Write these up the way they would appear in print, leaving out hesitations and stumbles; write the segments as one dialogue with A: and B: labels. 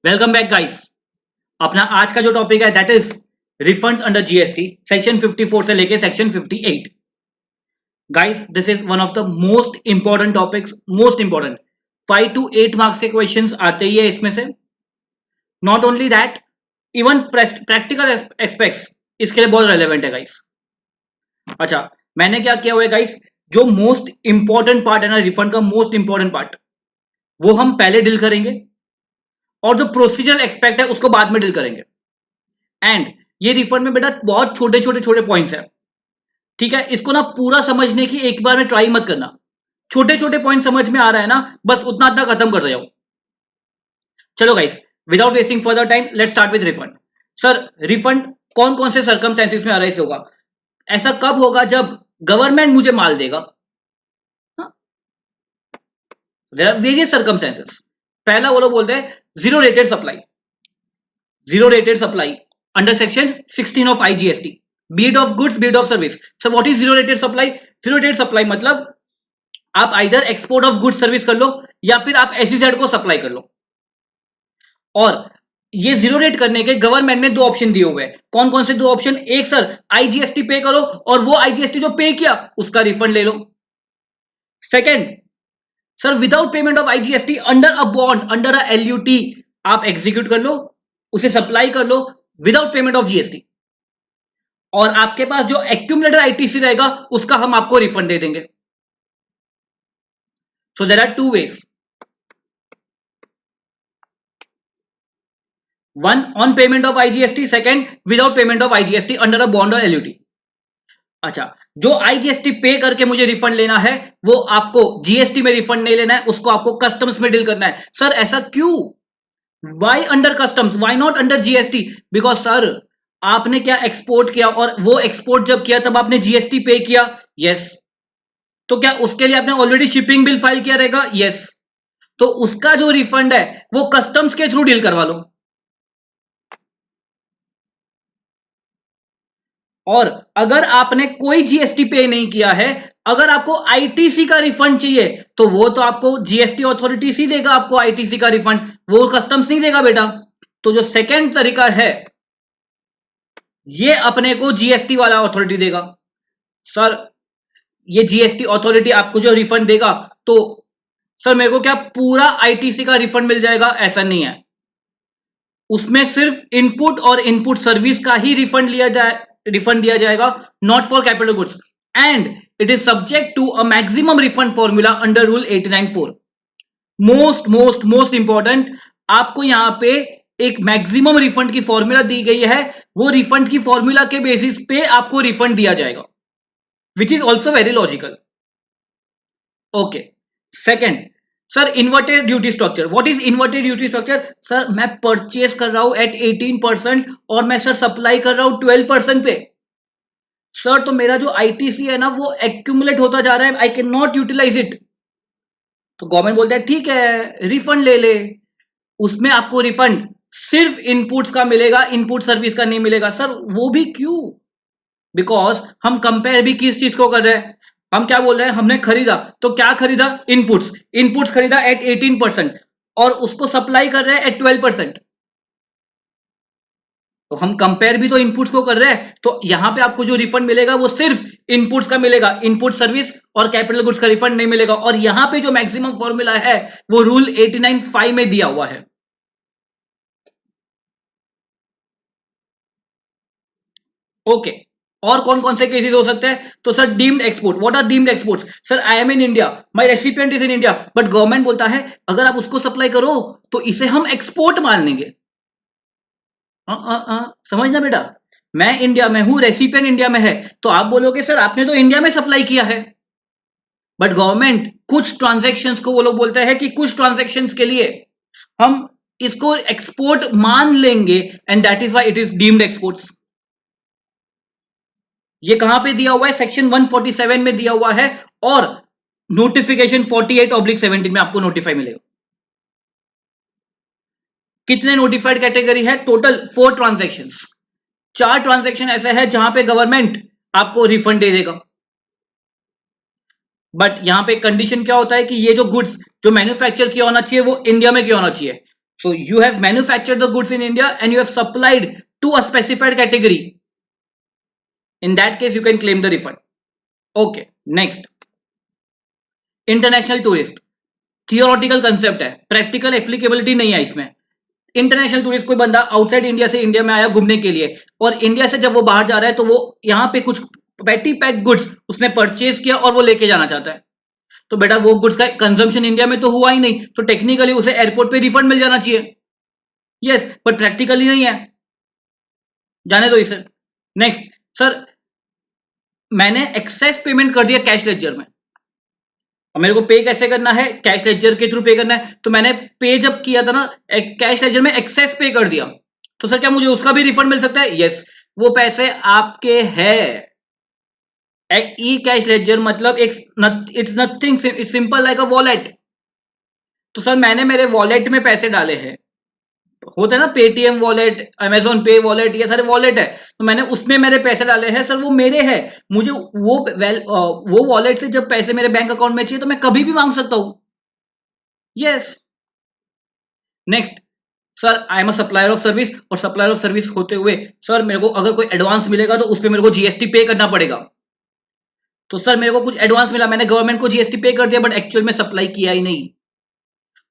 A: Welcome back guys. अपना आज का जो टॉपिक है that is refunds under GST section 54 से लेके section 58। Guys this is one of the most important topics, most important 5 to 8 marks के क्वेश्चंस आते ही है इसमें से। Not only that, even practical aspects इसके लिए बहुत रेलेवेंट है गाइस। अच्छा, मैंने क्या किया हुआ है गाइस, जो मोस्ट इंपॉर्टेंट पार्ट है ना रिफंड का, मोस्ट इंपॉर्टेंट पार्ट वो हम पहले डील करेंगे और जो प्रोसीजर एक्सपेक्ट है उसको बाद में डील करेंगे। एंड ये रिफंड में बेटा बहुत छोटे छोटे छोटे पॉइंट्स है, ठीक है। इसको ना पूरा समझने की एक बार में ट्राई मत करना, छोटे छोटे पॉइंट समझ में आ रहा है ना, बस उतना उतना खत्म कर जाओ। चलो guys, without wasting further time let's start with refund. Sir refund कौन कौन से सर्कमस्टेंसेस में अराइज होगा? ऐसा कब होगा? जब गवर्नमेंट मुझे माल देगा। There are various circumstances. पहला वो लोग बोलते हैं zero rated supply, zero rated supply under section 16 of IGST, be it of goods be it of service. So what is zero rated supply? Zero rated supply मतलब आप either export of goods service कर लो या फिर आप एसईजेड को supply कर लो। और ये जीरो रेट करने के गवर्नमेंट ने दो ऑप्शन दिए हुए हैं। कौन कौन से दो ऑप्शन? एक सर आईजीएसटी पे करो और वो आईजीएसटी जो पे किया उसका रिफंड ले लो। Second sir without payment of IGST under a bond under a LUT आप एग्जीक्यूट कर लो, उसे सप्लाई कर लो विदाउट पेमेंट ऑफ जीएसटी, और आपके पास जो एक्यूमुलेटर आईटीसी रहेगा उसका हम आपको रिफंड दे देंगे। So there are two ways, one on payment of IGST, second without payment of IGST under a bond और एलयूटी। अच्छा, जो आईजीएसटी पे करके मुझे रिफंड लेना है वो आपको जीएसटी में रिफंड नहीं लेना है, उसको आपको कस्टम्स में डील करना है। सर ऐसा क्यों? Why under customs, why not under GST? Because sir आपने क्या एक्सपोर्ट किया और वो एक्सपोर्ट जब किया तब आपने जीएसटी पे किया, यस। तो क्या उसके लिए आपने ऑलरेडी शिपिंग बिल फाइल किया रहेगा, यस। तो उसका जो रिफंड है वो कस्टम्स के थ्रू डील करवा लो। और अगर आपने कोई जीएसटी पे नहीं किया है, अगर आपको आईटीसी का रिफंड चाहिए तो वो तो आपको जीएसटी अथॉरिटी ही देगा आपको आईटीसी का रिफंड, वो कस्टम्स नहीं देगा बेटा। तो जो सेकंड तरीका है ये अपने को जीएसटी वाला अथॉरिटी देगा। सर ये जीएसटी अथॉरिटी आपको जो रिफंड देगा तो सर मेरे को क्या पूरा आईटीसी का रिफंड मिल जाएगा? ऐसा नहीं है, उसमें सिर्फ इनपुट और इनपुट सर्विस का ही रिफंड दिया जाएगा, not for capital goods. And it is subject to a maximum refund formula under rule 894। Most most most important, आपको यहां पे एक मैक्सिमम रिफंड की फॉर्मूला दी गई है, वो रिफंड की फॉर्मूला के बेसिस पे आपको रिफंड दिया जाएगा, which is also very logical. Okay, second sir inverted duty structure. What is inverted duty structure? Sir मैं परचेज कर रहा हूं एट 18% और मैं सर सप्लाई कर रहा हूं 12% पे। सर तो मेरा जो आईटीसी है ना वो एक्यूमुलेट होता जा रहा है, I can not utilise it. तो गवर्नमेंट बोलता है ठीक है रिफंड ले ले। उसमें आपको रिफंड सिर्फ इनपुट्स का मिलेगा, इनपुट सर्विस का नहीं मिलेगा। सर वो भी क्यों? बिकॉज हम कंपेयर भी किस चीज को कर रहे हैं, हम क्या बोल रहे हैं, हमने खरीदा तो क्या खरीदा? इनपुट्स, इनपुट्स खरीदा एट 18% और उसको सप्लाई कर रहे हैं एट 12%। तो हम कंपेयर भी तो इनपुट्स को कर रहे हैं, तो यहां पे आपको जो रिफंड मिलेगा वो सिर्फ इनपुट्स का मिलेगा, इनपुट सर्विस और कैपिटल गुड्स का रिफंड नहीं मिलेगा। और यहां पे जो मैक्सिमम फॉर्मूला है वो रूल 89(5) में दिया हुआ है। ओके, और कौन कौन से केसेस हो सकते हैं? तो sir deemed export. What are deemed exports? Sir I am in India, my recipient is in India, but government बोलता है अगर आप उसको सप्लाई करो तो इसे हम एक्सपोर्ट मान लेंगे। समझना बेटा, मैं इंडिया में हूं, रेसिपिएंट इंडिया में है, तो आप बोलोगे सर आपने तो इंडिया में सप्लाई किया है, बट गवर्नमेंट कुछ ट्रांजैक्शंस को वो लोग बोलते हैं कि कुछ ट्रांजैक्शंस के लिए हम इसको एक्सपोर्ट मान लेंगे, and that is why it is deemed exports. ये कहां पे दिया हुआ है? सेक्शन 147 में दिया हुआ है, और नोटिफिकेशन 48/17 में आपको नोटिफाई मिलेगा। कितने नोटिफाइड कैटेगरी है? Total 4 transactions. 4 ट्रांजैक्शन ऐसे है जहां पे गवर्नमेंट आपको रिफंड दे देगा, बट यहां पे कंडीशन क्या होता है कि ये जो गुड्स जो मैन्युफैक्चर किया होना चाहिए वो इंडिया में किया होना चाहिए। So you have manufactured the goods in India and you have supplied to a specified category. In that case, you can claim the refund. Okay, next. International tourist, theoretical concept है, practical applicability नहीं है इसमें। International tourist कोई बंदा outside India से India में आया घूमने के लिए, और इंडिया से जब वो बाहर जा रहा है तो वो यहाँ पे कुछ पैटी पैक गुड्स उसने परचेज किया और वो लेके जाना चाहता है, तो बेटा वो गुड्स का कंजम्पशन इंडिया में तो हुआ ही नहीं, तो टेक्निकली उसे एयरपोर्ट पे रिफंड मिल जाना चाहिए। यस, बट प्रैक्टिकली नहीं है, जाने दो इसे। नेक्स्ट सर, मैंने एक्सेस पेमेंट कर दिया कैश लेजर में, और मेरे को पे कैसे करना है, कैश लेजर के थ्रू पे करना है, तो मैंने पे जब किया था ना कैश लेजर में एक्सेस पे कर दिया, तो सर क्या मुझे उसका भी रिफंड मिल सकता है? यस, वो पैसे आपके हैं। ई कैश लेजर मतलब it's nothing, it's simple like a wallet. तो सर मैंने मेरे वॉलेट में पैसे डाले हैं, होते हैं ना पेटीएम वॉलेट, अमेजोन पे वॉलेट, ये सारे वॉलेट है, तो मैंने उसमें मेरे पैसे डाले हैं, सर वो मेरे हैं, मुझे वो वॉलेट से जब पैसे मेरे बैंक अकाउंट में चाहिए तो मैं कभी भी मांग सकता हूं। Yes. Next sir, I am a supplier of service, और सप्लायर ऑफ सर्विस होते हुए सर मेरे को अगर कोई एडवांस मिलेगा तो उस पर मेरे को जीएसटी पे करना पड़ेगा। तो सर मेरे को कुछ एडवांस मिला, मैंने गवर्नमेंट को जीएसटी पे कर दिया, बट एक्चुअल में सप्लाई किया ही नहीं,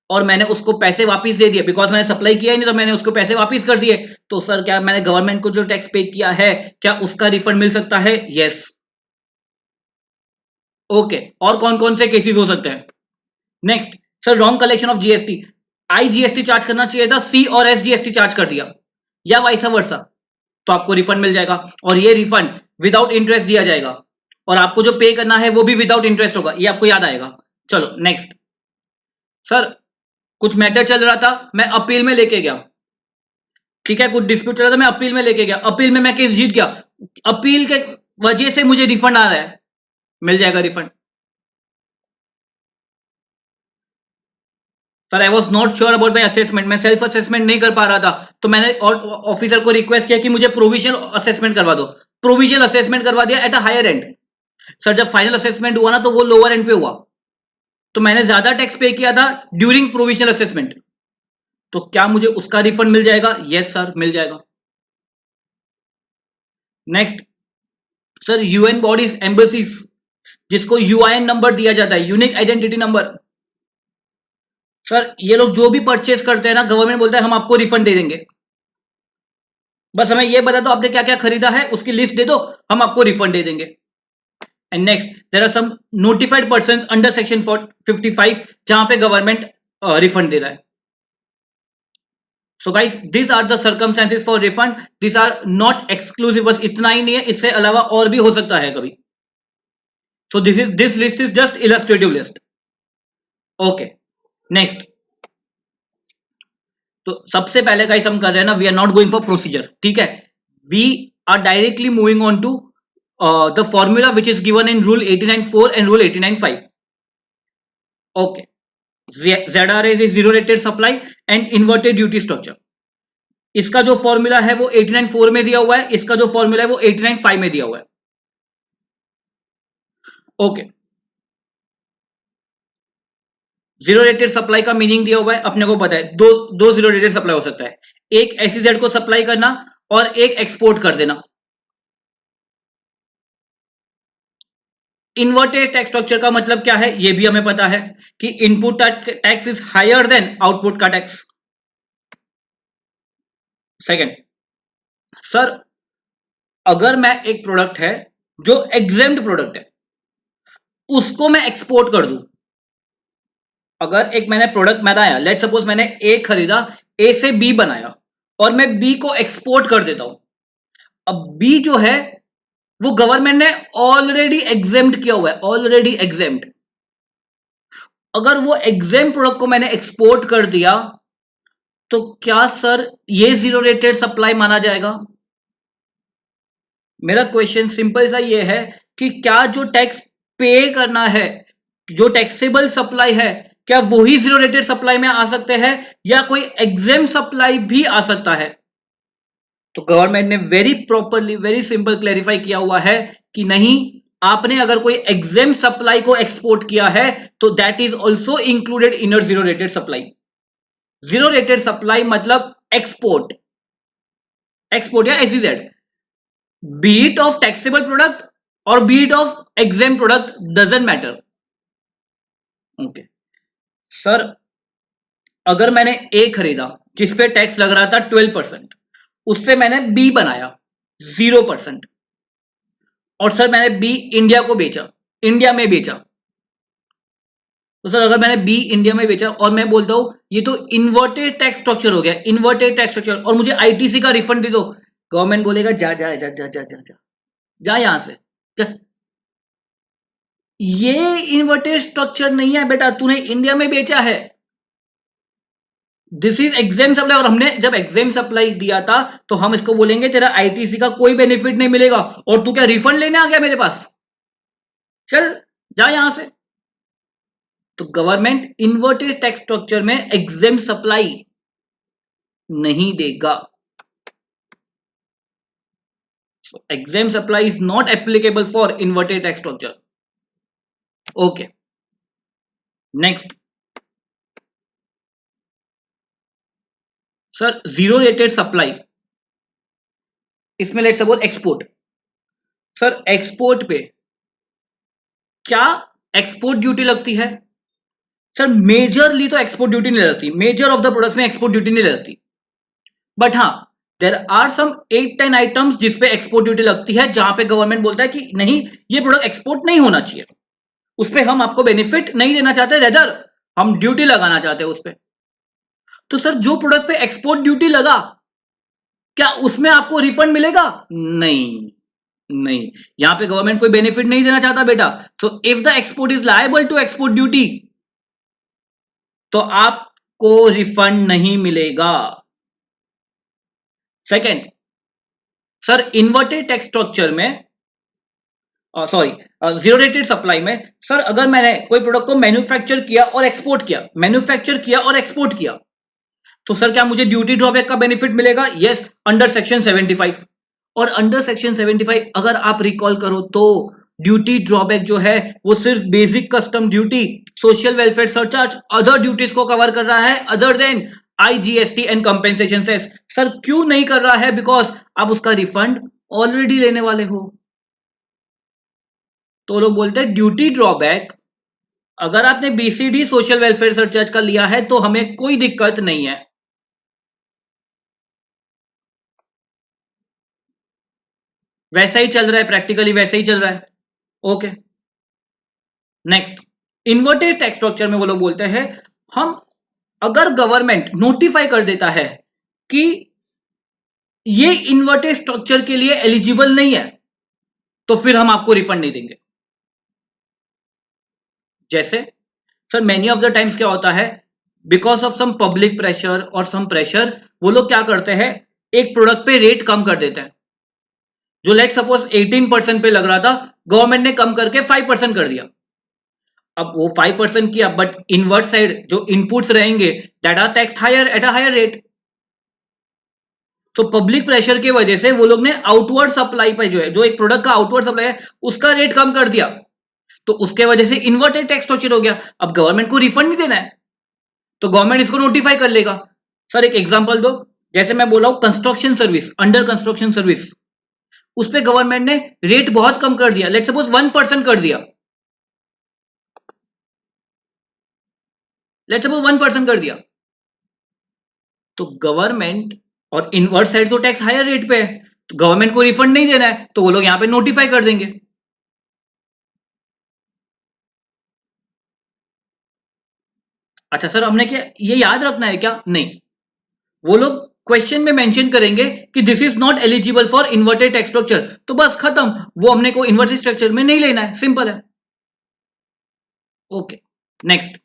A: और मैंने उसको पैसे वापस दे दिए, बिकॉज मैंने सप्लाई किया ही नहीं तो मैंने उसको पैसे वापस कर दिए। तो सर क्या मैंने गवर्नमेंट को जो टैक्स पे किया है क्या उसका रिफंड मिल सकता है? यस। ओके, और कौन कौन से केसेस हो सकते हैं? Next sir, wrong collection of GST, I GST charge करना चाहिए था, सी और एस जीएसटी चार्ज कर दिया, या वाइस वर्सा, तो आपको रिफंड मिल जाएगा, और ये रिफंड विदाउट इंटरेस्ट दिया जाएगा, और आपको जो पे करना है वो भी विदाउट इंटरेस्ट होगा, ये आपको याद आएगा। चलो नेक्स्ट सर, कुछ मैटर चल रहा था, मैं अपील में लेके गया, ठीक है, कुछ डिस्प्यूट चल रहा था, मैं अपील में लेके गया, अपील में मैं केस जीत गया, अपील के वजह से मुझे रिफंड आ रहा है, मिल जाएगा refund. Sir I was not sure about my assessment, मैं सेल्फ असेसमेंट नहीं कर पा रहा था, तो मैंने ऑफिसर को रिक्वेस्ट किया कि मुझे प्रोविजनल असेसमेंट करवा दो, प्रोविजनल असेसमेंट करवा दिया at a higher end. Sir जब फाइनल असेसमेंट हुआ ना तो वो लोअर एंड पे हुआ, तो मैंने ज्यादा टैक्स पे किया था ड्यूरिंग प्रोविजनल असेसमेंट, तो क्या मुझे उसका रिफंड मिल जाएगा? यस सर, मिल जाएगा। Next sir, UN bodies, embassies, जिसको यूआईएन नंबर दिया जाता है, यूनिक आइडेंटिटी नंबर, सर ये लोग जो भी परचेज करते हैं ना, गवर्नमेंट बोलता है हम आपको रिफंड दे देंगे, बस हमें ये बता दो आपने क्या क्या खरीदा है, उसकी लिस्ट दे दो, हम आपको रिफंड दे देंगे। And next, there are some notified persons under section 55 जहां पे गवर्नमेंट रिफंड दे रहा है। So guys, this are the circumstances for refund, this are not exclusive, बस इतना ही नहीं है, इससे अलावा और भी हो सकता है कभी। So this list is just illustrative list. Okay next, तो सबसे पहले गाइस हम कर रहे हैं ना, we are not going for procedure, ठीक है, we are directly moving on to the formula which is given in rule 89.4 and rule 89.5। Okay, ZRA is zero rated supply and inverted duty structure। इसका जो formula है वो 89.4 में दिया हुआ है, इसका जो फॉर्मूला है वो 89.5 में दिया हुआ है। ओके, जीरो रेटेड सप्लाई का मीनिंग दिया हुआ है, अपने को पता है दो जीरो रेटेड सप्लाई हो सकता है, एक एसईजेड को सप्लाई करना और एक एक्सपोर्ट कर देना। इन्वर्टेड टैक्स स्ट्रक्चर का मतलब क्या है ये भी हमें पता है कि input tax is higher than output का टैक्स। सेकंड सर, अगर मैं एक प्रोडक्ट है जो एग्जेम्प्ट प्रोडक्ट है उसको मैं एक्सपोर्ट कर दूं, अगर एक मैंने प्रोडक्ट बनाया, लेट सपोज मैंने ए खरीदा, ए से बी बनाया और मैं बी को एक्सपोर्ट कर देता हूं, अब बी जो है वो गवर्नमेंट ने ऑलरेडी एग्जेम्प्ट किया हुआ है, ऑलरेडी एग्जेम्प्ट, अगर वो एग्जेम्प्ट प्रोडक्ट को मैंने एक्सपोर्ट कर दिया तो क्या सर ये जीरो रेटेड सप्लाई माना जाएगा? मेरा क्वेश्चन सिंपल सा ये है कि क्या जो टैक्स पे करना है, जो टैक्सेबल सप्लाई है, क्या वही जीरो रेटेड सप्लाई में आ सकते हैं या कोई एग्जेम्प्ट सप्लाई भी आ सकता है? तो गवर्नमेंट ने very properly, very simple clarify किया हुआ है कि नहीं, आपने अगर कोई एग्जेम्प्ट सप्लाई को एक्सपोर्ट किया है तो that is also included in your zero rated supply. Zero rated supply मतलब एक्सपोर्ट, एक्सपोर्ट या SEZ, be it of taxable product और be it of exempt product, doesn't matter. Okay sir, अगर मैंने ए खरीदा जिसपे टैक्स लग रहा था 12%, उससे मैंने बी बनाया 0%, और सर मैंने बी इंडिया को बेचा, इंडिया में बेचा, तो सर अगर मैंने बी इंडिया में बेचा और मैं बोलता हूं ये तो इन्वर्टेड टैक्स स्ट्रक्चर हो गया, इन्वर्टेड टैक्स स्ट्रक्चर, और मुझे आईटीसी का रिफंड दे दो, गवर्नमेंट बोलेगा जा जा जा जा जा जा जा, जा यहां से जा। ये इन्वर्टेड स्ट्रक्चर नहीं है बेटा, तूने इंडिया में बेचा है, दिस इज एग्जाम सप्लाई। और हमने जब एग्जाम सप्लाई दिया था तो हम इसको बोलेंगे तेरा आईटीसी का कोई बेनिफिट नहीं मिलेगा, और तू क्या रिफंड लेने आ गया मेरे पास, चल जा यहां से। तो गवर्नमेंट इन्वर्टेड टैक्स स्ट्रक्चर में एग्जाम सप्लाई नहीं देगा, exempt supply is not applicable for inverted tax structure. Okay next sir, zero rated supply, इसमें let's suppose export, sir export पे क्या एक्सपोर्ट ड्यूटी लगती है? सर मेजरली तो एक्सपोर्ट ड्यूटी नहीं लगती, मेजर ऑफ द प्रोडक्ट्स में एक्सपोर्ट ड्यूटी नहीं लगती, बट हाँ देर आर सम 8-10 आइटम्स जिसपे एक्सपोर्ट ड्यूटी लगती है, जहां पे गवर्नमेंट बोलता है कि नहीं ये प्रोडक्ट एक्सपोर्ट नहीं होना चाहिए, उस पर हम आपको बेनिफिट नहीं देना चाहते, रेदर हम ड्यूटी लगाना चाहते हैं उस पर। तो सर जो प्रोडक्ट पे एक्सपोर्ट ड्यूटी लगा, क्या उसमें आपको रिफंड मिलेगा? नहीं, नहीं, यहां पे गवर्नमेंट कोई बेनिफिट नहीं देना चाहता बेटा। So if the export is liable to export duty, तो आपको रिफंड नहीं मिलेगा। Second sir, inverted tax structure में, सॉरी जीरो रेटेड सप्लाई में, सर अगर मैंने कोई प्रोडक्ट को मैन्युफैक्चर किया और एक्सपोर्ट किया, मैन्युफैक्चर किया और एक्सपोर्ट किया, तो सर क्या मुझे ड्यूटी ड्रॉबैक का बेनिफिट मिलेगा? Yes, under section 75। और अंडर सेक्शन 75 अगर आप रिकॉल करो तो ड्यूटी ड्रॉबैक जो है वो सिर्फ basic custom duty, social welfare surcharge, other duties को कवर कर रहा है other than IGST and compensation cess. Sir क्यों नहीं कर रहा है? बिकॉज आप उसका रिफंड ऑलरेडी लेने वाले हो। तो लोग बोलते हैं ड्यूटी ड्रॉबैक अगर आपने बीसीडी सोशल वेलफेयर सरचार्ज का लिया है तो हमें कोई दिक्कत नहीं है। वैसा ही चल रहा है, प्रैक्टिकली वैसा ही चल रहा है। Okay next, inverted tax structure में वो लोग बोलते हैं हम अगर गवर्नमेंट नोटिफाई कर देता है कि ये इन्वर्टेड स्ट्रक्चर के लिए एलिजिबल नहीं है, तो फिर हम आपको रिफंड नहीं देंगे। जैसे sir many of the times क्या होता है, because of some public pressure और सम प्रेशर, वो लोग क्या करते हैं एक प्रोडक्ट पे रेट कम कर देते हैं। जो लेट सपोज 18% पे लग रहा था, गवर्नमेंट ने कम करके 5% कर दिया। अब वो 5% किया, बट इनवर्ट साइड जो इनपुट्स रहेंगे that are taxed higher at a higher rate. तो पब्लिक प्रेशर की वजह से वो लोग ने आउटवर्ड सप्लाई पे जो है, जो एक प्रोडक्ट का आउटवर्ड सप्लाई है उसका रेट कम कर दिया, तो उसके वजह से इन्वर्टेड टैक्स स्ट्रक्चर हो गया। अब गवर्नमेंट को रिफंड नहीं देना है तो गवर्नमेंट इसको नोटिफाई कर लेगा। सर एक एग्जांपल दो, जैसे मैं बोला हूं construction service, under construction service, उस पे गवर्नमेंट ने रेट बहुत कम कर दिया, लेट सपोज 1% कर दिया, लेट सपोज 1% कर दिया, तो गवर्नमेंट और इनवर्ट साइड तो टैक्स हायर रेट पे है, तो गवर्नमेंट को रिफंड नहीं देना है तो वो लोग यहां पे नोटिफाई कर देंगे। अच्छा सर हमने क्या ये याद रखना है क्या? नहीं, वो लोग क्वेश्चन में मेंशन करेंगे कि this is not eligible for inverted tax structure, तो बस खत्म, वो हमने को इन्वर्टेड स्ट्रक्चर में नहीं लेना है, सिंपल है। Okay next,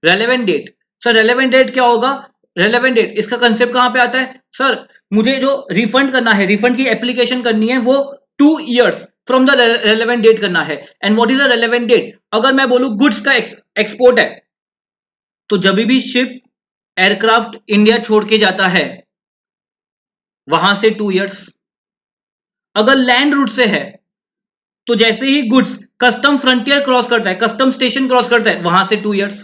A: relevant date. Sir relevant date क्या होगा? रेलेवेंट डेट इसका कंसेप्ट कहां पे आता है? सर मुझे जो रिफंड करना है, रिफंड की एप्लीकेशन करनी है, वो 2 years from the relevant date करना है। And what is the relevant date? अगर मैं बोलूं गुड्स का एक्सपोर्ट है, तो जब भी शिप एयरक्राफ्ट इंडिया छोड़ के जाता है वहां से 2 years। अगर लैंड रूट से है तो जैसे ही गुड्स कस्टम फ्रंटियर क्रॉस करता है, कस्टम स्टेशन क्रॉस करता है, वहां से 2 years।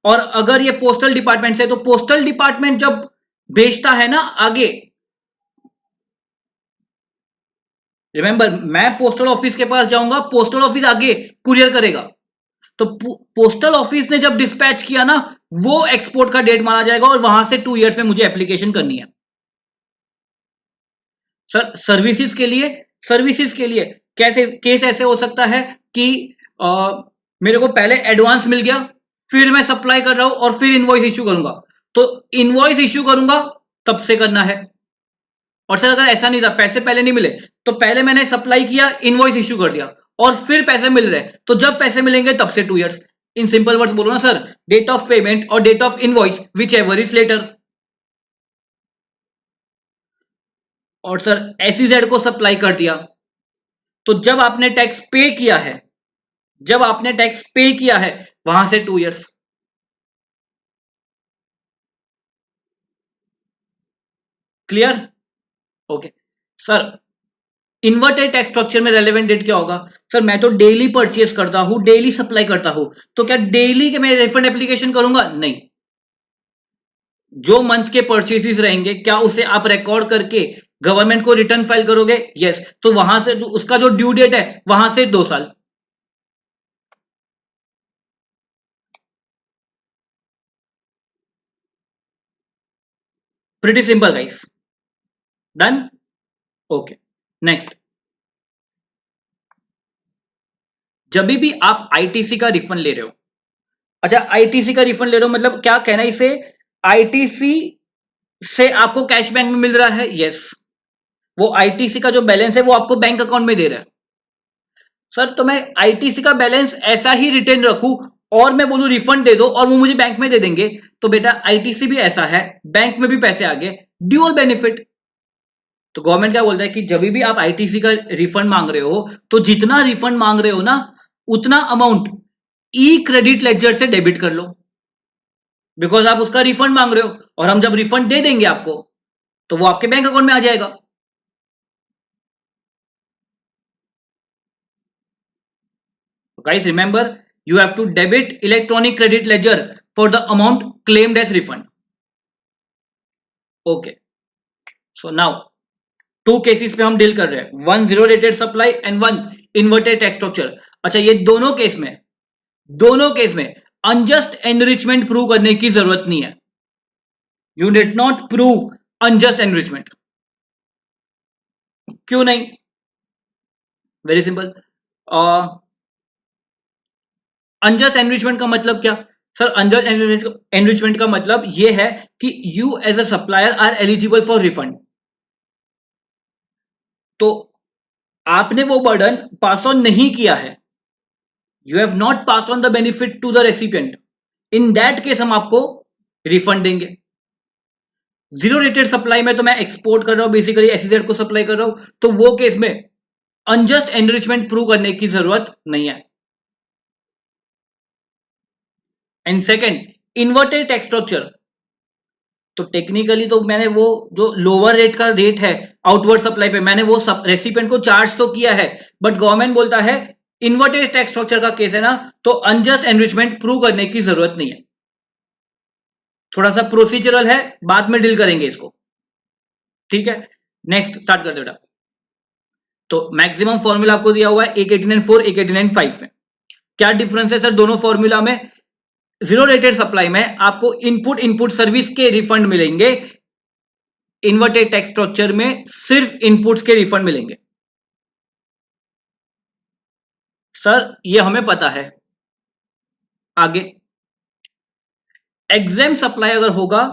A: और अगर ये पोस्टल डिपार्टमेंट से, तो पोस्टल डिपार्टमेंट जब भेजता है ना आगे, रिमेंबर मैं पोस्टल ऑफिस के पास जाऊंगा, पोस्टल ऑफिस आगे कुरियर करेगा, तो पोस्टल ऑफिस ने जब डिस्पैच किया ना, वो एक्सपोर्ट का डेट माना जाएगा और वहां से 2 इयर्स में मुझे एप्लीकेशन करनी है। सर सर्विसेज के लिए कैसे केस ऐसे हो सकता है कि मेरे को पहले एडवांस मिल गया, फिर मैं सप्लाई कर रहा हूं और फिर इनवॉइस इश्यू करूंगा, तो इनवॉइस इश्यू करूंगा तब से करना है। और सर अगर ऐसा नहीं था, पैसे पहले नहीं मिले, तो पहले मैंने सप्लाई किया, इनवॉइस इश्यू कर दिया और फिर पैसे मिल रहे, तो जब पैसे मिलेंगे तब से 2 इयर्स। इन सिंपल वर्ड्स बोलो ना सर, डेट ऑफ पेमेंट और date of invoice whichever is later. और सर एसईजेड को सप्लाई कर दिया, तो जब आपने टैक्स पे किया है, जब आपने टैक्स पे किया है वहां से 2 years. Clear? Okay sir, inverted tax structure में रेलेवेंट डेट क्या होगा? सर मैं तो डेली परचेज करता हूं, डेली सप्लाई करता हूं, तो क्या डेली के मैं रिफंड एप्लीकेशन करूंगा? नहीं। जो मंथ के परचेजेस रहेंगे, क्या उसे आप रिकॉर्ड करके गवर्नमेंट को रिटर्न फाइल करोगे? यस। तो वहां से जो उसका जो ड्यू डेट है, वहां से 2 साल। Pretty simple guys. Done? Okay next. जब भी आप आईटीसी का रिफंड ले रहे हो, अच्छा आईटीसी का रिफंड ले रहे हो मतलब क्या कहना है इसे, आईटीसी से आपको कैश बैंक में मिल रहा है? यस। वो आईटीसी का जो बैलेंस है वो आपको बैंक अकाउंट में दे रहा है। सर तो मैं आईटीसी का बैलेंस ऐसा ही रिटेन रखूं और मैं बोलूं रिफंड दे दो और वो मुझे बैंक में दे देंगे, तो बेटा आईटीसी भी ऐसा है, बैंक में भी पैसे आ गए, ड्यूअल बेनिफिट। तो गवर्नमेंट क्या बोलता है कि जब भी आप आईटीसी का रिफंड मांग रहे हो, तो जितना रिफंड मांग रहे हो ना, उतना अमाउंट ई क्रेडिट लेजर से डेबिट कर लो, बिकॉज आप उसका रिफंड मांग रहे हो और हम जब रिफंड दे देंगे आपको, तो वो आपके बैंक अकाउंट में आ जाएगा। Guys, remember, you have to debit electronic credit ledger for the amount claimed as refund. Okay. So now, 2 cases पे हम डील कर रहे हैं, one zero rated supply and one inverted tax structure. अच्छा ये दोनों केस में अनजस्ट एनरिचमेंट प्रूव करने की जरूरत नहीं है। You did not prove unjust enrichment. क्यों नहीं? Very simple. अनजस्ट एनरिचमेंट का मतलब क्या? सर अनजस्ट एनरिचमेंट का मतलब यह है कि you as a supplier are eligible for refund, तो आपने वो बर्डन पास ऑन नहीं किया है, you have not pass on the benefit to the recipient, in that case हम आपको रिफंड देंगे। जीरो रेटेड सप्लाई में तो मैं एक्सपोर्ट कर रहा हूं, बेसिकली एसईजेड को सप्लाई कर रहा हूं, तो वो केस में अनजस्ट एनरिचमेंट प्रूव करने की जरूरत नहीं है। And second, inverted tax structure, तो टेक्निकली तो मैंने वो जो लोअर रेट का रेट है आउटवर्ड सप्लाई पे, मैंने वो रेसिपिएंट को चार्ज तो किया है, बट गवर्नमेंट बोलता है इन्वर्टेड टैक्स स्ट्रक्चर का केस है ना, तो अनजस्ट एनरिचमेंट प्रूव करने की जरूरत नहीं है। थोड़ा सा प्रोसीजरल है, बाद में डील करेंगे इसको, ठीक है? नेक्स्ट स्टार्ट कर दे बेटा। तो मैक्सिमम फॉर्मूला आपको दिया हुआ है 189.4 189.5 में। क्या डिफरेंस है सर दोनों फॉर्मूला में? जीरो रेटेड सप्लाई में आपको इनपुट इनपुट सर्विस के रिफंड मिलेंगे, इन्वर्टेड टैक्स स्ट्रक्चर में सिर्फ इनपुट्स के रिफंड मिलेंगे। सर ये हमें पता है। आगे एग्जाम सप्लाई अगर होगा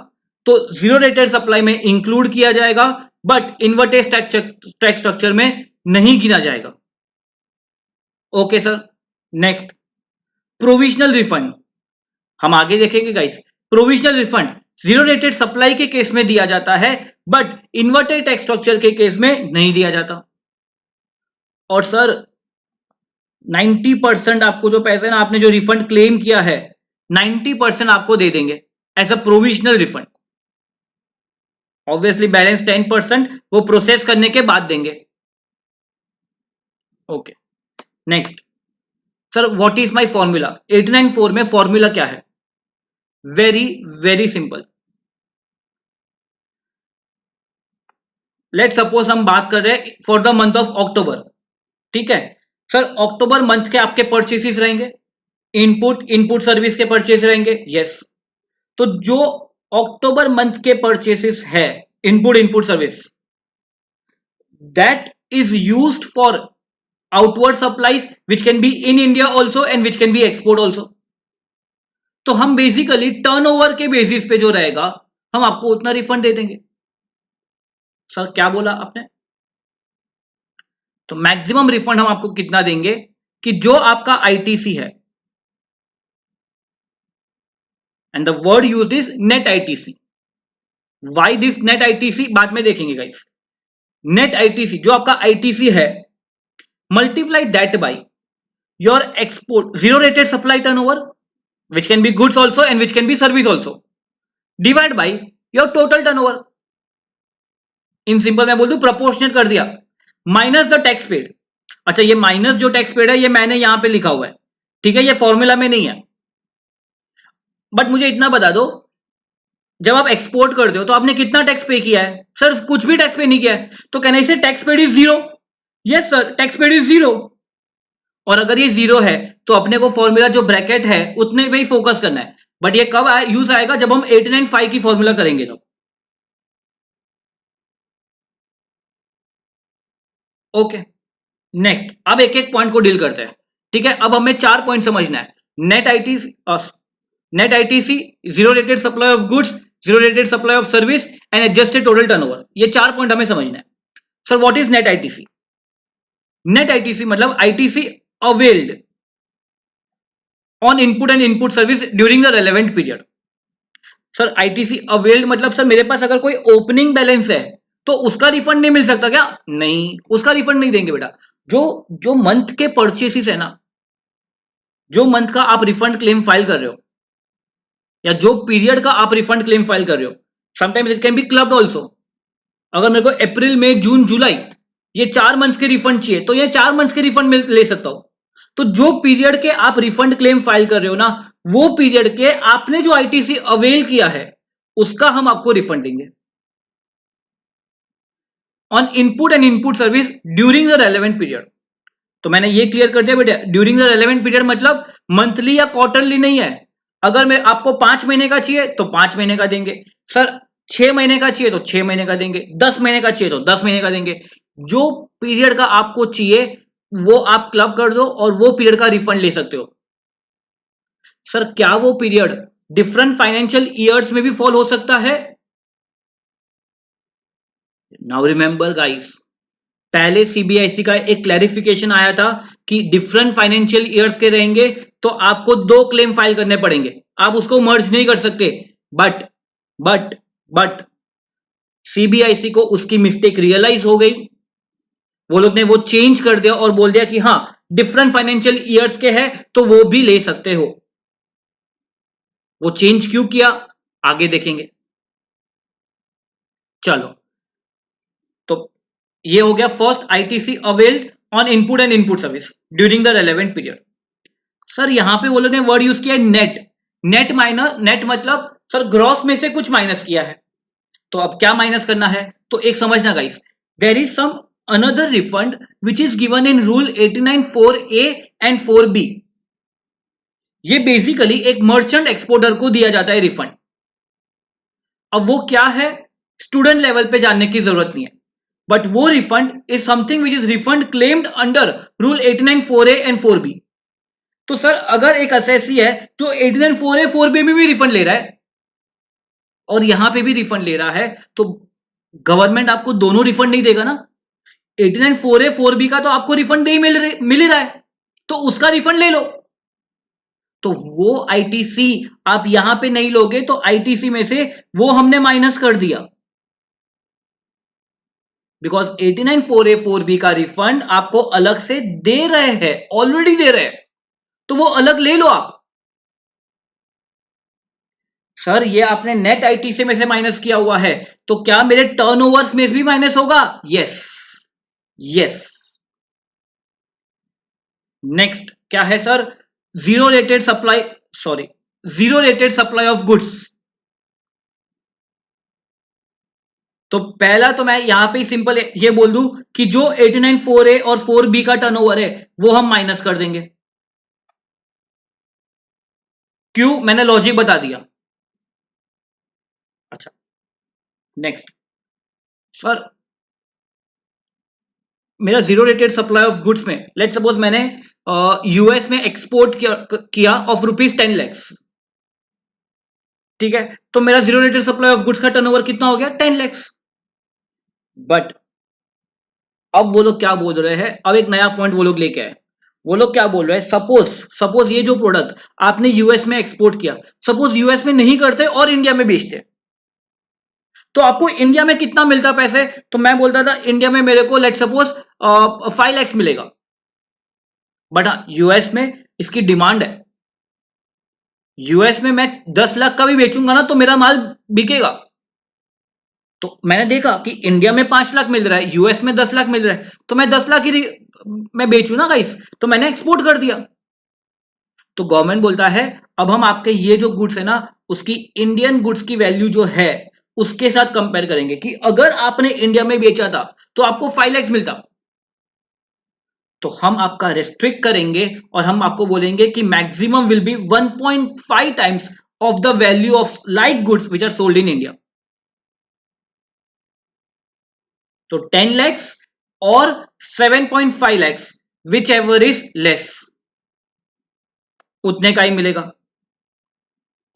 A: तो जीरो रेटेड सप्लाई में इंक्लूड किया जाएगा, बट इन्वर्टेड टैक्स स्ट्रक्चर में नहीं गिना जाएगा। Okay sir. Next, provisional refund हम आगे देखेंगे guys. Provisional refund zero rated supply के केस में दिया जाता है, बट इन्वर्टेड टैक्स स्ट्रक्चर के केस में नहीं दिया जाता। और सर 90% आपको जो पैसे ना आपने जो रिफंड क्लेम किया है, 90% आपको दे देंगे as a provisional refund. Obviously balance 10% वो प्रोसेस करने के बाद देंगे। Okay next, sir what is my formula? 894 में फॉर्मूला क्या है? Very very simple. Let suppose हम बात कर रहे हैं for the month of October, ठीक है सर। अक्टूबर मंथ के आपके परचेसेस रहेंगे, इनपुट इनपुट सर्विस के परचेस रहेंगे, यस। तो जो अक्टूबर मंथ के परचेसेस है, input input service, that is used for outward supplies which can be in India also and which can be export also. तो हम बेसिकली टर्नओवर के basis पे जो रहेगा हम आपको उतना रिफंड दे देंगे। सर क्या बोला आपने? तो मैक्सिमम रिफंड हम आपको कितना देंगे कि जो आपका आईटीसी है, and the word used is net ITC. Why this net ITC बाद में देखेंगे गाइस। नेट आईटीसी जो आपका आईटीसी है, multiply that by your export zero rated supply turnover which can be goods also and which can be service also, divide by your total turnover। In simple मैं बोल दूं proportionate कर दिया, minus the tax paid. अच्छा ये minus जो tax paid है ये मैंने यहां पे लिखा हुआ है, ठीक है, ये फॉर्मूला में नहीं है। बट मुझे इतना बता दो, जब आप एक्सपोर्ट करते हो तो आपने कितना टैक्स पे किया है? सर कुछ भी टैक्स पे नहीं किया है। तो कहना इसे tax paid is zero. Yes sir, tax paid is zero. और अगर ये जीरो है तो अपने को फॉर्मूला जो ब्रैकेट है उतने पे ही फोकस करना है। बट ये कब यूज आएगा? जब हम 895 की फॉर्मूला करेंगे तो। ओके नेक्स्ट, अब एक एक पॉइंट को डील करते हैं, ठीक है। अब हमें 4 पॉइंट समझना है। Net ITC, zero rated supply of goods, zero rated supply of service and adjusted total turnover. ये 4 पॉइंट हमें समझना है। Sir what is net ITC? Net ITC मतलब ITC availed on input and input service during the relevant period. Sir ITC availed मतलब sir मेरे पास अगर कोई ओपनिंग बैलेंस है तो उसका रिफंड नहीं मिल सकता क्या? नहीं, उसका रिफंड नहीं देंगे बेटा। जो जो मंथ के परचेसेस है ना, जो मंथ का आप रिफंड क्लेम फाइल कर रहे हो या जो पीरियड का आप रिफंड क्लेम फाइल कर रहे हो, sometimes it can be clubbed also. अगर मेरे को अप्रैल मई जून जुलाई ये 4 मंथ्स के रिफंड चाहिए तो ये 4 मंथ्स के रिफंड ले सकता हूं। तो जो पीरियड के आप रिफंड क्लेम फाइल कर रहे हो ना, वो पीरियड के आपने जो आईटीसी अवेल किया है उसका हम आपको रिफंड देंगे on input and input service during the relevant period. तो मैंने ये क्लियर कर दिया बेटा, ड्यूरिंग द रेलेवेंट पीरियड मतलब मंथली या क्वार्टरली नहीं है। अगर मैं आपको 5 महीने का चाहिए तो 5 महीने का देंगे सर, 6 महीने का चाहिए तो 6 महीने का देंगे, 10 महीने का चाहिए तो 10 महीने का देंगे। जो पीरियड का आपको चाहिए वो आप क्लब कर दो और वो पीरियड का रिफंड ले सकते हो। सर क्या वो पीरियड डिफरेंट फाइनेंशियल ईयर्स में भी फॉल हो सकता है? नाउ रिमेंबर गाइस, पहले सीबीआईसी का एक क्लैरिफिकेशन आया था कि डिफरेंट फाइनेंशियल ईयर्स के रहेंगे तो आपको 2 क्लेम फाइल करने पड़ेंगे, आप उसको मर्ज नहीं कर सकते। बट बट बट सीबीआईसी को उसकी मिस्टेक रियलाइज हो गई, वो लोग ने वो चेंज कर दिया और बोल दिया कि हाँ डिफरेंट फाइनेंशियल ईयर्स के हैं तो वो भी ले सकते हो। वो चेंज क्यों किया आगे देखेंगे। चलो, तो ये हो गया first, ITC availed on input and input service during the relevant period. Sir यहां पे वो लोग ने वर्ड यूज किया है नेट। नेट माइनस, नेट मतलब सर ग्रॉस में से कुछ माइनस किया है। तो अब क्या माइनस करना है? तो एक समझना guys, there is some another refund which is given in rule 894A and 4B। ये बेसिकली एक मर्चेंट एक्सपोर्टर को दिया जाता है रिफंड। अब वो क्या है स्टूडेंट लेवल पे जानने की जरूरत नहीं है, बट वो refund is something which is refund claimed under rule 894A and 4B। तो सर अगर एक एसएससी है जो 894A 4B में भी रिफंड ले रहा है और यहां पे भी रिफंड ले रहा है तो गवर्नमेंट आपको दोनों रिफंड नहीं देगा ना। 894A 4B का तो आपको रिफंड दे मिल रहा है तो उसका रिफंड ले लो। तो वो आईटीसी आप यहां पे नहीं लोगे तो आईटीसी में से वो हमने माइनस कर दिया, बिकॉज 894A 4B का रिफंड आपको अलग से दे रहे हैं, ऑलरेडी दे रहे हैं, तो वो अलग ले लो आप। सर ये आपने नेट आईटीसी में से माइनस किया हुआ है तो क्या मेरे टर्नओवर्स में भी माइनस होगा? Yes yes. नेक्स्ट क्या है sir? Zero rated supply, sorry zero rated supply of goods. तो पहला तो मैं यहां पे सिंपल ये बोल दूं कि जो 894A और 4B का टर्नओवर है वो हम माइनस कर देंगे। क्यों? मैंने लॉजिक बता दिया। अच्छा, नेक्स्ट सर, मेरा zero rated supply of goods में लेट सपोज मैंने यूएस में एक्सपोर्ट किया ऑफ ₹10 lakhs। ठीक है, तो मेरा zero rated supply of goods का टर्नओवर कितना हो गया? 10 lakhs। बट अब वो लोग क्या बोल रहे हैं, अब एक नया पॉइंट वो लोग लेके आए। वो लोग क्या बोल रहे हैं, सपोज सपोज ये जो प्रोडक्ट आपने यूएस में एक्सपोर्ट किया, सपोज यूएस में नहीं करते और इंडिया में बेचते, तो आपको इंडिया में कितना मिलता पैसे? तो मैं बोलता था इंडिया में मेरे को लेट सपोज 5 lakhs मिलेगा। बट हाँ, यूएस में इसकी डिमांड है। यूएस में मैं 10 लाख का भी बेचूंगा ना तो मेरा माल बिकेगा। तो मैंने देखा कि इंडिया में 5 लाख मिल रहा है, यूएस में 10 लाख मिल रहा है, तो मैं 10 लाख ही मैं बेचू ना गाइस, तो मैंने एक्सपोर्ट कर दिया। तो गवर्नमेंट बोलता है अब हम आपके ये जो गुड्स है ना उसकी इंडियन गुड्स की वैल्यू जो है उसके साथ कंपेयर करेंगे कि अगर आपने इंडिया में बेचा था तो आपको 5 lakhs मिलता। तो हम आपका रेस्ट्रिक्ट करेंगे और हम आपको बोलेंगे कि maximum will be 1.5 times of the value of like goods which are sold in India. तो 10 lakhs और 7.5 lakhs whichever is less, उतने का ही मिलेगा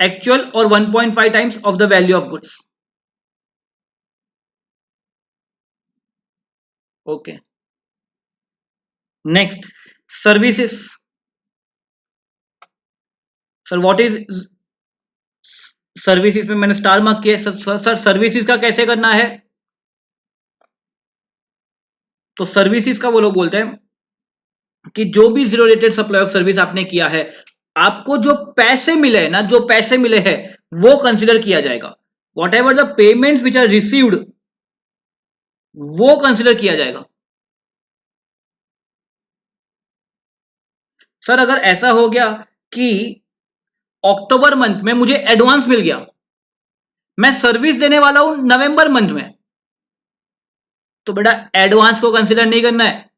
A: एक्चुअल, और 1.5 times of the value of goods. Okay, next services. Sir what is services में मैंने star mark किया। सर सर्विसेज का कैसे करना है? तो सर्विसेज का वो लोग बोलते हैं कि जो भी zero rated supply of service आपने किया है, आपको जो पैसे मिले ना, जो पैसे मिले हैं वो कंसिडर किया जाएगा। Whatever the payments which are received वो कंसिडर किया जाएगा। सर अगर ऐसा हो गया कि अक्टूबर मंथ में मुझे एडवांस मिल गया, मैं सर्विस देने वाला हूं नवंबर मंथ में, तो बेटा एडवांस को कंसिडर नहीं करना है।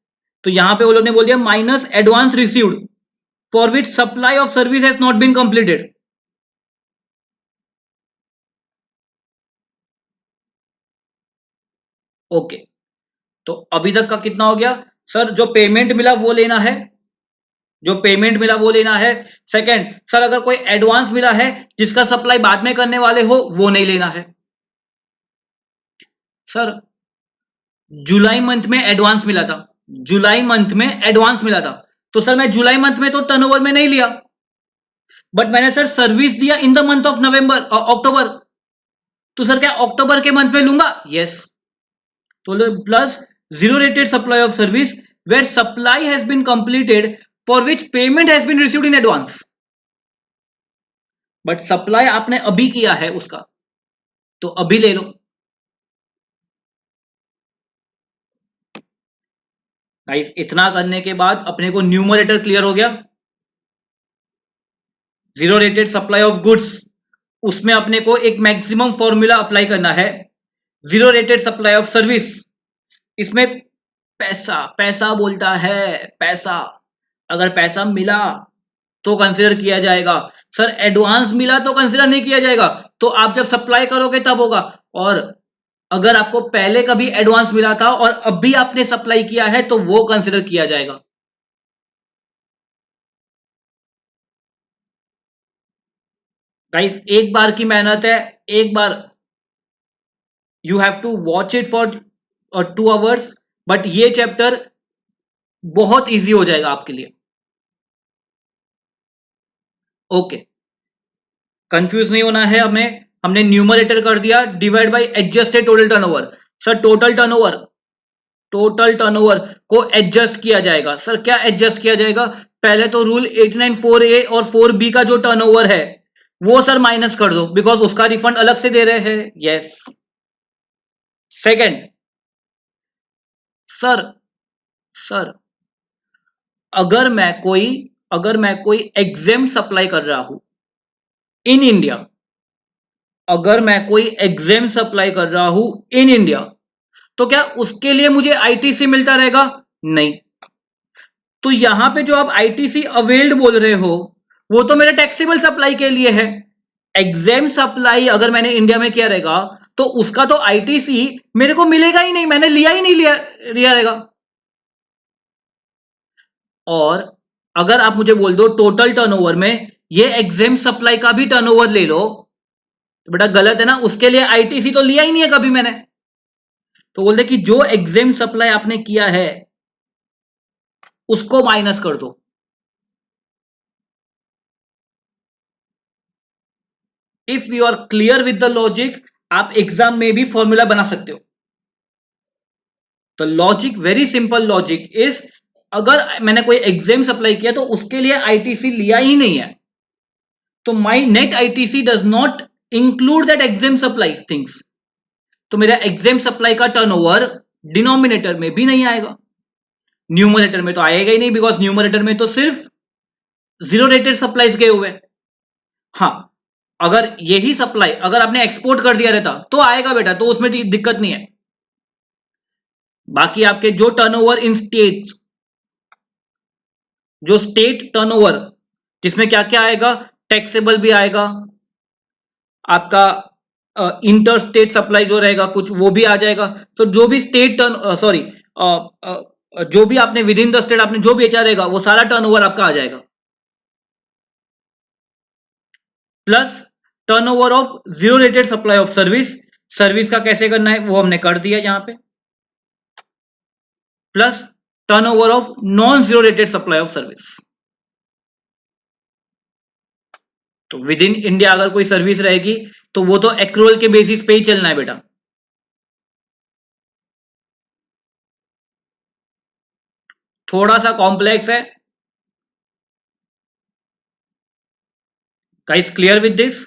A: तो यहां पे वो लोग ने बोल दिया minus advance received for which supply of service has not been completed. Okay, तो अभी तक का कितना हो गया? सर जो पेमेंट मिला वो लेना है, जो पेमेंट मिला वो लेना है। सेकंड, सर अगर कोई एडवांस मिला है जिसका सप्लाई बाद में करने वाले हो वो नहीं लेना है। सर जुलाई मंथ में एडवांस मिला था, जुलाई मंथ में एडवांस मिला था, तो सर मैं जुलाई मंथ में तो टर्नओवर में नहीं लिया, बट मैंने सर सर्विस दिया in the month of November October, तो सर क्या अक्टूबर के मंथ में लूंगा? यस। तो plus zero rated supply of service where supply has been completed for which payment has been received in advance. But supply आपने अभी किया है उसका, तो अभी ले लो। गाइस इतना करने के बाद अपने को न्यूमरेटर क्लियर हो गया। Zero rated supply of goods, उसमें अपने को एक मैक्सिमम फॉर्मूला अप्लाई करना है। Zero rated supply of service, इसमें पैसा पैसा बोलता है, पैसा अगर पैसा मिला तो कंसिडर किया जाएगा। सर एडवांस मिला तो कंसिडर नहीं किया जाएगा, तो आप जब सप्लाई करोगे तब होगा। और अगर आपको पहले कभी एडवांस मिला था और अभी आपने सप्लाई किया है तो वो कंसिडर किया जाएगा। गाइस एक बार की मेहनत है, एक बार you have to watch it for 2 hours, but ये चैप्टर बहुत इजी हो जाएगा आपके लिए। ओके, कंफ्यूज नहीं होना है हमें। हमने न्यूमरेटर कर दिया divide by adjusted total turnover. Sir total turnover को एडजस्ट किया जाएगा। सर क्या एडजस्ट किया जाएगा? पहले तो रूल 894A और 4B का जो टर्नओवर है वो सर माइनस कर दो, बिकॉज उसका रिफंड अलग से दे रहे हैं। यस। सेकंड, सर सर अगर मैं कोई एग्जेम सप्लाई कर रहा हूं, इन इंडिया, अगर मैं कोई एग्जाम सप्लाई कर रहा हूं इन इंडिया, तो क्या उसके लिए मुझे आईटीसी मिलता रहेगा? नहीं। तो यहां पे जो आप आईटीसी अवेल्ड बोल रहे हो, वो तो मेरे टैक्सेबल सप्लाई के लिए है। एग्जाम सप्लाई अगर मैंने इंडिया में किया रहेगा, तो उसका तो आईटीसी मेरे को मिलेगा ही नहीं, मैंने लिया ही नहीं लिया रहेगा। और अगर आप मुझे बोल दो टोटल टर्नओवर में ये एग्जाम सप्लाई का भी टर्नओवर ले लो, तो बेटा गलत है ना, उसके लिए आईटीसी तो लिया ही नहीं है कभी मैंने। तो बोलते कि जो एग्जाम सप्लाई आपने किया है उसको माइनस कर दो। If you are clear with the logic, आप एग्जाम में भी फॉर्मूला बना सकते हो। तो logic, very simple logic is, अगर मैंने कोई एग्जाम सप्लाई किया तो उसके लिए आईटीसी लिया ही नहीं है, तो my net ITC does not include that exempt supply things. तो मेरा एग्जाम सप्लाई का टर्नओवर डिनोमिनेटर में भी नहीं आएगा, न्यूमरेटर में तो आएगा ही नहीं, बिकॉज न्यूमरेटर में तो सिर्फ जीरो रेटेड सप्लाईज गए हुए। हाँ, अगर यही सप्लाई अगर आपने एक्सपोर्ट कर दिया रहता तो आएगा बेटा, तो उसमें दिक्कत नहीं है। बाकी आपके जो टर्नओवर इन स्टेट, जो स्टेट टर्नओवर, जिसमें क्या क्या आएगा, टैक्सेबल भी आएगा, आपका इंटर स्टेट सप्लाई जो रहेगा कुछ वो भी आ जाएगा। तो जो भी स्टेट टर्न सॉरी जो भी आपने विद इन द स्टेट आपने जो बेचा रहेगा वो सारा टर्नओवर आपका आ जाएगा, plus turnover of zero rated supply of service. Service का कैसे करना है वो हमने कर दिया यहां पे, plus turnover of non zero rated supply of service. तो विद इन इंडिया अगर कोई सर्विस रहेगी तो वो तो एक्रूअल के बेसिस पे ही चलना है बेटा। थोड़ा सा कॉम्प्लेक्स है, गाइस क्लियर विद दिस?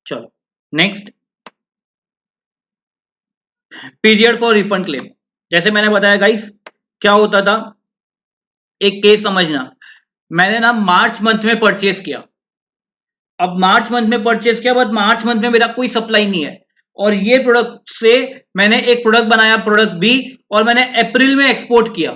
A: चलो next, period for refund claim. जैसे मैंने बताया गाइस, क्या होता था, एक केस समझना, मैंने ना मार्च मंथ में परचेस किया। अब मार्च मंथ में परचेस किया, बट मार्च मंथ में मेरा कोई सप्लाई नहीं है, और ये प्रोडक्ट से मैंने एक प्रोडक्ट बनाया, प्रोडक्ट बी, और मैंने अप्रैल में एक्सपोर्ट किया।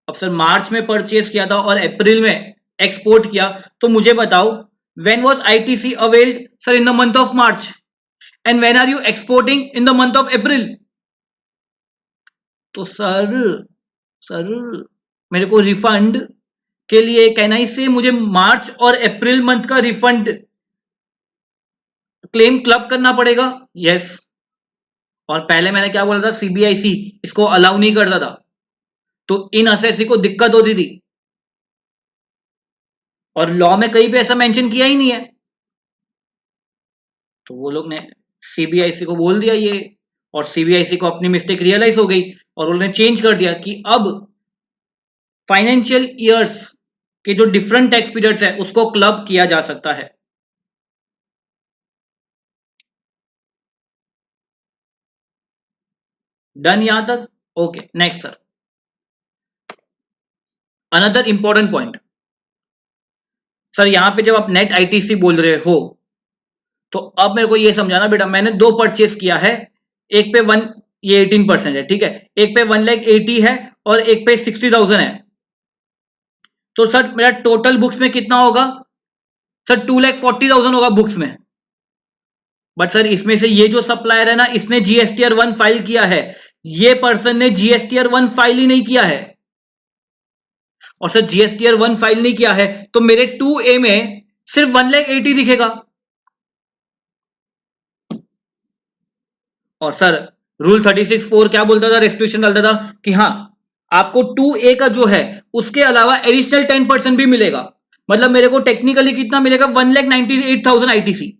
A: अब सर मार्च में परचेस किया था और अप्रैल में एक्सपोर्ट किया, तो मुझे बताओ when was ITC availed? Sir in the month of March. And when are you exporting? In the month of April. तो सर मेरे को रिफंड के लिए कहना ही से मुझे मार्च और अप्रैल मंथ का रिफंड क्लेम क्लब करना पड़ेगा। यस, और पहले मैंने क्या बोला था, सीबीआईसी इसको अलाउ नहीं करता था, तो इन असेसी को दिक्कत होती थी, और लॉ में कहीं पे ऐसा मेंशन किया ही नहीं है। तो वो लोग ने सीबीआईसी को बोल दिया ये, और सीबीआईसी को अपनी मिस्टेक रियलाइज हो गई, और उन्होंने चेंज कर दिया कि अब फाइनेंशियल ईयर्स के जो डिफरेंट टैक्स पीरियड्स है उसको क्लब किया जा सकता है। डन यहां तक? Okay next sir, another important point. Sir यहां पे जब आप नेट आईटीसी बोल रहे हो, तो अब मेरे को ये समझाना बेटा, मैंने दो परचेस किया है, एक पे वन, ये 18% है, ठीक है, एक पे 1,80,000 है और एक पे 60,000 है। तो सर मेरा टोटल बुक्स में कितना होगा? सर 2,40,000 होगा बुक्स में। बट सर इसमें से ये जो सप्लायर है ना, इसने जीएसटीआर 1 फाइल किया है, ये पर्सन ने जीएसटीआर 1 फाइल ही नहीं किया है। और सर जीएसटीआर 1 फाइल नहीं किया है तो मेरे 2A में सिर्फ 1,80,000 दिखेगा। और सर रूल 36(4) क्या बोलता था, रेस्ट्रिक्शन डालता था कि हाँ आपको 2A का जो है उसके अलावा एडिशनल 10% भी मिलेगा, मतलब मेरे को टेक्निकली कितना मिलेगा, 1,98,000 आईटीसी।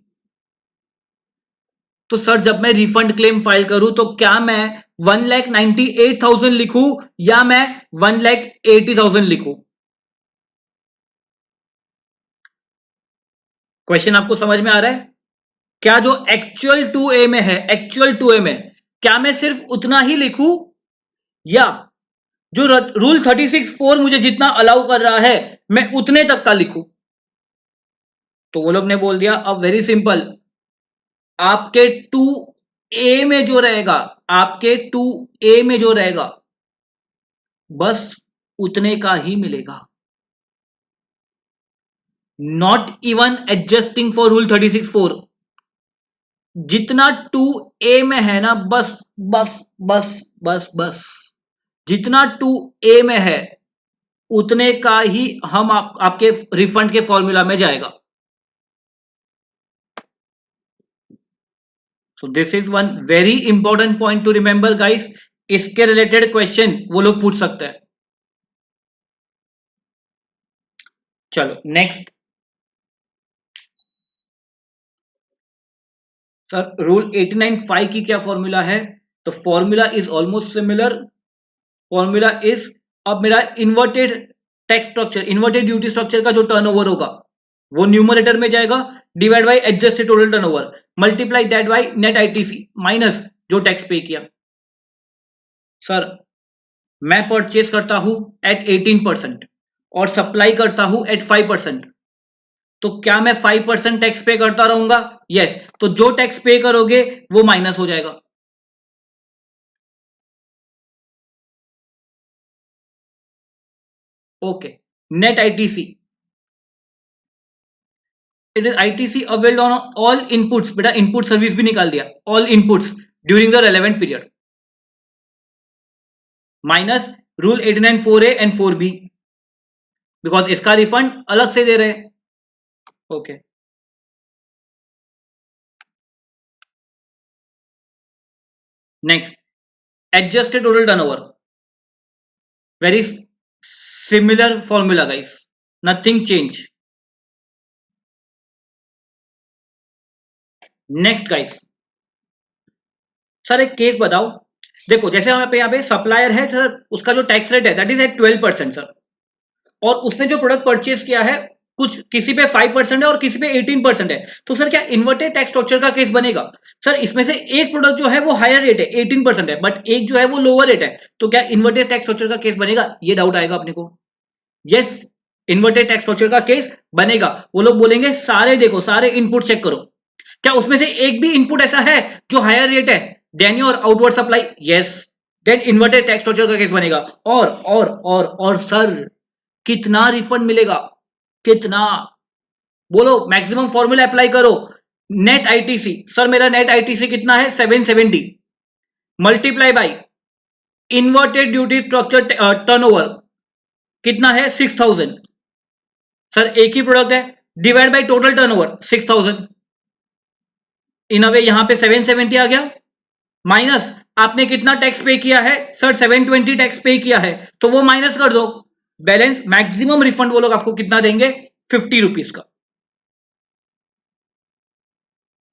A: तो सर जब मैं रिफंड क्लेम फाइल करूं तो क्या मैं 1,98,000 लिखूं या मैं 1,80,000 लिखूं? क्वेश्चन आपको समझ में आ रहा है? क्या जो एक्चुअल 2A में है, एक्चुअल 2A में क्या मैं सिर्फ उतना ही लिखूं, या जो रूल 36(4) मुझे जितना अलाउ कर रहा है मैं उतने तक का लिखूं? तो वो लोग ने बोल दिया अब वेरी सिंपल, आपके 2A में जो रहेगा, आपके 2A में जो रहेगा बस उतने का ही मिलेगा, not even adjusting for rule 36(4). जितना 2A में है ना, बस बस बस बस बस जितना 2A में है उतने का ही हम आपके रिफंड के फॉर्मूला में जाएगा। So this is one very important point two remember guys, इसके रिलेटेड क्वेश्चन वो लोग पूछ सकते हैं। चलो नेक्स्ट सर, रूल 89(5) की क्या फॉर्मूला है? तो formula is almost similar. Formula is, अब मेरा inverted tax structure, inverted duty structure का जो टर्नओवर होगा वो न्यूमरेटर में जाएगा, divide by adjusted total turnover, multiply that by net ITC minus जो टैक्स पे किया। सर मैं परचेस करता हूं एट 18% और सप्लाई करता हूं एट 5%, तो क्या मैं 5% टैक्स पे करता रहूंगा? यस। तो जो टैक्स पे करोगे वो माइनस हो जाएगा। Okay, net ITC, it is ITC availed on all inputs, बेटा इनपुट सर्विस भी निकाल दिया, all inputs during the relevant period, minus rule 89(4)A and 4B, because इसका रिफंड अलग से दे रहे हैं। Okay, next adjusted total turnover, very similar formula guys, nothing change. Next guys, sir एक केस बताओ, देखो जैसे यहाँ पे सप्लायर है सर, उसका जो टैक्स रेट है दैट इज एट 12% सर, और उसने जो प्रोडक्ट परचेज किया है कुछ किसी पे 5% है और किसी पे 18% है, तो सर क्या इन्वर्टेड टैक्स स्ट्रक्चर का केस बनेगा? सर इसमें से एक प्रोडक्ट जो है वो हायर रेट है 18% है, बट एक जो है वो लोअर रेट है, तो क्या इन्वर्टेड टैक्स स्ट्रक्चर का केस बनेगा? ये डाउट आएगा अपने को। यस, इन्वर्टेड टैक्स स्ट्रक्चर का केस बनेगा। वो लोग बोलेंगे सारे देखो, सारे इनपुट चेक करो, क्या उसमें से एक भी इनपुट ऐसा है जो हायर रेट है then your outward supply? Yes, then inverted tax structure का केस बनेगा। और सर कितना रिफंड मिलेगा? कितना? बोलो, मैक्सिमम फॉर्मूला अप्लाई करो। नेट आईटीसी, सर मेरा नेट आईटीसी कितना है? 770 multiply by inverted duty structure turnover कितना है? 6000। सर एक ही प्रोडक्ट है, divide by total turnover 6000, in a way यहां पे 770 आ गया, माइनस आपने कितना टैक्स पे किया है? सर 720 टैक्स पे किया है, तो वो माइनस कर दो, बैलेंस मैक्सिमम रिफंड वो लोग आपको कितना देंगे? 50 रुपीज का।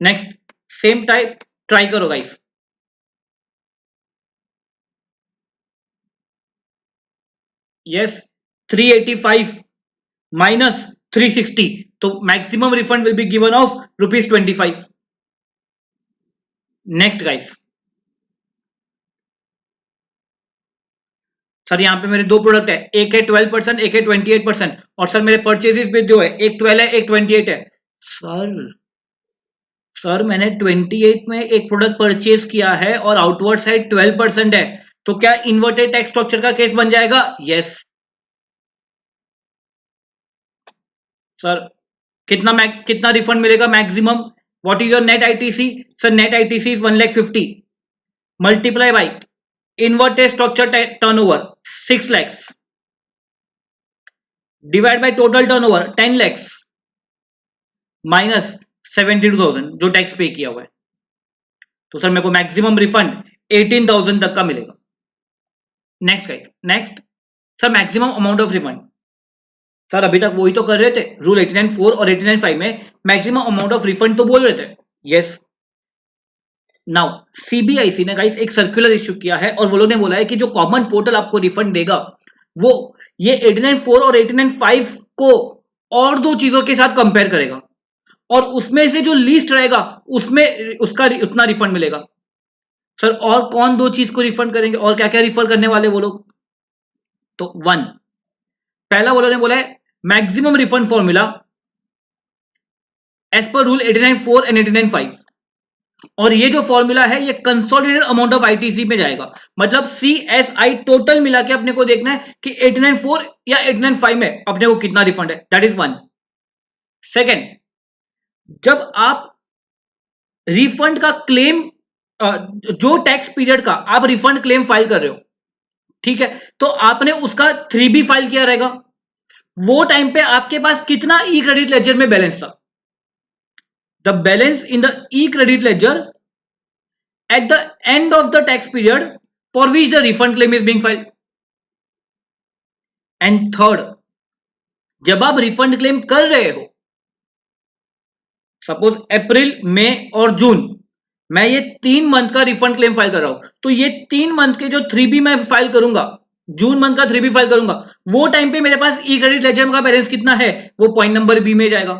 A: नेक्स्ट सेम टाइप ट्राई करो गाइस। यस, 385 माइनस 360, तो maximum refund will be given of ₹25। Next guys, sir यहाँ पे मेरे दो प्रोडक्ट है, एक है 12%, एक है 28%, और सर मेरे परचेजेस भी दो है, एक 12 है एक 28 है। सर मैंने 28 में एक प्रोडक्ट परचेज किया है और आउटवर्ड साइड 12% है, तो क्या इन्वर्टेड टैक्स स्ट्रक्चर का केस बन जाएगा? यस। सर कितना रिफंड मिलेगा maximum? What is your net ITC? Sir net ITC is 1,50,000 multiply by inverted structure turnover 6 lakh divide by total turnover 10 lakh minus 72,000 जो टैक्स पे किया हुआ है, तो सर मेरे को मैक्सिमम रिफंड 18,000 तक का मिलेगा। Next guys, next sir maximum amount of refund, sir अभी तक वही तो कर रहे थे, रूल 89(4) और 89(5) में मैक्सिमम अमाउंट ऑफ रिफंड तो बोल रहे थे। यस, नाउ सीबीआईसी ने गाइस एक सर्कुलर इश्यू किया है और वो लोग ने बोला है कि जो कॉमन पोर्टल आपको रिफंड देगा वो ये 89(4) और 89(5) को और दो चीजों के साथ कंपेयर करेगा, और उसमें से जो लीस्ट रहेगा उसमें उसका उतना रिफंड मिलेगा। सर और कौन दो चीज को रिफंड करेंगे और क्या क्या रिफर करने वाले वो लोग? तो वन, पहला वो लोग ने बोला है maximum refund formula as per rule 89.4 and 89.5। और ये जो फॉर्मूला है ये कंसोलिडेटेड अमाउंट ऑफ आईटीसी में जाएगा, मतलब सीएसआई टोटल मिला के अपने को देखना है कि 89.4 या 89.5 में अपने को कितना रिफंड है, दैट इज वन। सेकेंड, जब आप रिफंड का क्लेम, जो टैक्स पीरियड का आप रिफंड क्लेम फाइल कर रहे हो, ठीक है, तो आपने उसका 3B फाइल किया रहेगा। वो टाइम पे आपके पास कितना ई क्रेडिट लेजर में बैलेंस था? The balance in the E credit ledger at the end of the tax period for which the refund claim is being filed. And third, जब आप रिफंड क्लेम कर रहे हो, सपोज अप्रैल, मई और जून, मैं ये 3 मंथ का रिफंड क्लेम फाइल कर रहा हूं, तो ये 3 मंथ के जो 3B मैं फाइल करूंगा, जून मंथ का 3B फाइल करूंगा, वो टाइम पे मेरे पास ई क्रेडिट लेजर का बैलेंस कितना है, वो पॉइंट नंबर बी में जाएगा।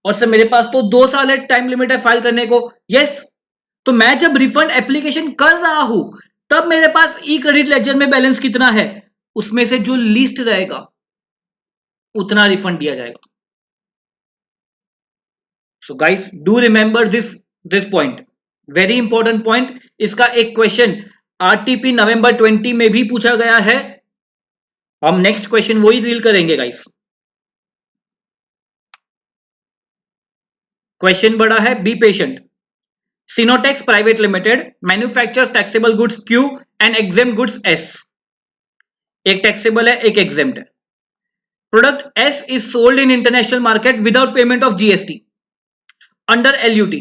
A: और सर मेरे पास तो 2 साल है, टाइम लिमिट है फाइल करने को, यस। तो मैं जब रिफंड एप्लीकेशन कर रहा हूं तब मेरे पास ई क्रेडिट लेजर में बैलेंस कितना है, उसमें से जो लिस्ट रहेगा उतना रिफंड दिया जाएगा। So guys do remember this point, very important point. इसका एक क्वेश्चन आरटीपी नवंबर 20 में भी पूछा गया है। हम नेक्स्ट क्वेश्चन वही डील करेंगे गाइस। क्वेश्चन बड़ा है, be patient. Sinotex Private Limited manufactures taxable goods Q and exempt goods S। एक टैक्सेबल है, एक एग्जेम्प्ट है। Product S is sold in international market without payment of GST under LUT।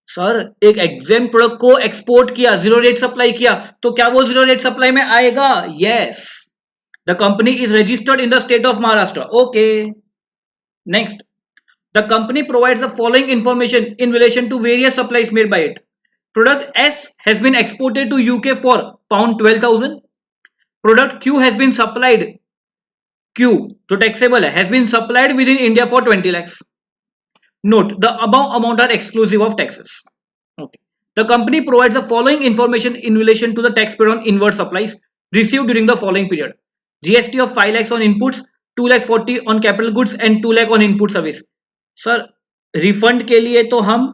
A: Sir एक exempt product को export किया, zero rate supply किया, तो क्या वो जीरो रेट सप्लाई में आएगा? Yes. The company is registered in the state of Maharashtra. Okay, next, the company provides the following information in relation to various supplies made by it. Product S has been exported to UK for £12,000. Product Q has been supplied, Q जो taxable है, has been supplied within India for 20 lakhs. Note, the above amount are exclusive of taxes. Okay. The company provides the following information in relation to the tax paid on inward supplies received during the following period. GST of 5 lakhs on inputs, 2,40,000 on capital goods and 2 lakh on input service. Sir refund के लिए तो हम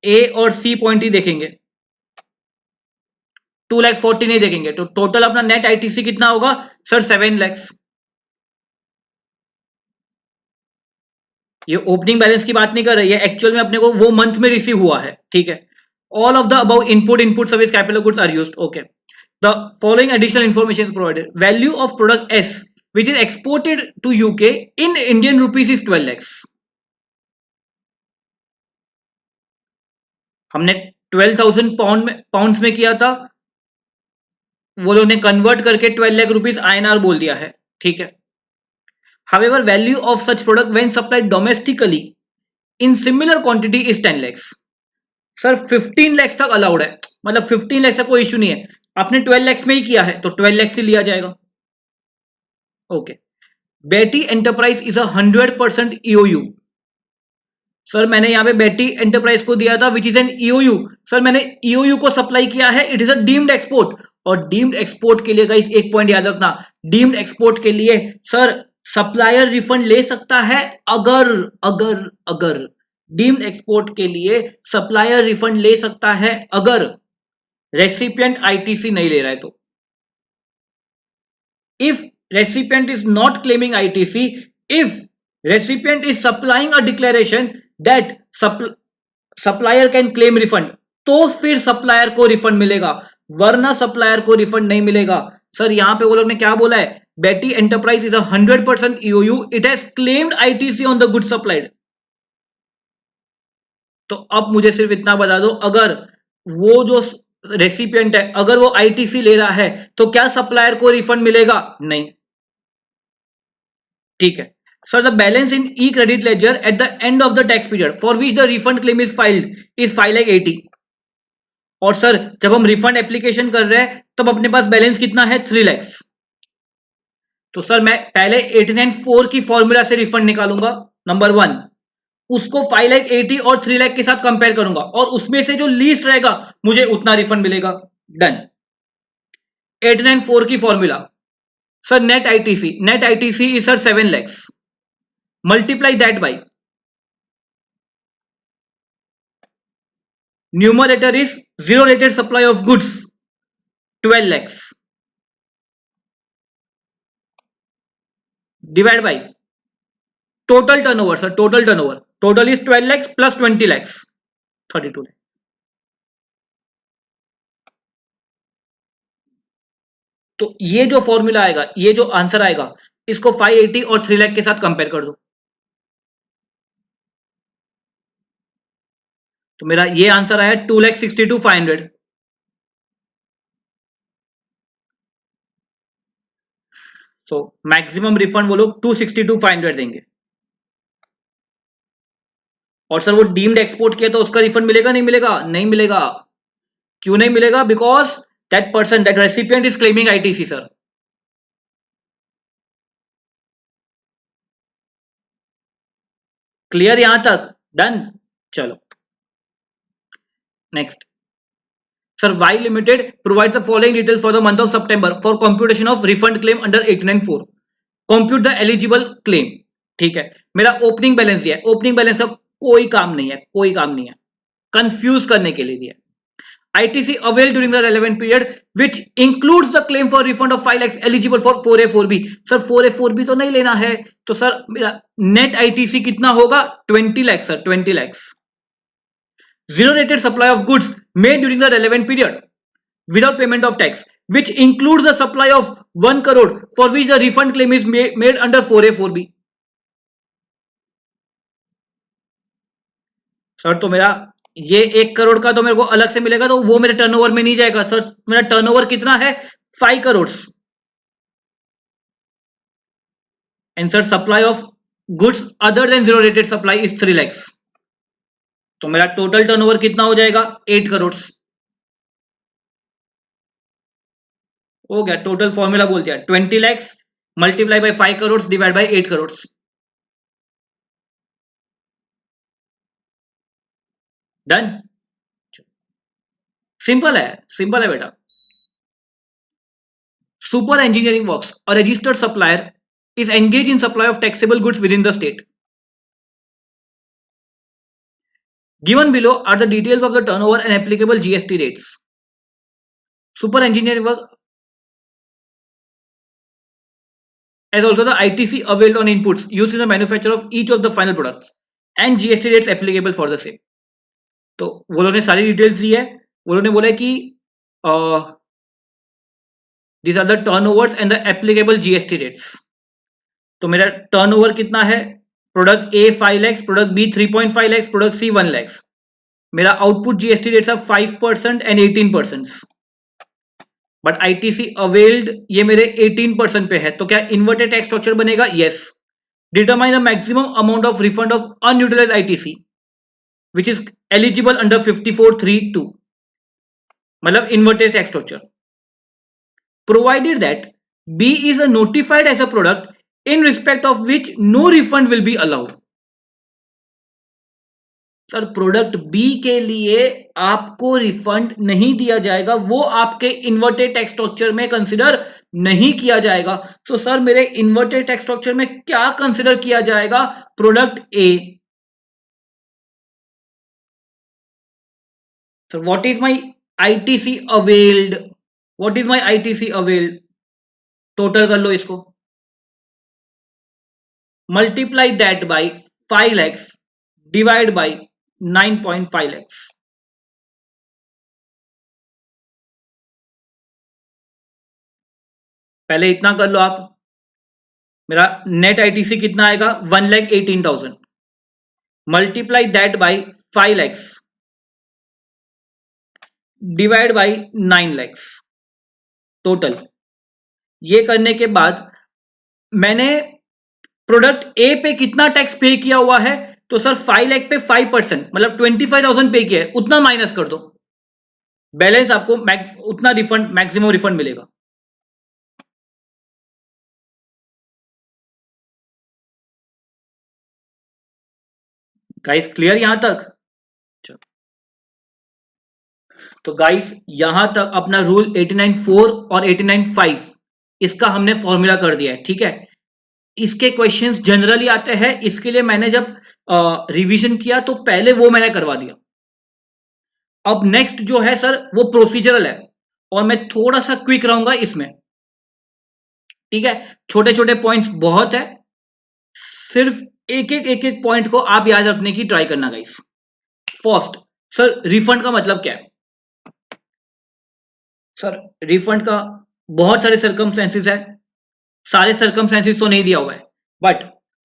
A: ए और C point ही देखेंगे, 2,40,000 नहीं देखेंगे, तो total अपना नेट आईटीसी कितना होगा सर? 7 लाख। ये ओपनिंग बैलेंस की बात नहीं कर रही है, एक्चुअल में अपने को वो मंथ में रिसीव हुआ है, ठीक है। All of the above input service capital goods are used. Okay, the following additional information is provided. Value of product S which is exported to UK in Indian rupees is 12 lakhs। हमने 12,000 pounds में किया था, वो लोग ने convert करके 12 lakh rupees INR बोल दिया है, ठीक है। However, value of such product when supplied domestically in similar quantity is 10 lakhs. Sir 15 lakhs तक अलाउड है, मतलब 15 lakhs का कोई इशू नहीं है। आपने 12 lakhs में ही किया है तो 12 lakhs ही लिया जाएगा। ओके, बेटी एंटरप्राइज इज 100% EOU। सर मैंने यहाँ पे बेटी एंटरप्राइज को दिया था which is an EOU। Sir मैंने EOU को सप्लाई किया है, it is a deemed export. और डीम्ड एक्सपोर्ट के लिए गाइस एक पॉइंट याद रखना, डीम्ड एक्सपोर्ट के लिए सर सप्लायर रिफंड ले सकता है अगर अगर अगर डीम्ड एक्सपोर्ट के लिए सप्लायर रिफंड ले सकता है अगर रेसिपिएंट आईटीसी नहीं ले रहा है तो। If recipient is not claiming ITC, if recipient is supplying a declaration that supplier can claim refund, तो फिर सप्लायर को रिफंड मिलेगा, वरना सप्लायर को रिफंड नहीं मिलेगा। सर यहां पे वो लोग ने क्या बोला है? बेटी enterprise is 100% EOU, it has claimed ITC on the good supplied. तो अब मुझे सिर्फ इतना बता दो, अगर वो जो रेसिपिएंट है अगर वो आईटीसी ले रहा है तो क्या सप्लायर को रिफंड मिलेगा? नहीं, ठीक है। So the balance in e-credit ledger at the end of the tax period for which the refund claim is filed is 5,80,000। और सर जब हम रिफंड एप्लीकेशन कर रहे हैं तब अपने पास बैलेंस कितना है? 3 lakhs। तो सर मैं पहले 89.4 की फॉर्मूला से रिफंड निकालूंगा, नंबर 1, उसको 5,80,000 और 3 लाख के साथ कंपेयर करूंगा और उसमें से जो लीस्ट रहेगा मुझे उतना रिफंड मिलेगा। डन। 894 की formula, sir net ITC is sir 7 lakhs, multiply that by numerator is zero rated supply of goods 12 lakhs divide by total turnover sir, total turnover, total is 12 lakhs plus 20 lakhs 32 lakhs। तो ये जो formula आएगा, ये जो answer आएगा, इसको 580 और 3 लाख के साथ कंपेयर कर दो। तो मेरा ये आंसर आया 2,62,500। तो मैक्सिमम रिफंड वो लोग 262,500 देंगे। और सर वो डीम्ड एक्सपोर्ट किया तो उसका रिफंड मिलेगा नहीं मिलेगा? नहीं मिलेगा। क्यों नहीं मिलेगा? Because that person, that recipient is claiming ITC sir. Clear यहां तक? डन। चलो next. Sir, Y Limited provides the following details for the month of September for computation of refund claim under 894. Compute the eligible claim. ठीक है, मेरा opening balance दिया है, opening balance का कोई काम नहीं है, कोई काम नहीं है, कंफ्यूज करने के लिए दिया है। ITC availed during the relevant period which includes the claim for refund of 5 lakhs eligible for 4A4B. Sir 4A4B तो नहीं लेना है, तो सर मेरा नेट ITC कितना होगा? 20 lakhs sir, 20 lakhs। Zero rated supply of goods made during the relevant period without payment of tax, which includes the supply of 1 crore for which the refund claim is made under 4A4B. Sir तो मेरा ये 1 करोड़ का तो मेरे को अलग से मिलेगा, तो वो मेरे टर्नओवर में नहीं जाएगा सर। मेरा टर्नओवर कितना है? 5 crore. And sir supply of goods other than zero rated supply is 3 lakhs। तो मेरा टोटल टर्नओवर कितना हो जाएगा? 8 करोड़। हो गया, टोटल फॉर्मूला बोल दिया, 20 lakhs multiply by 5 crore divide by 8 crore. Done. Simple है, सिंपल है बेटा। Super engineering works, a registered supplier is engaged in supply of taxable goods within the state. Given below are the details of the turnover and applicable GST rates. Super engineering work as also the ITC availed on inputs used in the manufacture of each of the final products and GST rates applicable for the same. तो वो लोगों ने सारी details दी है। वो लोगों ने बोला कि these are the turnovers and the applicable GST rates. तो मेरा टर्नओवर कितना है? Product A 5 lakhs, product B 3.5 lakhs, product C 1 lakhs। मेरा output GST rates of 5% and 18%। But ITC availed ये मेरे 18% पे है, तो क्या इन्वर्टेड टैक्स स्ट्रक्चर बनेगा? Yes. Determine the maximum amount of refund of unutilised ITC which is eligible under 5432, मतलब inverted tax structure. Provided that B is a notified as a product in respect of which no refund will be allowed. Sir product B के लिए आपको refund नहीं दिया जाएगा, वो आपके inverted tax structure में कंसिडर नहीं किया जाएगा। तो सर मेरे इन्वर्टेड टैक्स स्ट्रक्चर में क्या कंसिडर किया जाएगा? Product A. Sir what is my ITC availed? What is my ITC availed? Total कर लो इसको, multiply that bye 5 lakhs divide by 9.5 lakhs। पहले इतना कर लो आप। मेरा नेट आईटीसी कितना आएगा? 1,18,000 multiply that bye 5 lakhs divide by 9 lakhs total. ये करने के बाद मैंने प्रोडक्ट ए पे कितना टैक्स पे किया हुआ है? तो सर 5 लाख पे 5%, मतलब 25,000 पे किया है, उतना माइनस कर दो, बैलेंस आपको उतना रिफंड, मैक्सिमम रिफंड मिलेगा। गाइस क्लियर यहां तक? तो गाइस यहां तक अपना रूल 89.4 और 89.5 इसका हमने फॉर्मूला कर दिया है, ठीक है। इसके क्वेश्चंस जनरली आते हैं, इसके लिए मैंने जब रिवीजन किया तो पहले वो मैंने करवा दिया। अब नेक्स्ट जो है सर वो प्रोसीजरल है, और मैं थोड़ा सा क्विक रहूंगा इसमें, ठीक है। छोटे छोटे पॉइंट्स बहुत है, सिर्फ एक एक पॉइंट को आप याद रखने की ट्राई करना गाइस। फर्स्ट, सर रिफंड का मतलब क्या है? सर रिफंड का बहुत सारे सर्कमस्टेंसेस है, सारे सर्कमस्टेंसेस तो नहीं दिया हुआ है, बट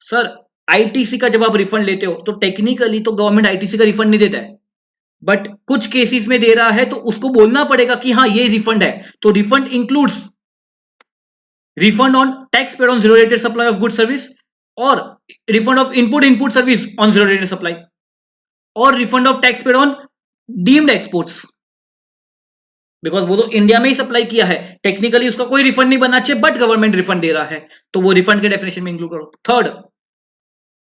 A: सर आईटीसी का जब आप रिफंड लेते हो तो टेक्निकली तो गवर्नमेंट आईटीसी का रिफंड नहीं देता है, बट कुछ केसेस में दे रहा है तो उसको बोलना पड़ेगा कि हाँ ये रिफंड है। तो refund includes refund on tax paid on zero rated supply of goods service, or refund of input service on zero rated supply, or refund of tax paid on deemed exports, because वो तो India में ही supply किया है, technically उसका कोई refund नहीं बनना चाहिए, बट गवर्नमेंट रिफंड दे रहा है तो वो रिफंड के डेफिनेशन में इंक्लूड करो। थर्ड,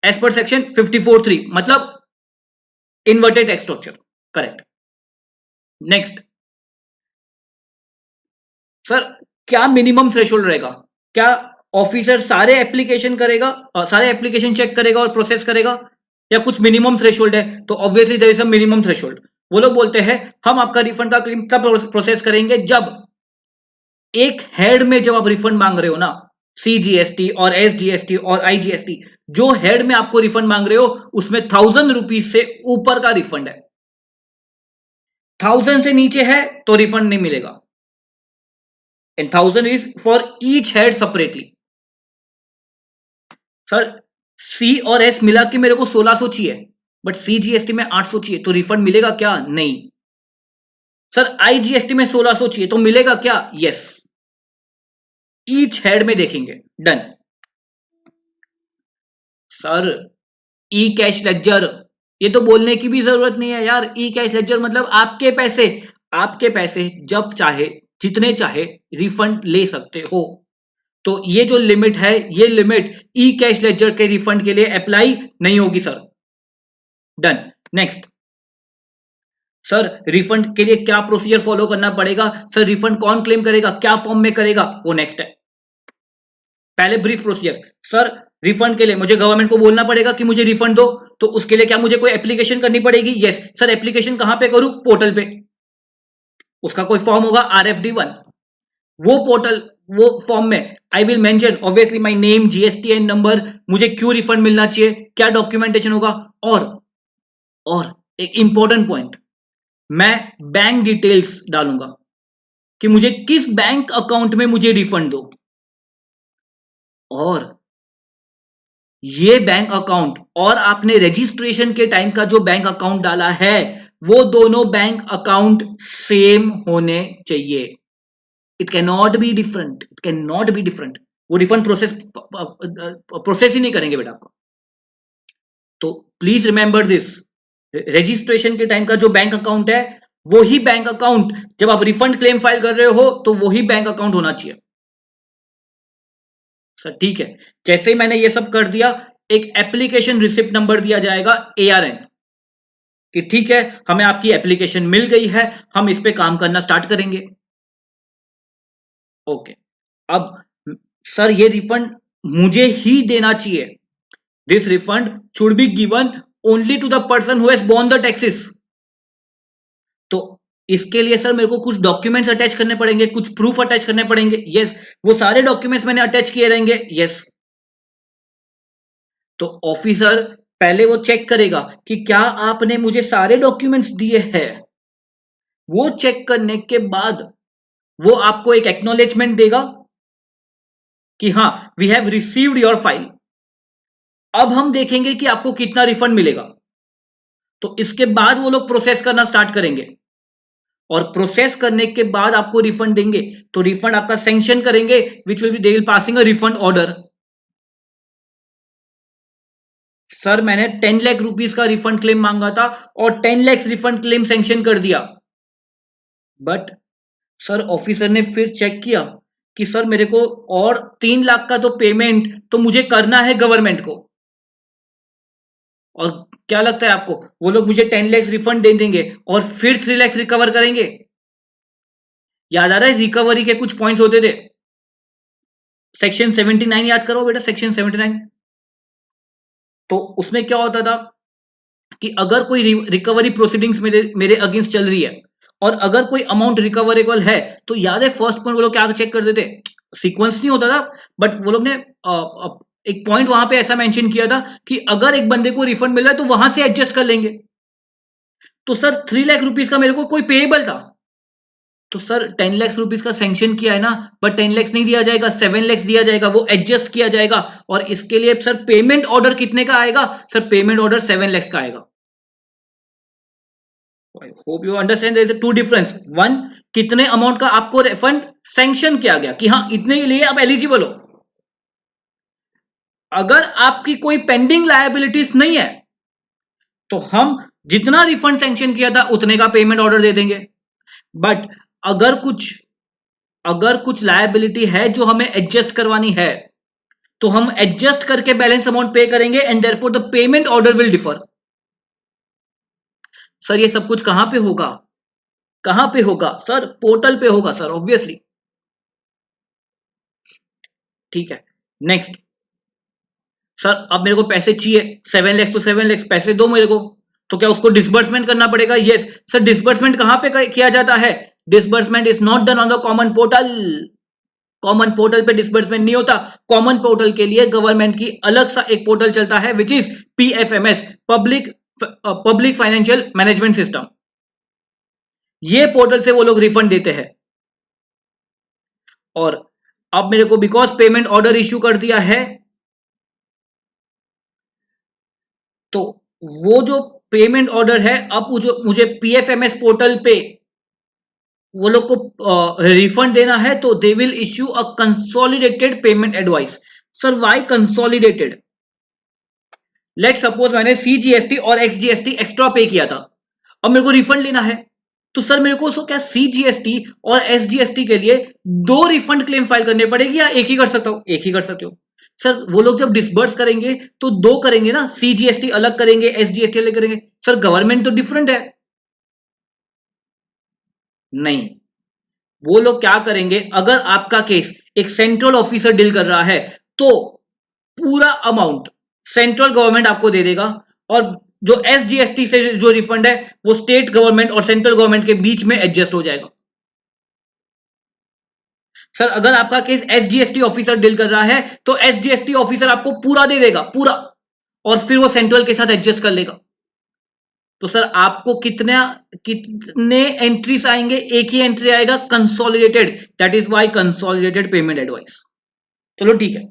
A: एज पर सेक्शन 54(3) मतलब inverted tax structure, correct. Next, sir क्या मिनिमम थ्रेशोल्ड रहेगा? क्या ऑफिसर सारे एप्लीकेशन करेगा, सारे एप्लीकेशन चेक करेगा और प्रोसेस करेगा, या कुछ मिनिमम थ्रेशोल्ड है? तो obviously there is a minimum threshold. वो लोग बोलते हैं हम आपका रिफंड का क्लेम तब प्रोसेस करेंगे जब एक हेड में जब आप रिफंड मांग रहे हो ना, सीजीएसटी और एसजीएसटी और आईजीएसटी, जो हेड में आपको रिफंड मांग रहे हो उसमें 1000 रुपीज से ऊपर का रिफंड है, 1000 से नीचे है तो रिफंड नहीं मिलेगा, and 1000 is for each head separately. Sir C और एस मिला के मेरे को 1600 चाहिए, बट सीजीएसटी में 800 चाहिए, तो रिफंड मिलेगा क्या? नहीं। सर आईजीएसटी में 1600 चाहिए, तो मिलेगा क्या? यस। ईच हेड में देखेंगे, डन। सर ई कैश लेजर, ये तो बोलने की भी जरूरत नहीं है यार। ई कैश लेजर मतलब आपके पैसे, आपके पैसे जब चाहे जितने चाहे रिफंड ले सकते हो। तो ये जो लिमिट है, ये लिमिट ई कैश लेजर के रिफंड के लिए अप्लाई नहीं होगी sir. Done. Next, sir refund के लिए क्या प्रोसीजर फॉलो करना पड़ेगा? सर रिफंड कौन क्लेम करेगा, क्या फॉर्म में करेगा, वो नेक्स्ट है। पहले ब्रीफ प्रोसीजर, सर रिफंड के लिए मुझे गवर्नमेंट को बोलना पड़ेगा कि मुझे रिफंड दो, तो उसके लिए क्या मुझे कोई एप्लीकेशन करनी पड़ेगी? यस। सर एप्लीकेशन कहां पे करूं? पोर्टल पे। उसका कोई फॉर्म होगा RFD1, वो पोर्टल, वो फॉर्म में I will mention obviously my name, GSTN number, मुझे क्यों रिफंड मिलना चाहिए, क्या डॉक्यूमेंटेशन होगा, और एक इंपॉर्टेंट पॉइंट, मैं बैंक डिटेल्स डालूंगा कि मुझे किस बैंक अकाउंट में मुझे रिफंड दो, और ये बैंक अकाउंट और आपने रजिस्ट्रेशन के टाइम का जो बैंक अकाउंट डाला है वो दोनों बैंक अकाउंट सेम होने चाहिए। It can not be different, it can not be different. वो रिफंड प्रोसेस ही नहीं करेंगे बेटा आपको। तो प्लीज रिमेंबर दिस, रजिस्ट्रेशन के टाइम का जो बैंक अकाउंट है वो ही बैंक अकाउंट जब आप रिफंड क्लेम फाइल कर रहे हो तो वही बैंक अकाउंट होना चाहिए सर। ठीक है, जैसे ही मैंने ये सब कर दिया, एक एप्लीकेशन रिसिप्ट नंबर दिया जाएगा ARN, कि ठीक है हमें आपकी एप्लीकेशन मिल गई है, हम इस पे काम करना स्टार्ट करेंगे। ओके, अब सर ये रिफंड मुझे ही देना चाहिए, this refund should be given only to the person who has borne the taxes. तो इसके लिए सर मेरे को कुछ डॉक्यूमेंट्स अटैच करने पड़ेंगे, कुछ प्रूफ अटैच करने पड़ेंगे। यस, वो सारे डॉक्यूमेंट्स मैंने अटैच किए रहेंगे। यस, तो ऑफिसर पहले वो चेक करेगा कि क्या आपने मुझे सारे डॉक्यूमेंट्स दिए हैं। वो चेक करने के बाद वो आपको एक एक्नॉलेजमेंट देगा कि हाँ we have received your file. अब हम देखेंगे कि आपको कितना रिफंड मिलेगा, तो इसके बाद वो लोग प्रोसेस करना स्टार्ट करेंगे, और प्रोसेस करने के बाद आपको रिफंड देंगे, तो रिफंड आपका सैंक्शन करेंगे, which will be they will passing a refund order. Sir मैंने 10 लाख रुपीस का रिफंड क्लेम मांगा था और 10 लाख रिफंड क्लेम सैंक्शन कर दिया, बट सर ऑफिसर ने फिर चेक किया कि सर मेरे को और 3 लाख का तो पेमेंट तो मुझे करना है गवर्नमेंट को, और क्या लगता है आपको वो लोग मुझे 10 लाख रिफंड दे देंगे और फिर 3 लाख रिकवर करेंगे? याद आ रहा है रिकवरी के कुछ पॉइंट्स होते थे, सेक्शन 79 याद करो बेटा, सेक्शन 79। तो उसमें क्या होता था कि अगर कोई रिकवरी प्रोसीडिंग्स मेरे मेरे अगेंस्ट चल रही है और अगर कोई अमाउंट रिकवरेबल है, तो याद है फर्स्ट पॉइंट वो लोग क्या चेक करते थे, सीक्वेंस नहीं होता था, बट वो लोग ने एक पॉइंट वहां पे ऐसा मेंशन किया था कि अगर एक बंदे को रिफंड मिल रहा है तो वहां से एडजस्ट कर लेंगे। तो सर 3 लाख रुपीज का मेरे को कोई पेएबल था, तो सर 10 लाख रुपीज का सैंक्शन किया है ना, बट 10 लाख नहीं दिया जाएगा, 7 लाख दिया जाएगा, वो एडजस्ट किया जाएगा। और इसके लिए सर पेमेंट ऑर्डर कितने का आएगा, सर पेमेंट ऑर्डर 7 लाख का आएगा। I hope you understand there is two difference. One, कितने अमाउंट का आपको रिफंड सैंक्शन किया गया कि हाँ इतने के लिए आप एलिजिबल हो। अगर आपकी कोई पेंडिंग लायबिलिटीज नहीं है तो हम जितना रिफंड सैंक्शन किया था उतने का पेमेंट ऑर्डर दे देंगे। बट अगर कुछ लायबिलिटी है जो हमें एडजस्ट करवानी है तो हम एडजस्ट करके बैलेंस अमाउंट पे करेंगे and therefore the payment order will differ. Sir ये सब कुछ कहां पे होगा, कहां पे होगा सर, पोर्टल पे होगा सर ऑब्वियसली। ठीक है, नेक्स्ट। सर अब मेरे को पैसे चाहिए 7 लाख, तो 7 लाख पैसे दो मेरे को, तो क्या उसको डिसबर्समेंट करना पड़ेगा? Yes sir. डिसबर्समेंट कहां पे किया जाता है? Disbursement is not done on the common portal. Common portal पे डिसबर्समेंट नहीं होता। कॉमन पोर्टल के लिए गवर्नमेंट की अलग सा एक पोर्टल चलता है which is PFMS, public financial management system. ये पोर्टल से वो लोग रिफंड देते हैं। और अब मेरे को बिकॉज पेमेंट ऑर्डर इश्यू कर दिया है, तो वो जो पेमेंट ऑर्डर है अब मुझे पीएफएमएस पोर्टल पे वो लोग को रिफंड देना है, तो they will issue a consolidated payment advice. Sir why consolidated? Let suppose मैंने सीजीएसटी और एक्सजीएसटी एक्स्ट्रा पे किया था, अब मेरे को रिफंड लेना है, तो सर मेरे को क्या सीजीएसटी और एसजीएसटी के लिए 2 रिफंड क्लेम फाइल करने पड़ेगी या एक ही कर सकता हूं? एक ही कर सकते हो सर। वो लोग जब डिसबर्स करेंगे तो 2 करेंगे ना, सीजीएसटी अलग करेंगे, एसजीएसटी अलग करेंगे। सर गवर्नमेंट तो डिफरेंट है। नहीं, वो लोग क्या करेंगे, अगर आपका केस एक सेंट्रल ऑफिसर डील कर रहा है तो पूरा अमाउंट सेंट्रल गवर्नमेंट आपको दे देगा, और जो एसजीएसटी से जो रिफंड है वो स्टेट गवर्नमेंट और सेंट्रल गवर्नमेंट के बीच में एडजस्ट हो जाएगा। सर अगर आपका केस एसजीएसटी ऑफिसर डील कर रहा है तो एसजीएसटी ऑफिसर आपको पूरा दे देगा, पूरा, और फिर वो सेंट्रल के साथ एडजस्ट कर लेगा। तो सर आपको कितने एंट्रीज आएंगे? एक ही एंट्री आएगा, consolidated. That is why consolidated payment advice. चलो ठीक है,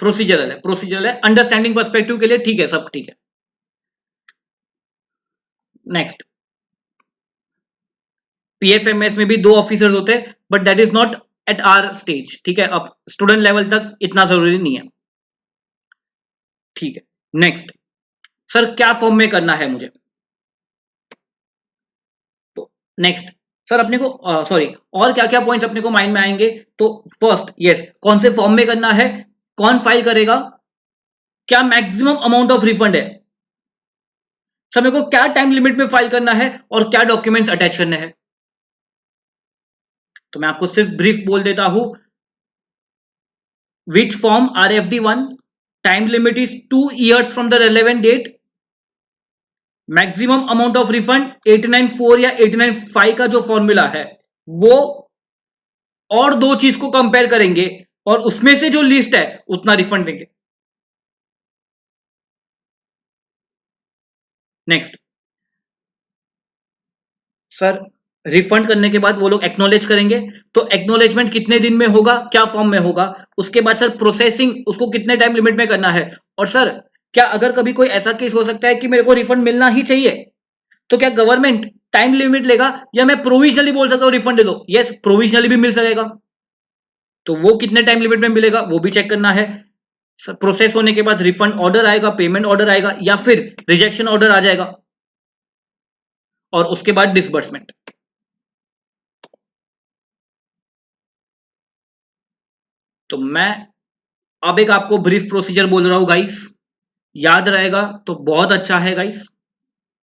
A: प्रोसीजरल है अंडरस्टैंडिंग पर्सपेक्टिव के लिए, ठीक है, सब ठीक है। नेक्स्ट, पीएफएमएस में भी 2 ऑफिसर्स होते हैं, but that is not at our stage. ठीक है, अब स्टूडेंट लेवल तक इतना जरूरी नहीं है। ठीक है, नेक्स्ट। सर क्या फॉर्म में करना है मुझे? तो नेक्स्ट सर अपने को सॉरी, और क्या क्या पॉइंट्स अपने को माइंड में आएंगे? तो फर्स्ट, यस, कौन से फॉर्म में करना है, कौन फाइल करेगा, क्या मैक्सिमम अमाउंट ऑफ रिफंड है, सर मेरे को क्या टाइम लिमिट में फाइल करना है, और क्या डॉक्यूमेंट्स अटैच करने हैं। तो मैं आपको सिर्फ ब्रीफ बोल देता हूं। Which form? RFD1, time limit is 2 years from the relevant date, maximum amount of refund 894 या 895 का जो फॉर्मूला है वो, और 2 चीज को कंपेयर करेंगे और उसमें से जो लिस्ट है उतना रिफंड देंगे। नेक्स्ट सर, रिफंड करने के बाद वो लोग एक्नॉलेज करेंगे, तो एक्नॉलेजमेंट कितने दिन में होगा, क्या फॉर्म में होगा? उसके बाद सर प्रोसेसिंग उसको कितने टाइम लिमिट में करना है? और सर क्या अगर कभी कोई ऐसा केस हो सकता है कि मेरे को रिफंड मिलना ही चाहिए, तो क्या गवर्नमेंट टाइम लिमिट लेगा या मैं प्रोविजनली बोल सकता हूं रिफंड दे दो? यस, प्रोविजनली भी मिल सकेगा, तो वो कितने टाइम लिमिट में मिलेगा वो भी चेक करना है। प्रोसेस होने के बाद रिफंड ऑर्डर आएगा, पेमेंट ऑर्डर आएगा, या फिर रिजेक्शन ऑर्डर आ जाएगा, और उसके बाद डिसबर्समेंट। तो मैं अब एक आपको ब्रीफ प्रोसीजर बोल रहा हूं गाइस, याद रहेगा तो बहुत अच्छा है गाइस।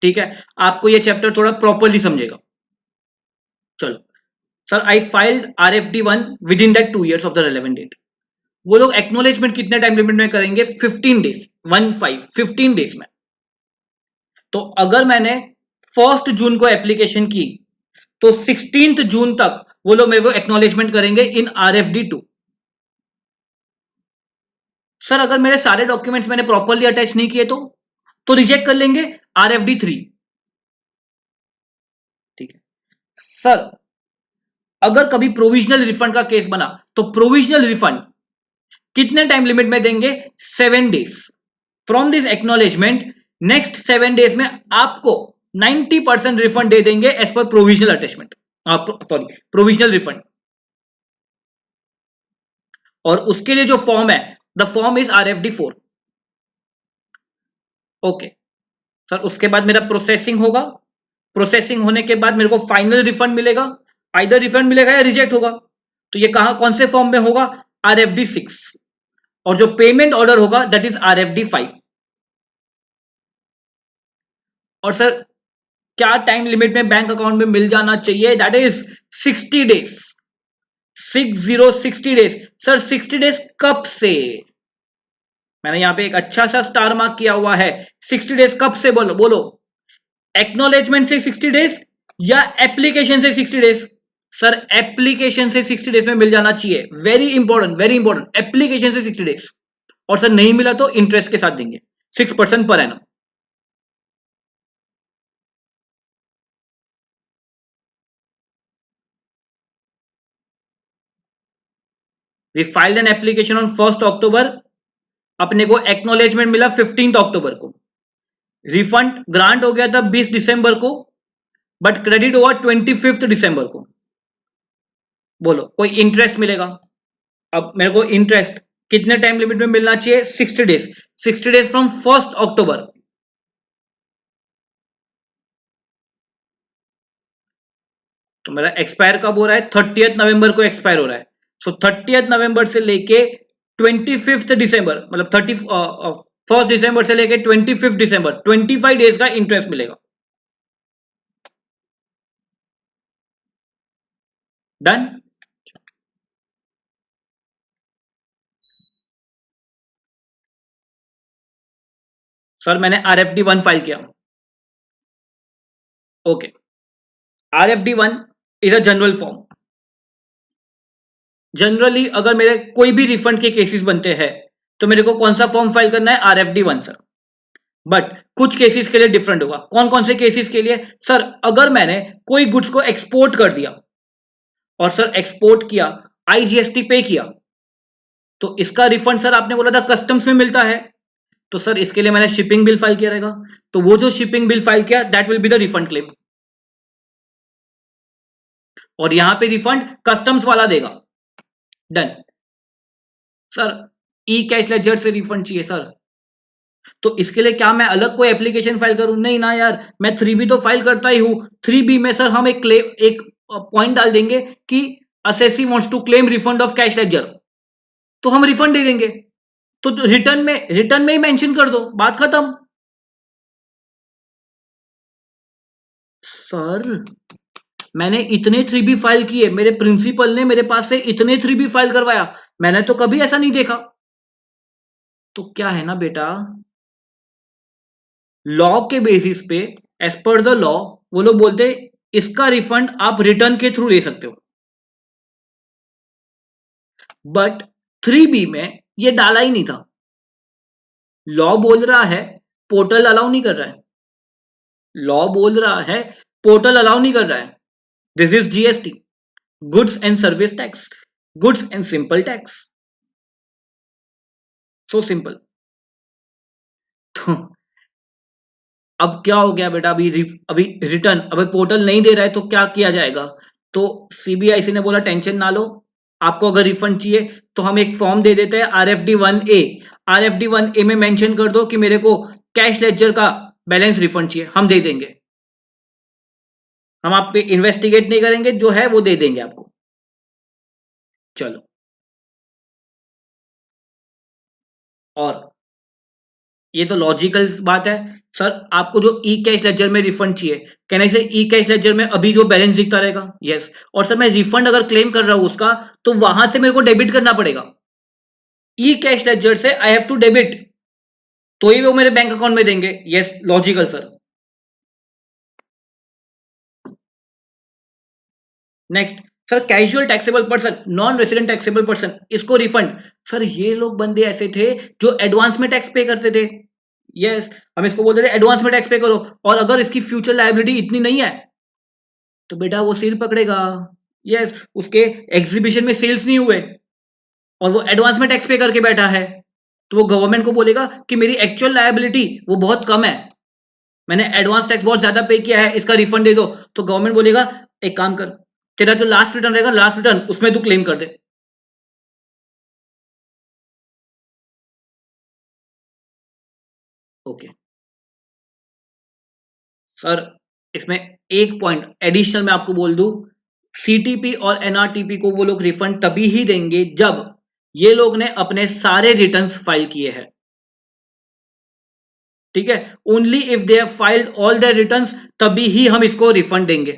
A: ठीक है, आपको ये चैप्टर थोड़ा प्रॉपरली समझेगा। चलो sir, I filed RFD1 within that 2 years of the relevant date. वो लोग एक्नोलेजमेंट कितने टाइम लिमिट में करेंगे? 15 days, 15 days में। तो अगर मैंने 1 जून को एप्लीकेशन की तो 16 जून तक वो लोग मेरे को एक्नॉलेजमेंट करेंगे इन RFD2। सर अगर मेरे सारे डॉक्यूमेंट्स मैंने प्रॉपरली अटैच नहीं किए तो रिजेक्ट कर लेंगे RFD3। ठीक है सर, अगर कभी प्रोविजनल रिफंड का केस बना तो प्रोविजनल रिफंड कितने टाइम लिमिट में देंगे? 7 days from this acknowledgement. Next 7 days में आपको 90% रिफंड दे देंगे as per provisional attachment, sorry provisional refund. और उसके लिए जो फॉर्म है, the form is RFD4। Okay sir, उसके बाद मेरा प्रोसेसिंग होगा। प्रोसेसिंग होने के बाद मेरे को फाइनल रिफंड मिलेगा, आइदर रिफंड मिलेगा या रिजेक्ट होगा। तो ये कहां, कौन से फॉर्म में होगा? RFD6। और जो पेमेंट ऑर्डर होगा दैट इज RFD5। और सर क्या टाइम लिमिट में बैंक अकाउंट में मिल जाना चाहिए? That is 60 days. 60 days. Sir 60 days कब से? मैंने यहां पे एक अच्छा सा स्टार मार्क किया हुआ है। 60 डेज कब से? बोलो बोलो। एक्नॉलेजमेंट से 60 डेज या एप्लीकेशन से 60 डेज? सर एप्लीकेशन से 60 डेज में मिल जाना चाहिए। Very important, very important. Application से 60 डेज। और सर नहीं मिला तो इंटरेस्ट के साथ देंगे 6% per annum. We filed an application on 1 October. अपने को एक्नॉलेजमेंट मिला 15 अक्टूबर को। रिफंड ग्रांट हो गया था 20 दिसंबर को, बट क्रेडिट हुआ 25 दिसंबर को। बोलो कोई इंटरेस्ट मिलेगा? अब मेरे को इंटरेस्ट कितने टाइम लिमिट में मिलना चाहिए? 60 डेज। 60 डेज फ्रॉम 1 अक्टूबर। तो मेरा एक्सपायर कब हो रहा है? 30 नवंबर को एक्सपायर हो रहा है। सो 30 नवंबर से लेके 25 दिसंबर, मतलब 1 दिसंबर से लेके 25 दिसंबर, 25 डेज का इंटरेस्ट मिलेगा। डन। सर मैंने RFD1 फाइल किया। Okay, RFD1 is a general form. Generally अगर मेरे कोई भी रिफंड के केसेस बनते हैं तो मेरे को कौन सा फॉर्म फाइल करना है? RFD1 sir. बट कुछ केसेस के लिए डिफरेंट होगा। कौन कौन से केसेस के लिए? सर अगर मैंने कोई गुड्स को एक्सपोर्ट कर दिया और सर एक्सपोर्ट किया, IGST पे किया, तो इसका रिफंड सर आपने बोला था कस्टम्स में मिलता है। तो सर इसके लिए मैंने शिपिंग बिल फाइल किया रहेगा। तो वो जो शिपिंग बिल फाइल किया that will be the refund claim. और यहां पे रिफंड कस्टम्स वाला देगा। डन। सर ई कैश लेजर से रिफंड चाहिए सर, तो इसके लिए क्या मैं अलग कोई एप्लीकेशन फाइल करूं? नहीं ना यार, मैं 3B तो फाइल करता ही हूं। 3B में सर हम एक पॉइंट डाल देंगे कि assessee wants to claim refund of cash ledger, तो हम रिफंड दे देंगे। तो रिटर्न में ही मेंशन कर दो, बात खत्म। सर मैंने इतने 3B फाइल किए, मेरे प्रिंसिपल ने मेरे पास से इतने 3B फाइल करवाया, मैंने तो कभी ऐसा नहीं देखा। तो क्या है ना बेटा, लॉ के बेसिस पे, एज पर द लॉ, वो लोग बोलते इसका रिफंड आप रिटर्न के थ्रू ले सकते हो। बट 3B में ये डाला ही नहीं था। लॉ बोल रहा है पोर्टल अलाउ नहीं कर रहा है। लॉ बोल रहा है पोर्टल अलाउ नहीं कर रहा है। This is GST, goods and service tax, goods and simple tax. So simple. तो अब क्या हो गया बेटा? अभी रिटर्न, अभी पोर्टल नहीं दे रहा है तो क्या किया जाएगा? तो CBIC ने बोला टेंशन ना लो, आपको अगर रिफंड चाहिए तो हम एक फॉर्म दे देते हैं RFD1A। RFD1A में मेंशन कर दो कि मेरे को कैश लेजर का बैलेंस रिफंड चाहिए, हम दे देंगे। हम आप पे इन्वेस्टिगेट नहीं करेंगे, जो है वो दे देंगे आपको। चलो, और ये तो लॉजिकल बात है। सर आपको जो ई कैश लेजर में रिफंड चाहिए, कहने से ई कैश लेजर में अभी जो बैलेंस दिखता रहेगा, यस। और सर मैं रिफंड अगर क्लेम कर रहा हूं उसका, तो वहां से मेरे को डेबिट करना पड़ेगा। ई कैश लेजर से आई हैव टू डेबिट, तो ही वो मेरे बैंक अकाउंट में देंगे। Yes, logical sir. Next sir, casual taxable person, non resident taxable person, इसको रिफंड। सर ये लोग बंदे ऐसे थे जो एडवांस में टैक्स पे करते थे। यस, हम इसको बोलते थे एडवांस में टैक्स पे करो, और अगर इसकी फ्यूचर लायबिलिटी इतनी नहीं है तो बेटा वो सिर पकड़ेगा। यस, उसके एग्जीबिशन में सेल्स नहीं हुए और वो एडवांस में टैक्स पे करके बैठा है, तो वो गवर्नमेंट को बोलेगा कि मेरी एक्चुअल लायबिलिटी वो बहुत कम है, मैंने एडवांस टैक्स बहुत ज्यादा पे किया है, इसका रिफंड दे दो। तो गवर्नमेंट बोलेगा एक काम कर, तेरा जो लास्ट रिटर्न रहेगा, लास्ट रिटर्न उसमें तू क्लेम कर दे। ओके सर, इसमें एक पॉइंट एडिशनल मैं आपको बोल दूं, सीटीपी और एनआरटीपी को वो लोग रिफंड तभी ही देंगे जब ये लोग ने अपने सारे रिटर्न्स फाइल किए हैं। ठीक है, only if they have filed all their returns तभी ही हम इसको रिफंड देंगे।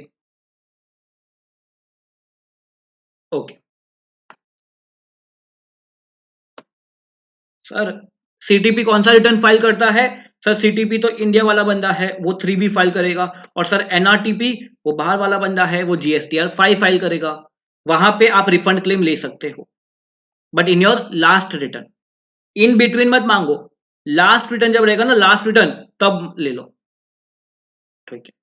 A: ओके सर, सीटीपी कौन सा रिटर्न फाइल करता है? सर सीटीपी तो इंडिया वाला बंदा है, वो 3B फाइल करेगा। और सर एनआरटीपी वो बाहर वाला बंदा है, वो जीएसटीआर 5 फाइल करेगा। वहां पे आप रिफंड क्लेम ले सकते हो, but in your last return, in between मत मांगो। लास्ट रिटर्न जब रहेगा ना, लास्ट रिटर्न, तब ले लो। ठीक है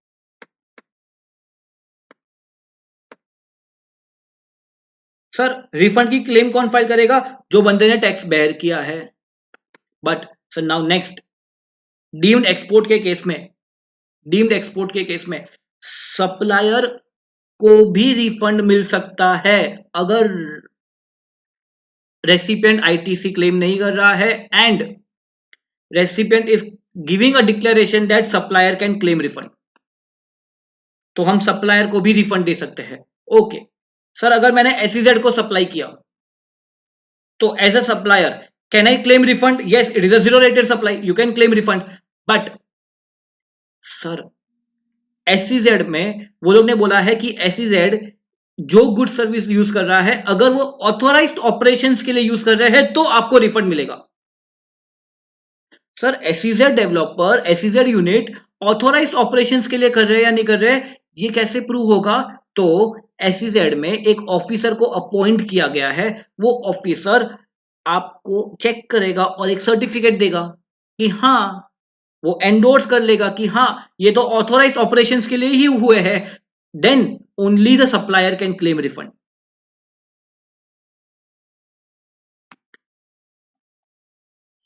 A: सर, रिफंड की क्लेम कौन फाइल करेगा? जो बंदे ने टैक्स बेयर किया है। But sir now next, deemed export के केस में, डीम्ड एक्सपोर्ट के केस में सप्लायर को भी रिफंड मिल सकता है अगर रेसिपिएंट आईटीसी क्लेम नहीं कर रहा है and recipient is giving a declaration that supplier can claim refund, तो हम सप्लायर को भी रिफंड दे सकते हैं। ओके सर, अगर मैंने एसईजेड को सप्लाई किया तो as a supplier can I claim refund? Yes, it is a zero rated supply, you can claim refund. But sir SEZ में वो लोग ने बोला है कि एसईजेड जो गुड सर्विस यूज कर रहा है, अगर वो ऑथोराइज्ड ऑपरेशंस के लिए यूज कर रहे हैं तो आपको रिफंड मिलेगा। Sir SEZ developer, SEZ unit authorised operations के लिए कर रहे हैं या नहीं कर रहे हैं, ये कैसे प्रूव होगा? तो एसईजेड में एक ऑफिसर को अपॉइंट किया गया है, वो ऑफिसर आपको चेक करेगा और एक सर्टिफिकेट देगा कि हाँ, वो एंडोर्स कर लेगा कि हाँ ये तो ऑथोराइज्ड ऑपरेशंस के लिए ही हुए हैं, then only the supplier can claim refund.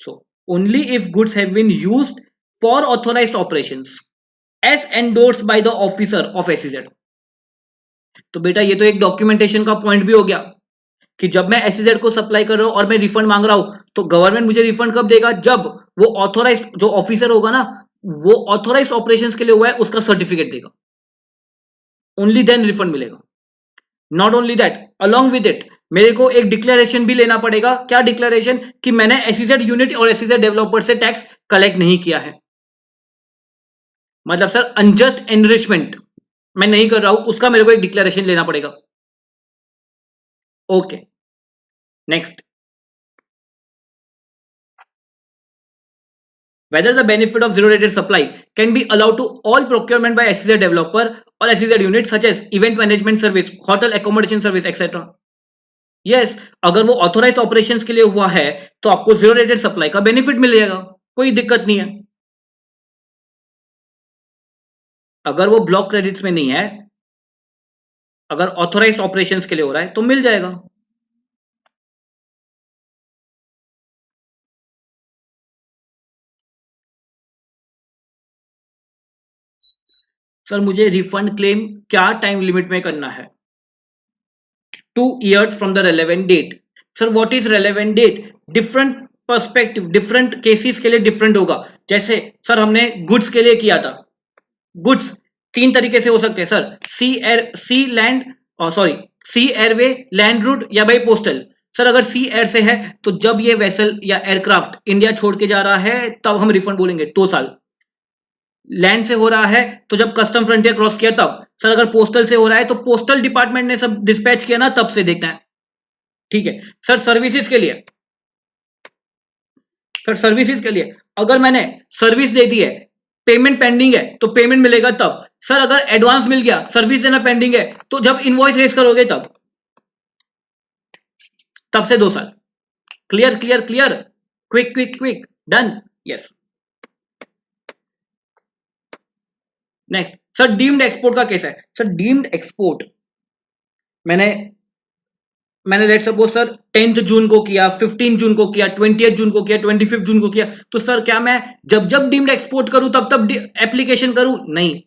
A: So only if goods have been used for authorized operations as endorsed by the officer of SEZ। तो बेटा ये तो एक डॉक्यूमेंटेशन का पॉइंट भी हो गया कि जब मैं SEZ को सप्लाई कर रहा हूं और मैं रिफंड मांग रहा हूं तो गवर्नमेंट मुझे रिफंड कब देगा? जब वो ऑथोराइज्ड जो ऑफिसर होगा ना, वो ऑथोराइज्ड ऑपरेशंस के लिए हुआ है उसका सर्टिफिकेट देगा, ओनली देन रिफंड मिलेगा। Not only that, along with it मेरे को एक डिक्लेरेशन भी लेना पड़ेगा। क्या डिक्लेरेशन? कि मैंने एसईजेड यूनिट और एसईजेड डेवलपर से टैक्स कलेक्ट नहीं किया है। मतलब सर अनजस्ट एनरिचमेंट मैं नहीं कर रहा हूं, उसका मेरे को एक डिक्लेरेशन लेना पड़ेगा। Okay next, whether the benefit of zero rated supply can be allowed to all procurement by SEZ developer or SEZ unit such as event management service, hotel accommodation service etc। Yes, अगर वो authorise operations के लिए हुआ है तो आपको zero rated supply का benefit मिलेगा, कोई दिक्कत नहीं है। अगर वो ब्लॉक क्रेडिट्स में नहीं है, अगर ऑथोराइज ऑपरेशंस के लिए हो रहा है तो मिल जाएगा। सर मुझे रिफंड क्लेम क्या टाइम लिमिट में करना है? 2 years from the relevant date. Sir what is relevant date? Different perspective, different cases के लिए डिफरेंट होगा। जैसे सर हमने गुड्स के लिए किया था, गुड्स 3 तरीके से हो सकते हैं sir, sea air, sea land, sorry sea airway, land route या बाई पोस्टल। सर अगर सी एयर से है तो जब ये वेसल या एयरक्राफ्ट इंडिया छोड़ के जा रहा है तब हम रिफंड बोलेंगे 2 साल। लैंड से हो रहा है तो जब कस्टम फ्रंटियर क्रॉस किया तब। सर अगर पोस्टल से हो रहा है तो पोस्टल डिपार्टमेंट ने सब डिस्पैच किया ना, तब से देखना है। ठीक है सर, सर्विसेज के लिए, सर सर्विसेज के लिए अगर मैंने सर्विस दे दी है, पेमेंट पेंडिंग है तो पेमेंट मिलेगा तब। सर अगर एडवांस मिल गया, सर्विस देना पेंडिंग है, तो जब इनवॉइस रेज करोगे तब से 2 साल। Clear clear clear, quick quick quick, done. Yes. Next sir, deemed export का केस है। सर डीम्ड एक्सपोर्ट मैंने मैंने लेट सपोज सर 10 जून को किया, 15 जून को किया, 20 जून को किया, 25 जून को किया, तो सर क्या मैं जब जब डीम्ड एक्सपोर्ट करूं तब तब एप्लीकेशन करूं? नहीं।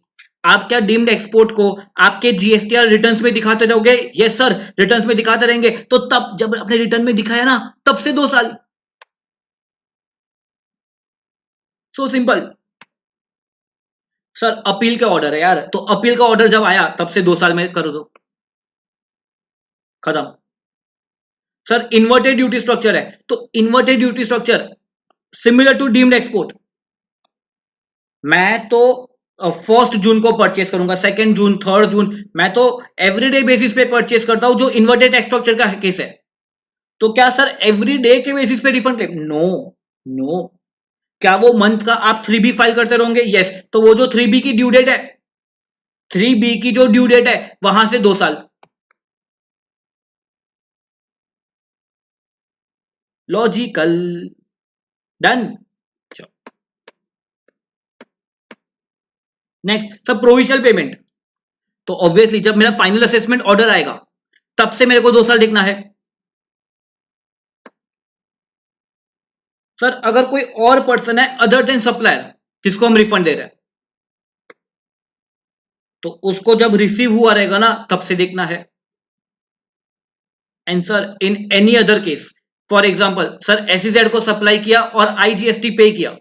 A: आप क्या डीम्ड एक्सपोर्ट को आपके जीएसटीआर रिटर्न्स में दिखाते रहोगे? यस सर, रिटर्न्स में दिखाते रहेंगे, तो तब जब अपने रिटर्न में दिखाया ना, तब से 2 साल। So simple. सर अपील का ऑर्डर है यार, तो अपील का ऑर्डर जब आया तब से 2 साल में कर दो, खत्म। सर इन्वर्टेड ड्यूटी स्ट्रक्चर है, तो inverted duty structure similar to deemed export. मैं तो 1 जून को परचेस करूंगा, 2 जून, 3 जून, मैं तो एवरीडे बेसिस पे परचेस करता हूं, जो इन्वर्टेड टैक्स स्ट्रक्चर का केस है। तो क्या सर एवरीडे के बेसिस पे रिफंड क्लेम? No no. क्या वो मंथ का आप 3B फाइल करते रहोगे? यस। तो वो जो 3B की ड्यू डेट है, 3B की जो ड्यू डेट है, वहां से 2 साल। Logical, done. नेक्स्ट सब प्रोविजनल पेमेंट, तो ऑब्वियसली जब मेरा फाइनल असेसमेंट ऑर्डर आएगा तब से मेरे को 2 साल देखना है। सर अगर कोई और पर्सन है अदर देन सप्लायर जिसको हम रिफंड दे रहे हैं, तो उसको जब रिसीव हुआ रहेगा ना तब से देखना है। And sir in any other case, for example sir SEZ को सप्लाई किया और आईजीएसटी पे किया,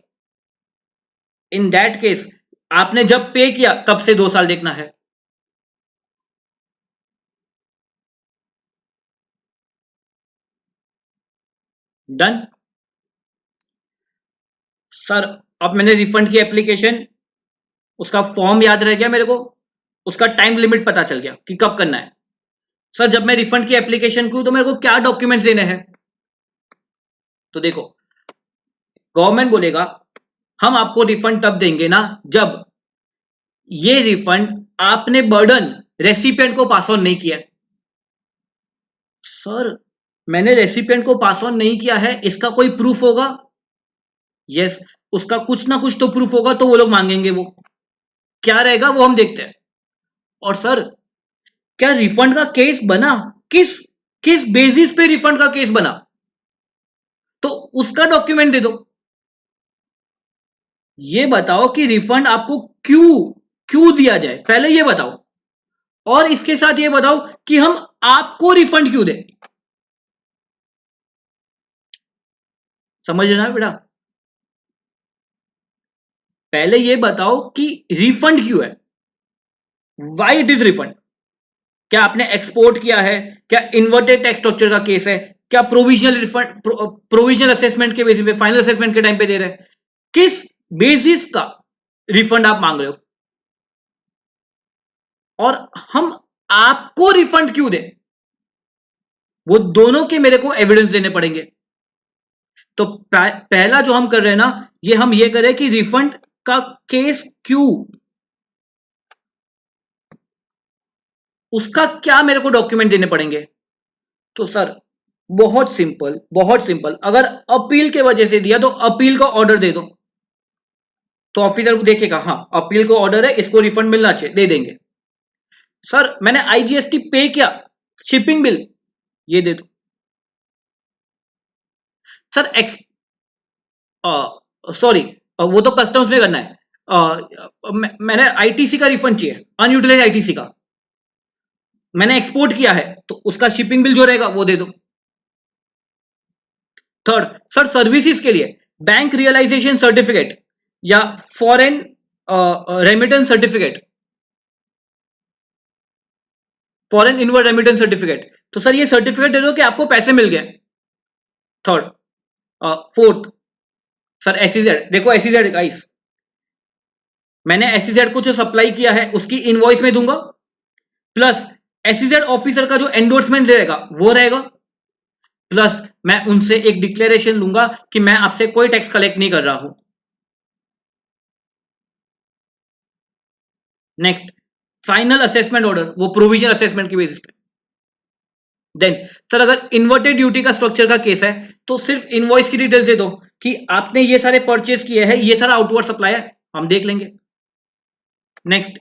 A: इन दैट केस आपने जब पे किया तब से 2 साल देखना है। डन। सर अब मैंने रिफंड की एप्लीकेशन, उसका फॉर्म याद रह गया मेरे को, उसका टाइम लिमिट पता चल गया कि कब करना है। सर जब मैं रिफंड की एप्लीकेशन करूं तो मेरे को क्या डॉक्यूमेंट्स देने हैं? तो देखो, गवर्नमेंट बोलेगा हम आपको रिफंड तब देंगे ना जब ये रिफंड आपने बर्डन रेसिपिएंट को पास ऑन नहीं किया। सर मैंने रेसिपिएंट को पास ऑन नहीं किया है, इसका कोई प्रूफ होगा? यस, उसका कुछ ना कुछ तो प्रूफ होगा, तो वो लोग मांगेंगे। वो क्या रहेगा वो हम देखते हैं। और सर क्या रिफंड का केस बना? किस किस बेसिस पे रिफंड का केस बना, तो उसका डॉक्यूमेंट दे दो। ये बताओ कि रिफंड आपको क्यों क्यों दिया जाए, पहले ये बताओ। और इसके साथ ये बताओ कि हम आपको रिफंड क्यों दें। समझ रहे ना बेटा? पहले ये बताओ कि रिफंड क्यों है, वाई इट इज रिफंड। क्या आपने एक्सपोर्ट किया है? क्या इन्वर्टेड टैक्स स्ट्रक्चर का केस है? क्या प्रोविजनल रिफंड, प्रोविजनल असेसमेंट के बेसिस पे, फाइनल असेसमेंट के टाइम पे दे रहे हैं? किस बेसिस का रिफंड आप मांग रहे हो, और हम आपको रिफंड क्यों दें? वो दोनों के मेरे को एविडेंस देने पड़ेंगे। तो पहला जो हम कर रहे हैं ना, हम ये करें कि रिफंड का केस क्यों, उसका क्या मेरे को डॉक्यूमेंट देने पड़ेंगे। तो सर बहुत सिंपल, बहुत सिंपल। अगर अपील के वजह से दिया तो अपील का ऑर्डर दे दो, तो ऑफिसर देखेगा हाँ अपील को ऑर्डर है, इसको रिफंड मिलना चाहिए, दे देंगे। सर मैंने आईजीएसटी पे किया, शिपिंग बिल, ये दे दो। सर सॉरी, वो तो कस्टम्स में करना है। मैंने आईटीसी का रिफंड चाहिए, अनयूटिलाइज आईटीसी का, मैंने एक्सपोर्ट किया है, तो उसका शिपिंग बिल जो रहेगा वो दे दो। थर्ड सर, सर्विसेज के लिए बैंक रियलाइजेशन सर्टिफिकेट या foreign remittance certificate, foreign inward remittance certificate, तो सर ये सर्टिफिकेट दे दो कि आपको पैसे मिल गए। थर्ड। फोर्थ सर एसईजेड, देखो एसईजेड गाइस, मैंने एसईजेड को जो सप्लाई किया है उसकी इनवॉइस में दूंगा, प्लस एसईजेड ऑफिसर का जो एंडोर्समेंट रहेगा वो रहेगा, प्लस मैं उनसे एक डिक्लेरेशन लूंगा कि मैं आपसे कोई टैक्स कलेक्ट नहीं कर रहा हूं। नेक्स्ट, फाइनल असेसमेंट ऑर्डर, वो प्रोविजन असेसमेंट की बेसिस पे। देन सर अगर इन्वर्टेड ड्यूटी का स्ट्रक्चर का केस है तो सिर्फ इनवॉइस की डिटेल्स दे दो कि आपने ये सारे परचेज किए हैं, ये सारा आउटवर्ड सप्लाई है, हम देख लेंगे। Next,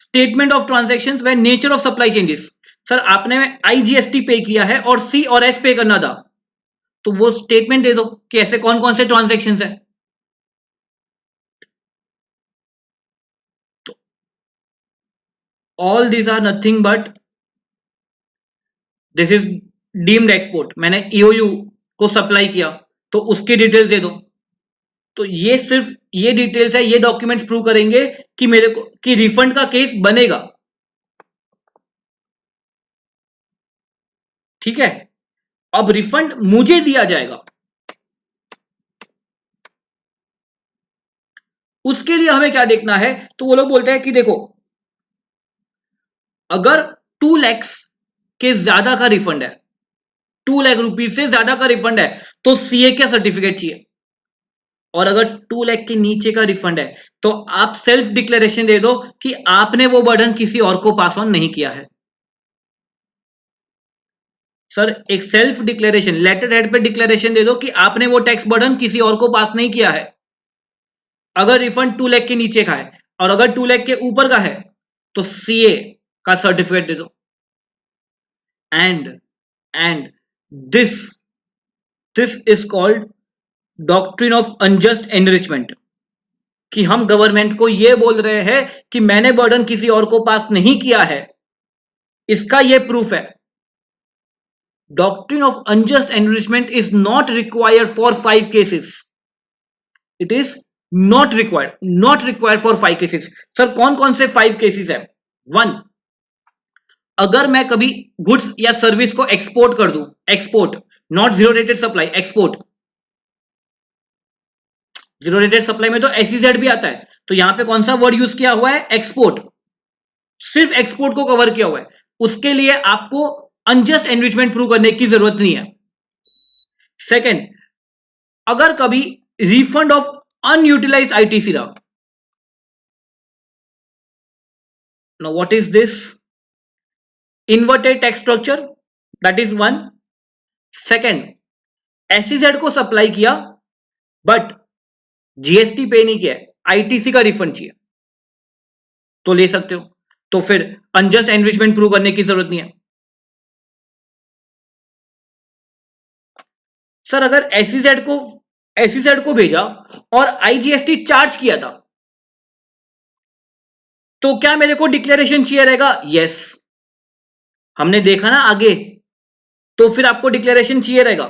A: statement of transactions when nature of supply changes. Sir आपने आईजीएसटी पे किया है और सी और एस पे करना था, तो वो स्टेटमेंट दे दो कि ऐसे कौन कौन से ट्रांजैक्शंस है। तो all these are nothing but this is deemed export, मैंने ईओयू को सप्लाई किया तो उसकी डिटेल्स दे दो। तो ये सिर्फ ये डिटेल्स है, ये डॉक्यूमेंट्स प्रूव करेंगे कि मेरे को कि रिफंड का केस बनेगा। ठीक है, अब रिफंड मुझे दिया जाएगा, उसके लिए हमें क्या देखना है, तो वो लोग बोलते हैं कि देखो अगर 2 लाख के ज्यादा का रिफंड है, 2 लाख रुपीज से ज्यादा का रिफंड है तो सीए का सर्टिफिकेट चाहिए। और अगर 2 लाख के नीचे का रिफंड है तो आप सेल्फ डिक्लेरेशन दे दो कि आपने वो बर्डन किसी और को पास ऑन नहीं किया है। सर एक सेल्फ डिक्लेरेशन लेटर हेड पे डिक्लेरेशन दे दो कि आपने वो टैक्स बर्डन किसी और को पास नहीं किया है, अगर रिफंड 2 लाख के नीचे का है। और अगर 2 लाख के ऊपर का है तो सीए का सर्टिफिकेट दे दो। And this this is called doctrine of unjust enrichment, कि हम गवर्नमेंट को यह बोल रहे हैं कि मैंने बर्डन किसी और को पास नहीं किया है, इसका यह प्रूफ है। Doctrine of unjust enrichment is not required for 5 cases, it is not required for 5 cases. Sir कौन कौन से 5 केसेस है? 1, अगर मैं कभी गुड्स या सर्विस को एक्सपोर्ट कर दूं, export, not zero rated supply, export. Zero rated supply में तो एसईजेड भी आता है, तो यहां पे कौन सा वर्ड यूज किया हुआ है? एक्सपोर्ट, सिर्फ एक्सपोर्ट को कवर किया हुआ है, उसके लिए आपको अनजस्ट एनरिचमेंट प्रूव करने की जरूरत नहीं है। सेकेंड, अगर कभी रिफंड ऑफ अनयूटिलाइज्ड आईटीसी रहा, now what is this? Inverted tax structure, that is one. Second, SEZ को सप्लाई किया बट जीएसटी पे नहीं किया, आईटीसी का रिफंड चाहिए, तो ले सकते हो, तो फिर अनजस्ट एनरिचमेंट प्रूव करने की जरूरत नहीं है। सर अगर एसईजेड को भेजा और आईजीएसटी चार्ज किया था, तो क्या मेरे को डिक्लेरेशन चाहिए रहेगा? यस, हमने देखा ना आगे, तो फिर आपको डिक्लेरेशन चाहिए रहेगा।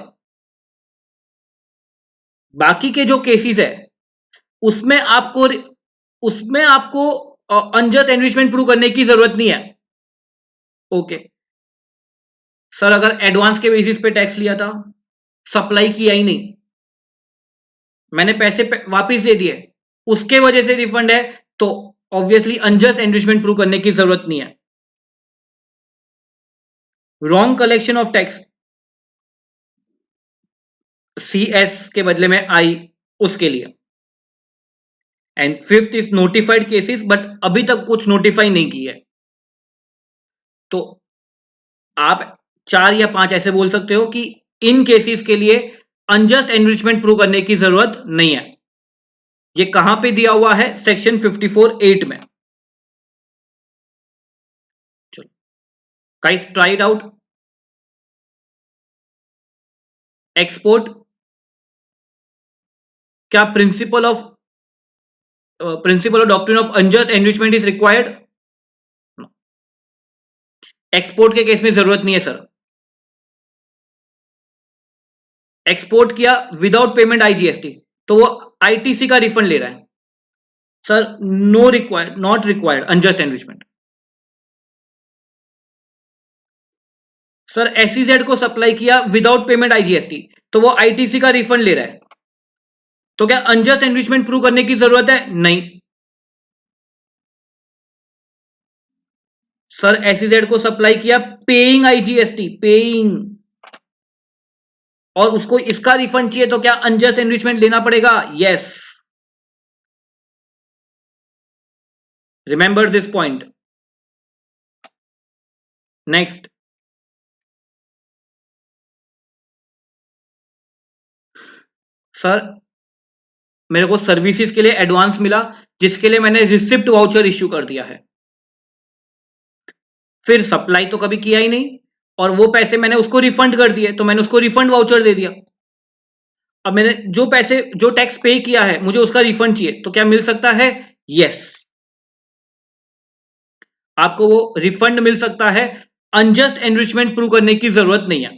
A: बाकी के जो केसेस है उसमें आपको उसमें आपको अनजस्ट एनरिचमेंट प्रूव करने की जरूरत नहीं है। ओके सर, अगर एडवांस के बेसिस पे टैक्स लिया था, सप्लाई किया ही नहीं, मैंने पैसे वापस दे दिए, उसके वजह से रिफंड है, तो ऑब्वियसली अनजस्ट एनरिचमेंट प्रूव करने की जरूरत नहीं है। Wrong collection of tax, CS के बदले में आई, उसके लिए। And fifth is notified cases, but अभी तक कुछ नोटिफाई नहीं की है, तो आप 4 या 5 ऐसे बोल सकते हो कि इन केसेस के लिए अनजस्ट एनरिचमेंट प्रूव करने की जरूरत नहीं है। ये कहां पे दिया हुआ है? सेक्शन 54(8) में। चलो guys, try it out. Export, क्या principle of doctrine of unjust enrichment is required? Export के केस में जरूरत नहीं है सर। एक्सपोर्ट किया विदाउट पेमेंट आईजीएसटी, तो वो आईटीसी का रिफंड ले रहा है। Sir no required, not required unjust enrichment. Sir SEZ को सप्लाई किया विदाउट पेमेंट आईजीएसटी, तो वो आईटीसी का रिफंड ले रहा है, तो क्या अनजस्ट एनरिचमेंट प्रूव करने की जरूरत है? नहीं। सर एसईजेड को सप्लाई किया पेइंग आईजीएसटी, पेइंग, और उसको इसका रिफंड चाहिए, तो क्या अनजस्ट एनरिचमेंट लेना पड़ेगा? Yes. Remember this point. Next, sir मेरे को सर्विसेज के लिए एडवांस मिला, जिसके लिए मैंने रिसिप्ट वाउचर इश्यू कर दिया है, फिर सप्लाई तो कभी किया ही नहीं, और वो पैसे मैंने उसको रिफंड कर दिए, तो मैंने उसको रिफंड वाउचर दे दिया। अब मैंने जो पैसे, जो टैक्स पे किया है, मुझे उसका रिफंड चाहिए, तो क्या मिल सकता है? यस, आपको वो रिफंड मिल सकता है, अनजस्ट एनरिचमेंट प्रूव करने की जरूरत नहीं है।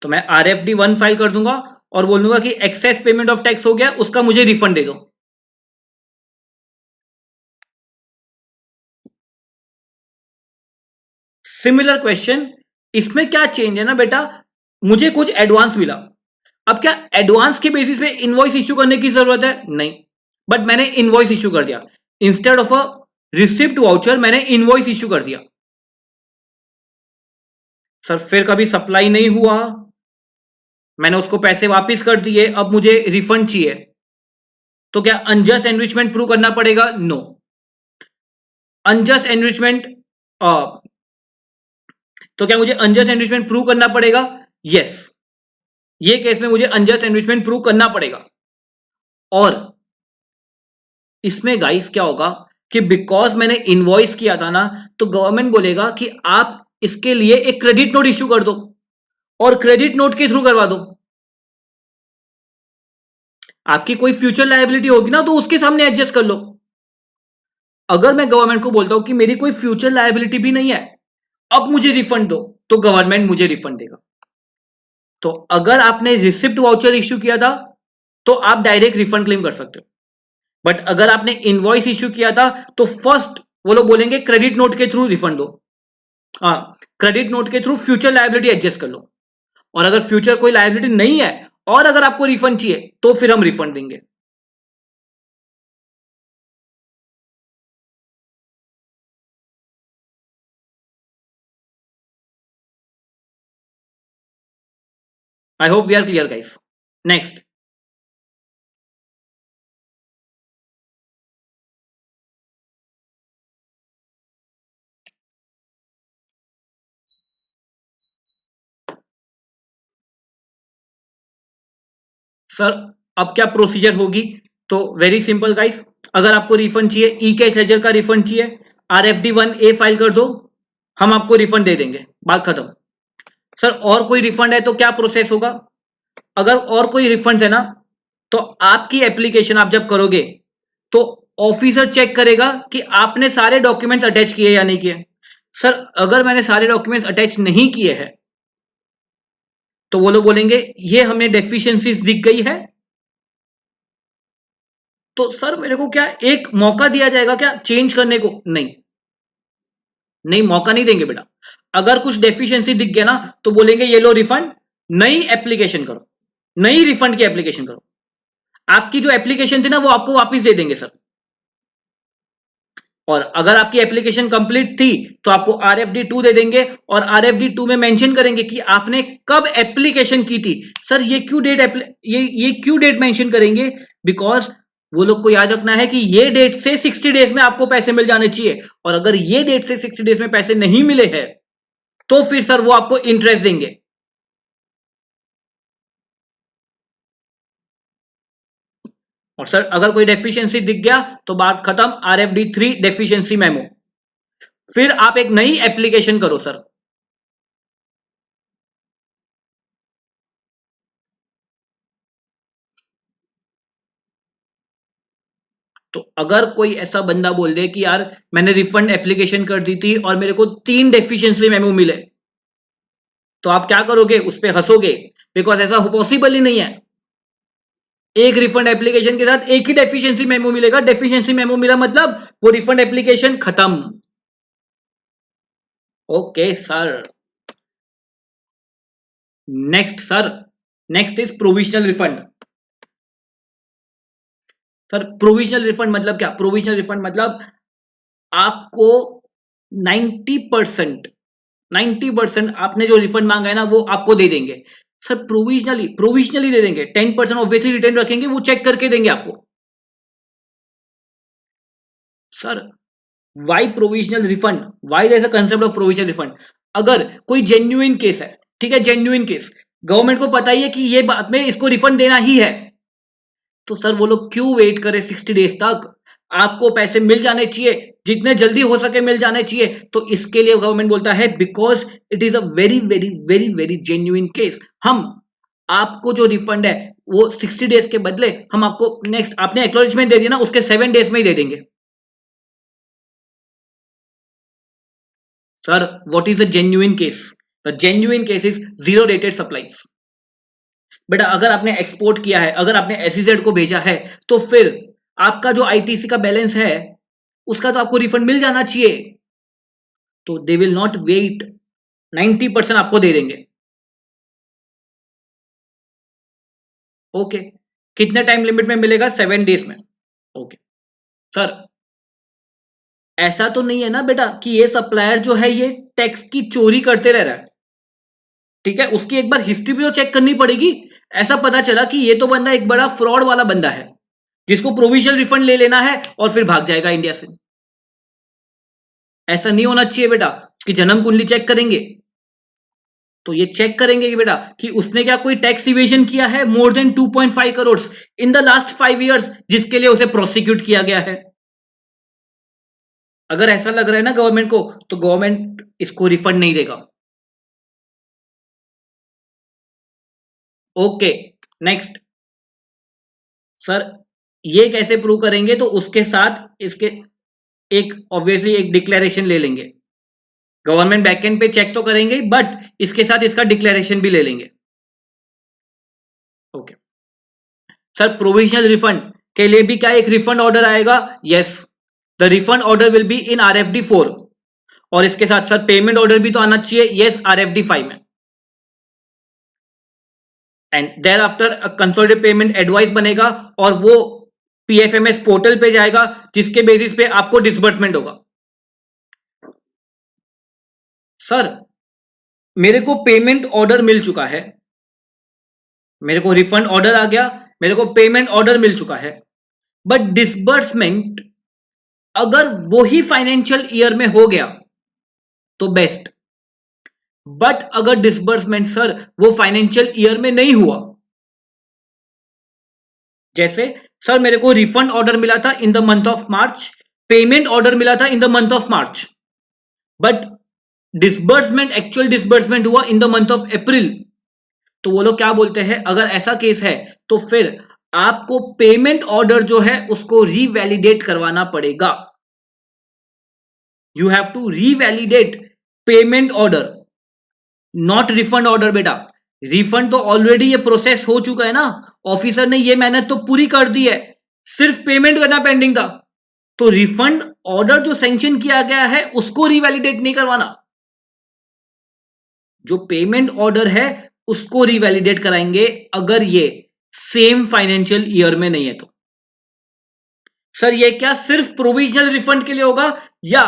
A: तो मैं RFD 1 फाइल कर दूंगा और बोल दूंगा कि एक्सेस पेमेंट ऑफ टैक्स हो गया, उसका मुझे रिफंड दे दो। सिमिलर क्वेश्चन, इसमें क्या चेंज है ना बेटा, मुझे कुछ एडवांस मिला, अब क्या एडवांस के बेसिस पे इनवॉइस इश्यू करने की जरूरत है? नहीं, बट मैंने इनवॉइस इश्यू कर दिया, instead of a receipt voucher मैंने इनवॉइस इश्यू कर दिया। सर फिर कभी सप्लाई नहीं हुआ, मैंने उसको पैसे वापस कर दिए, अब मुझे रिफंड चाहिए, तो क्या अनजस्ट एनरिचमेंट प्रूव करना पड़ेगा? नो, अनजस्ट एनरिचमेंट, तो क्या मुझे अनजस्ट एनरिचमेंट प्रूव करना पड़ेगा? यस, ये केस में मुझे अनजस्ट एनरिचमेंट प्रूव करना पड़ेगा। और इसमें गाइस क्या होगा कि बिकॉज मैंने इनवॉइस किया था ना, तो गवर्नमेंट बोलेगा कि आप इसके लिए एक क्रेडिट नोट इश्यू कर दो, और क्रेडिट नोट के थ्रू करवा दो। आपकी कोई फ्यूचर लायबिलिटी होगी ना, तो उसके सामने एडजस्ट कर लो। अगर मैं गवर्नमेंट को बोलता हूं कि मेरी कोई फ्यूचर लायबिलिटी भी नहीं है, अब मुझे रिफंड दो, तो गवर्नमेंट मुझे रिफंड देगा। तो अगर आपने रिसिप्ट वाउचर इश्यू किया था, तो आप डायरेक्ट रिफंड क्लेम कर सकते हो, बट अगर आपने इनवॉइस इश्यू किया था, तो फर्स्ट वो लोग बोलेंगे क्रेडिट नोट के थ्रू रिफंड दो। हाँ, क्रेडिट नोट के थ्रू फ्यूचर लायबिलिटी एडजस्ट कर लो, और अगर फ्यूचर कोई लायबिलिटी नहीं है और अगर आपको रिफंड चाहिए, तो फिर हम रिफंड देंगे। I hope we are clear guys. Next, sir अब क्या प्रोसीजर होगी? तो वेरी सिंपल गाइस, अगर आपको रिफंड चाहिए, ई कैश लेजर का रिफंड चाहिए, RFD 1A फाइल कर दो, हम आपको रिफंड दे देंगे, बात खत्म। सर और कोई रिफंड है तो क्या प्रोसेस होगा? अगर और कोई रिफंड है ना, तो आपकी एप्लीकेशन आप जब करोगे, तो ऑफिसर चेक करेगा कि आपने सारे डॉक्यूमेंट्स अटैच किए या नहीं किए। सर अगर मैंने सारे डॉक्यूमेंट्स अटैच नहीं किए हैं, तो वो लोग बोलेंगे ये हमें डेफिशिएंसीज दिख गई है, तो सर मेरे को क्या एक मौका दिया जाएगा क्या चेंज करने को? नहीं, नहीं मौका नहीं देंगे बेटा। अगर कुछ डेफिशिएंसी दिख गया ना, तो बोलेंगे ये लो रिफंड, नई एप्लीकेशन करो, नई रिफंड की एप्लीकेशन करो, आपकी जो एप्लीकेशन थी ना वो आपको वापस दे देंगे सर। और अगर आपकी एप्लीकेशन कंप्लीट थी, तो आपको RFD 2 दे देंगे, और RFD 2 में मेंशन करेंगे कि आपने कब एप्लीकेशन की थी। सर ये क्यों डेट, ये क्यों डेट मेंशन करेंगे? बिकॉज वो लोग को याद रखना है कि ये डेट से 60 डेज में आपको पैसे मिल जाने चाहिए, और अगर ये डेट से 60 डेज में पैसे नहीं मिले हैं, तो फिर सर वो आपको इंटरेस्ट देंगे। और सर अगर कोई डेफिशिएंसी दिख गया, तो बात खत्म, RFD 3 डेफिशिएंसी मेमो, फिर आप एक नई एप्लीकेशन करो सर। तो अगर कोई ऐसा बंदा बोल दे कि यार मैंने रिफंड एप्लीकेशन कर दी थी और मेरे को 3 डेफिशिएंसी मेमो मिले, तो आप क्या करोगे? उस पर हंसोगे, बिकॉज ऐसा पॉसिबल ही नहीं है। एक रिफंड एप्लीकेशन के साथ एक ही डेफिशिएंसी मेमो मिलेगा, डेफिशिएंसी मेमो मिला मतलब वो रिफंड एप्लीकेशन खत्म। Okay sir, next sir, next is provisional refund. Sir provisional refund मतलब क्या? प्रोविजनल रिफंड मतलब आपको 90% 90% आपने जो रिफंड मांगा है ना, वो आपको दे देंगे, सर प्रोविजनली प्रोविजनली दे देंगे, 10% ऑब्वियसली रिटर्न रखेंगे, वो चेक करके देंगे आपको। Sir why provisional refund, why there is a concept of provisional refund? अगर कोई जेन्युइन केस है, ठीक है, जेन्युइन केस, गवर्नमेंट को पता ही है कि ये बात में इसको रिफंड देना ही है, तो सर वो लोग क्यों वेट करें 60 डेज तक? आपको पैसे मिल जाने चाहिए, जितने जल्दी हो सके मिल जाने चाहिए। तो इसके लिए गवर्नमेंट बोलता है because it is a very very very very genuine case, हम आपको जो रिफंड है वो 60 डेज के बदले हम आपको नेक्स्ट, आपने एक्नॉलेजमेंट दे दिया ना, उसके 7 डेज में ही दे देंगे। Sir what is a genuine case? The genuine case is zero dated supplies. बेटा अगर आपने एक्सपोर्ट किया है, अगर आपने एसईजेड को भेजा है, तो फिर आपका जो आईटीसी का बैलेंस है उसका तो आपको रिफंड मिल जाना चाहिए। तो दे विल नॉट वेट, 90% आपको दे देंगे। ओके, कितने टाइम लिमिट में मिलेगा? 7 डेज में। ओके सर, ऐसा तो नहीं है ना बेटा कि ये सप्लायर जो है ये टैक्स की चोरी करते रह रहा है, ठीक है, उसकी एक बार हिस्ट्री भी तो चेक करनी पड़ेगी। ऐसा पता चला कि ये तो बंदा एक बड़ा फ्रॉड वाला बंदा है, जिसको प्रोविजनल रिफंड ले लेना है और फिर भाग जाएगा इंडिया से। ऐसा नहीं होना चाहिए बेटा। उसकी जन्म कुंडली चेक करेंगे तो ये चेक करेंगे कि बेटा कि उसने क्या कोई टैक्स इवेजन किया है more than 2.5 crore in the last 5 years, जिसके लिए उसे प्रोसिक्यूट किया गया है। अगर ऐसा लग रहा है ना गवर्नमेंट को, तो गवर्नमेंट इसको रिफंड नहीं देगा। Okay next. सर ये कैसे प्रूव करेंगे? तो उसके साथ इसके एक ऑब्वियसली एक डिक्लेरेशन ले लेंगे। गवर्नमेंट बैकएंड पे चेक तो करेंगे, बट इसके साथ इसका डिक्लेरेशन भी ले लेंगे। ओके सर, प्रोविजनल रिफंड के लिए भी क्या एक रिफंड ऑर्डर आएगा? Yes, the refund order will be in RFD 4, और इसके साथ सर पेमेंट ऑर्डर भी तो आना चाहिए। यस, RFD 5 में। And thereafter consolidated payment advice बनेगा, और वो PFMS पोर्टल पे जाएगा, जिसके बेसिस पे आपको डिसबर्समेंट होगा। सर मेरे को पेमेंट ऑर्डर मिल चुका है, मेरे को रिफंड ऑर्डर आ गया, मेरे को पेमेंट ऑर्डर मिल चुका है, बट डिसबर्समेंट अगर वो ही फाइनेंशियल ईयर में हो गया तो बेस्ट। बट अगर डिसबर्समेंट सर वो फाइनेंशियल ईयर में नहीं हुआ, जैसे सर मेरे को रिफंड ऑर्डर मिला था in the month of March, payment order मिला था in the month of March, but disbursement, actual disbursement हुआ in the month of April, तो वो लोग क्या बोलते हैं, अगर ऐसा केस है तो फिर आपको पेमेंट ऑर्डर जो है उसको रीवैलिडेट करवाना पड़ेगा। You have to revalidate payment order, not refund order बेटा। रिफंड तो ऑलरेडी ये प्रोसेस हो चुका है ना, ऑफिसर ने ये मेहनत तो पूरी कर दी है, सिर्फ पेमेंट करना पेंडिंग था। तो रिफंड ऑर्डर जो सैंक्शन किया गया है उसको रिवैलिडेट नहीं करवाना, जो पेमेंट ऑर्डर है उसको रिवैलिडेट कराएंगे, अगर ये सेम फाइनेंशियल ईयर में नहीं है तो। सर ये क्या सिर्फ प्रोविजनल रिफंड के लिए होगा, या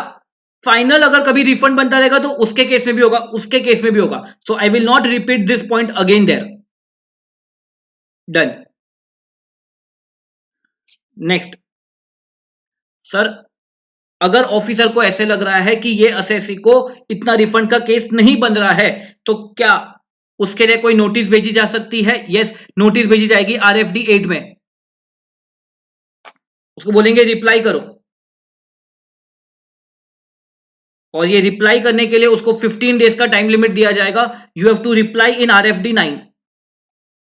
A: फाइनल अगर कभी रिफंड बनता रहेगा तो उसके केस में भी होगा? उसके केस में भी होगा। So I will not repeat this point again there. Done. Next sir, अगर ऑफिसर को ऐसे लग रहा है कि ये असेसी को इतना रिफंड का केस नहीं बन रहा है, तो क्या उसके लिए कोई नोटिस भेजी जा सकती है? यस, नोटिस भेजी जाएगी RFD 8 में। उसको बोलेंगे रिप्लाई करो, और ये रिप्लाई करने के लिए उसको 15 डेज का टाइम लिमिट दिया जाएगा। You have to reply in RFD 9।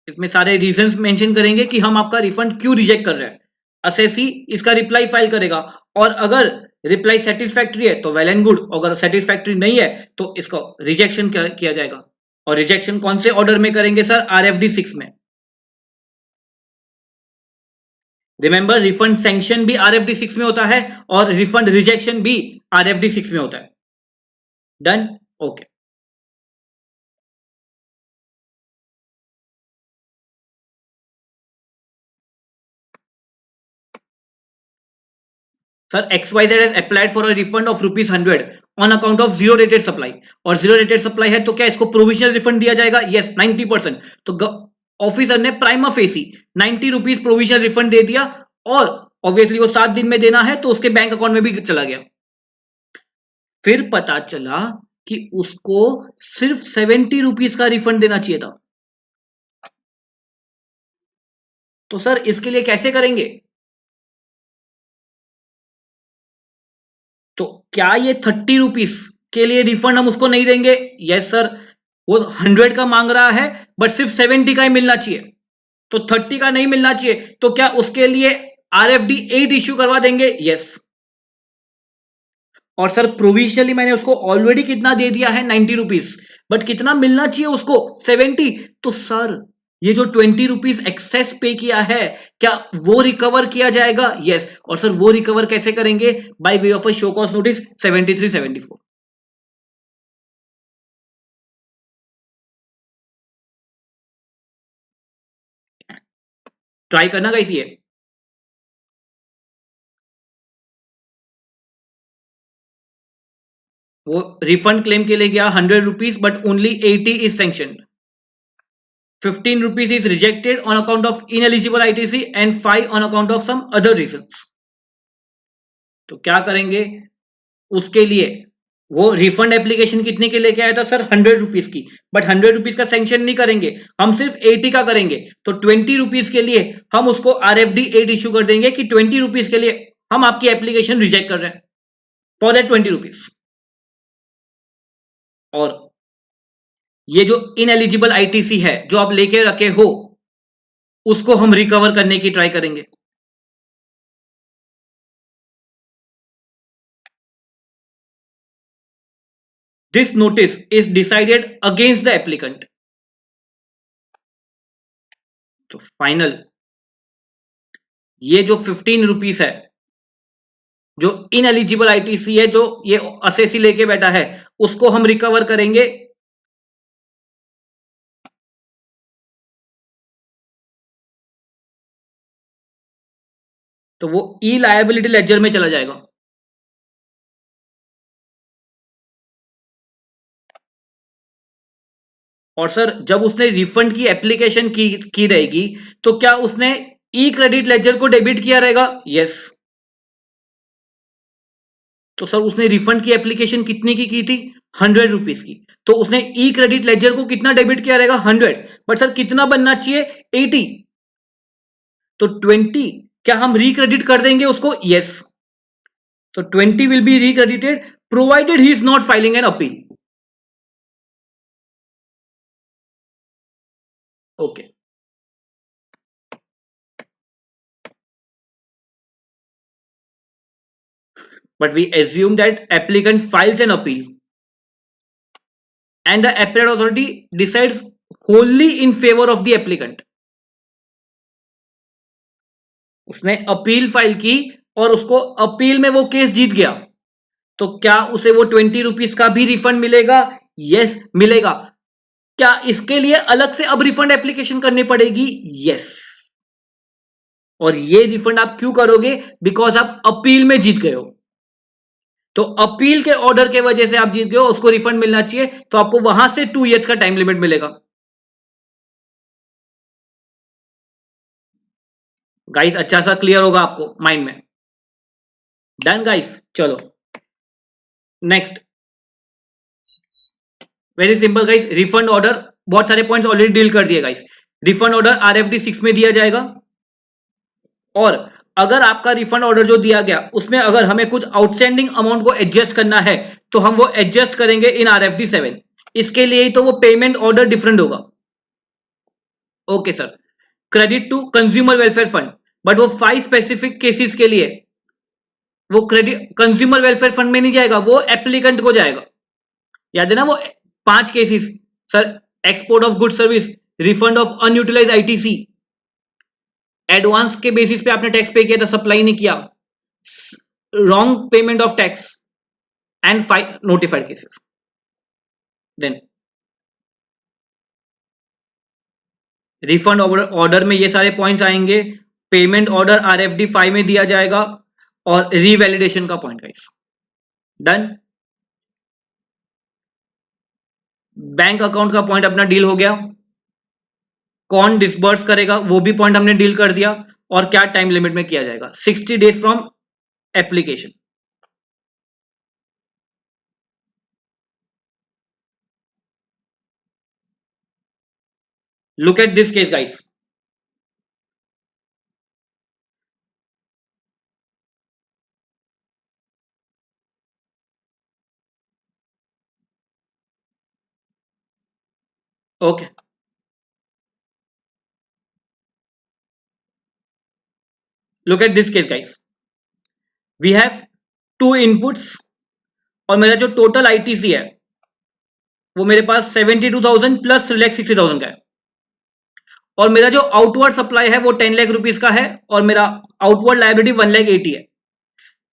A: इसमें सारे रीजंस मेंशन करेंगे कि हम आपका रिफंड क्यों रिजेक्ट कर रहे हैं। असेसी इसका रिप्लाई फाइल करेगा, और अगर रिप्लाई सेटिस्फैक्ट्री है तो वेल एंड गुड, अगर सेटिस्फैक्ट्री नहीं है तो इसका रिजेक्शन किया जाएगा। और रिजेक्शन कौन से ऑर्डर में करेंगे सर? RFD 6 में। रिमेंबर, रिफंड सैंक्शन भी RFD 6 में होता है, और रिफंड रिजेक्शन भी RFD 6 में होता है। Done. Okay. Sir XYZ has applied for a refund of ₹100 on account of zero rated supply, और जीरो रेटेड सप्लाई है तो क्या इसको प्रोविजनल रिफंड दिया जाएगा? यस, 90%। तो ऑफिसर ने प्राइमा फेसी ₹90 प्रोविजनल रिफंड दे दिया, और ऑब्वियसली वो 7 दिन में देना है तो उसके बैंक अकाउंट में भी चला गया। फिर पता चला कि उसको सिर्फ ₹70 का रिफंड देना चाहिए था। तो सर इसके लिए कैसे करेंगे? तो क्या ये ₹30 के लिए रिफंड हम उसको नहीं देंगे? यस सर, वो 100 का मांग रहा है बट सिर्फ 70 का ही मिलना चाहिए, तो 30 का नहीं मिलना चाहिए, तो क्या उसके लिए RFD 8 इश्यू करवा देंगे? यस। और सर प्रोविजनली मैंने उसको ऑलरेडी कितना दे दिया है? ₹90, बट कितना मिलना चाहिए उसको? 70। तो सर ये जो ₹20 एक्सेस पे किया है, क्या वो रिकवर किया जाएगा? यस। और सर वो रिकवर कैसे करेंगे? By way of a show cause notice 73, 74। Try करना गाइस ये। वो रिफंड क्लेम के लिए गया ₹100, but only 80 is sanction. ₹15 is rejected on account of ineligible ITC and 5 on account of some other reasons। तो क्या करेंगे उसके लिए? वो रिफंड एप्लीकेशन कितने के लेके आया था सर? ₹100 की, बट ₹100 का सैंक्शन नहीं करेंगे, हम सिर्फ 80 का करेंगे। तो ₹20 के लिए हम उसको RFD 8 इश्यू कर देंगे कि ₹20 के लिए हम आपकी एप्लीकेशन रिजेक्ट कर रहे हैं फॉर दैट ₹20। और ये जो इनएलिजिबल ITC है जो आप लेके रखे हो, उसको हम रिकवर करने की ट्राई करेंगे। This notice is decided against the applicant। तो फाइनल ये जो ₹15 है, जो इनएलिजिबल ITC है, जो ये असेसी लेके बैठा है, उसको हम रिकवर करेंगे। तो वो ई लायबिलिटी लेजर में चला जाएगा। और सर जब उसने रिफंड की एप्लीकेशन की रहेगी, तो क्या उसने ई क्रेडिट लेजर को डेबिट किया रहेगा? यस। तो सर उसने रिफंड की एप्लीकेशन कितने की थी? ₹100 की। तो उसने ई क्रेडिट लेजर को कितना डेबिट किया रहेगा? 100। बट सर कितना बनना चाहिए? 80। तो 20 क्या हम रिक्रेडिट कर देंगे उसको? यस। तो 20 will be recredited provided he is not filing an appeal. Okay. But we assume that applicant files an appeal and the appellate authority decides wholly in favor of the applicant। उसने appeal file की और उसको appeal में वो case जीत गया, तो क्या उसे वो ₹20 का भी रिफंड मिलेगा? यस मिलेगा। क्या इसके लिए अलग से अब रिफंड एप्लीकेशन करनी पड़ेगी? यस। और ये रिफंड आप क्यों करोगे? बिकॉज आप अपील में जीत गए हो। तो अपील के ऑर्डर के वजह से आप जीत गए हो, उसको रिफंड मिलना चाहिए, तो आपको वहां से 2 इयर्स का टाइम लिमिट मिलेगा। गाइस अच्छा सा क्लियर होगा आपको माइंड में। डन गाइस, चलो next. Very simple guys, refund order बहुत सारे पॉइंट्स ऑलरेडी डील कर दिए गाइस। रिफंड ऑर्डर RFD 6 में दिया जाएगा, और अगर आपका रिफंड ऑर्डर जो दिया गया उसमें अगर हमें कुछ आउटस्टैंडिंग अमाउंट को एडजस्ट करना है, तो हम वो एडजस्ट करेंगे इन RFD 7। इसके लिए ही तो वो पेमेंट ऑर्डर डिफरेंट होगा। Okay sir. Credit to consumer welfare fund, but वो 5 स्पेसिफिक केसेस के लिए वो क्रेडिट कंज्यूमर वेलफेयर फंड में नहीं जाएगा, वो एप्लीकेंट को जाएगा। याद है ना वो 5 cases sir? Export of good service, refund of unutilise ITC, advance के बेसिस पे आपने टैक्स पे किया था, सप्लाई नहीं किया, wrong payment of tax, and 5 notified cases. Then refund order में ये सारे पॉइंट्स आएंगे। पेमेंट ऑर्डर RFD 5 में दिया जाएगा, और रीवैलिडेशन का point guys. Done. Bank account का पॉइंट अपना डील हो गया। कौन डिसबर्स करेगा वो भी पॉइंट हमने डील कर दिया, और क्या टाइम लिमिट में किया जाएगा, 60 days from application. Look at this case guys. Okay, look at this case guys. We have two inputs, और मेरा जो टोटल आईटीसी है वो मेरे पास 72,000 प्लस 3,60,000 का है, और मेरा जो आउटवर्ड सप्लाई है वो 10 लाख रुपीज का है, और मेरा आउटवर्ड लायबिलिटी 1,80,000 है।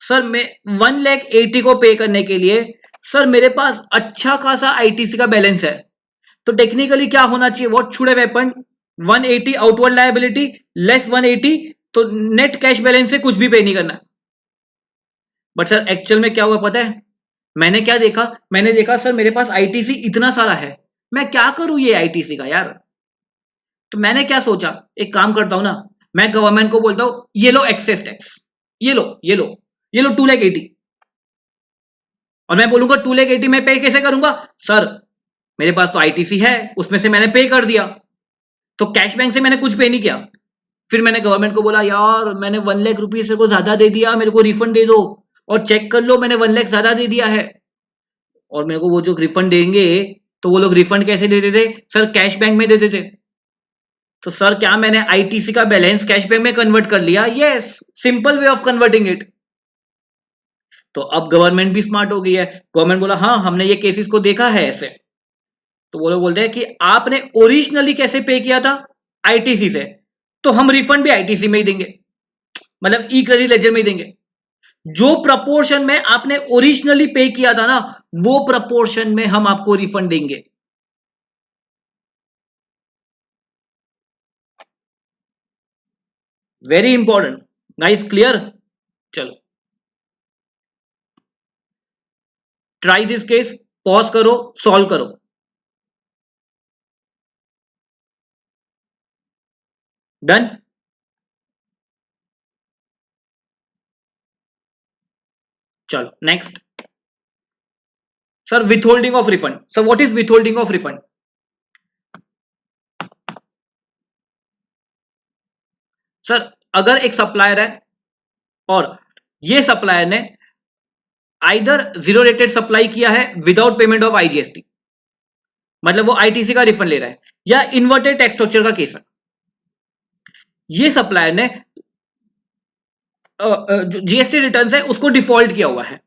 A: सर मैं 1,80,000 को पे करने के लिए सर मेरे पास अच्छा खासा आईटीसी का बैलेंस है, तो टेक्निकली क्या होना चाहिए, what should have happened, 180 outward liability less 180, तो नेट कैश बैलेंस से कुछ भी पे नहीं करना। बट सर एक्चुअल में क्या हुआ पता है, मैंने क्या देखा, मैंने देखा सर मेरे पास आईटीसी इतना सारा है, मैं क्या करूं ये आईटीसी का यार। तो मैंने क्या सोचा, एक काम करता हूं ना, मैं गवर्नमेंट को बोलता हूं ये लो एक्सेस टैक्स, ये लो ये लो ये लो 2,80,000, और मैं बोलूंगा 2,80,000 मैं पे कैसे करूंगा, सर मेरे पास तो आईटीसी है उसमें से मैंने पे कर दिया, तो कैश बैंक से मैंने कुछ पे नहीं किया। फिर मैंने गवर्नमेंट को बोला यार मैंने 1,00,000 रुपीज को ज्यादा दे दिया, मेरे को रिफंड दे दो, और चेक कर लो मैंने 1,00,000 ज्यादा दे दिया है। और मेरे को वो जो रिफंड देंगे, तो वो लोग रिफंड कैसे देते थे सर, कैश बैंक में देते थे। तो सर क्या मैंने आईटीसी का बैलेंस कैश बैंक में कन्वर्ट कर लिया, yes, simple way of converting it. तो अब गवर्नमेंट भी स्मार्ट हो गई है, गवर्नमेंट बोला हाँ हमने ये केसेस को देखा है ऐसे, तो वो लोग बोलते हैं कि आपने ओरिजिनली कैसे पे किया था, आईटीसी से, तो हम रिफंड भी आईटीसी में ही देंगे, मतलब ई क्रेडिट लेजर में ही देंगे। जो प्रपोर्शन में आपने ओरिजिनली पे किया था ना, वो प्रपोर्शन में हम आपको रिफंड देंगे। Very important guys, clear. चलो ट्राई दिस केस, पॉज करो, सॉल्व करो। डन। चलो next. Sir withholding of refund, sir what is withholding of refund. Sir अगर एक सप्लायर है और ये सप्लायर ने आइदर जीरो रेटेड सप्लाई किया है विदाउट पेमेंट ऑफ आईजीएसटी, मतलब वो आईटीसी का रिफंड ले रहा है, या इन्वर्टेड टैक्स स्ट्रक्चर का केस है, ये सप्लायर ने जो जीएसटी रिटर्न है उसको डिफॉल्ट किया हुआ है,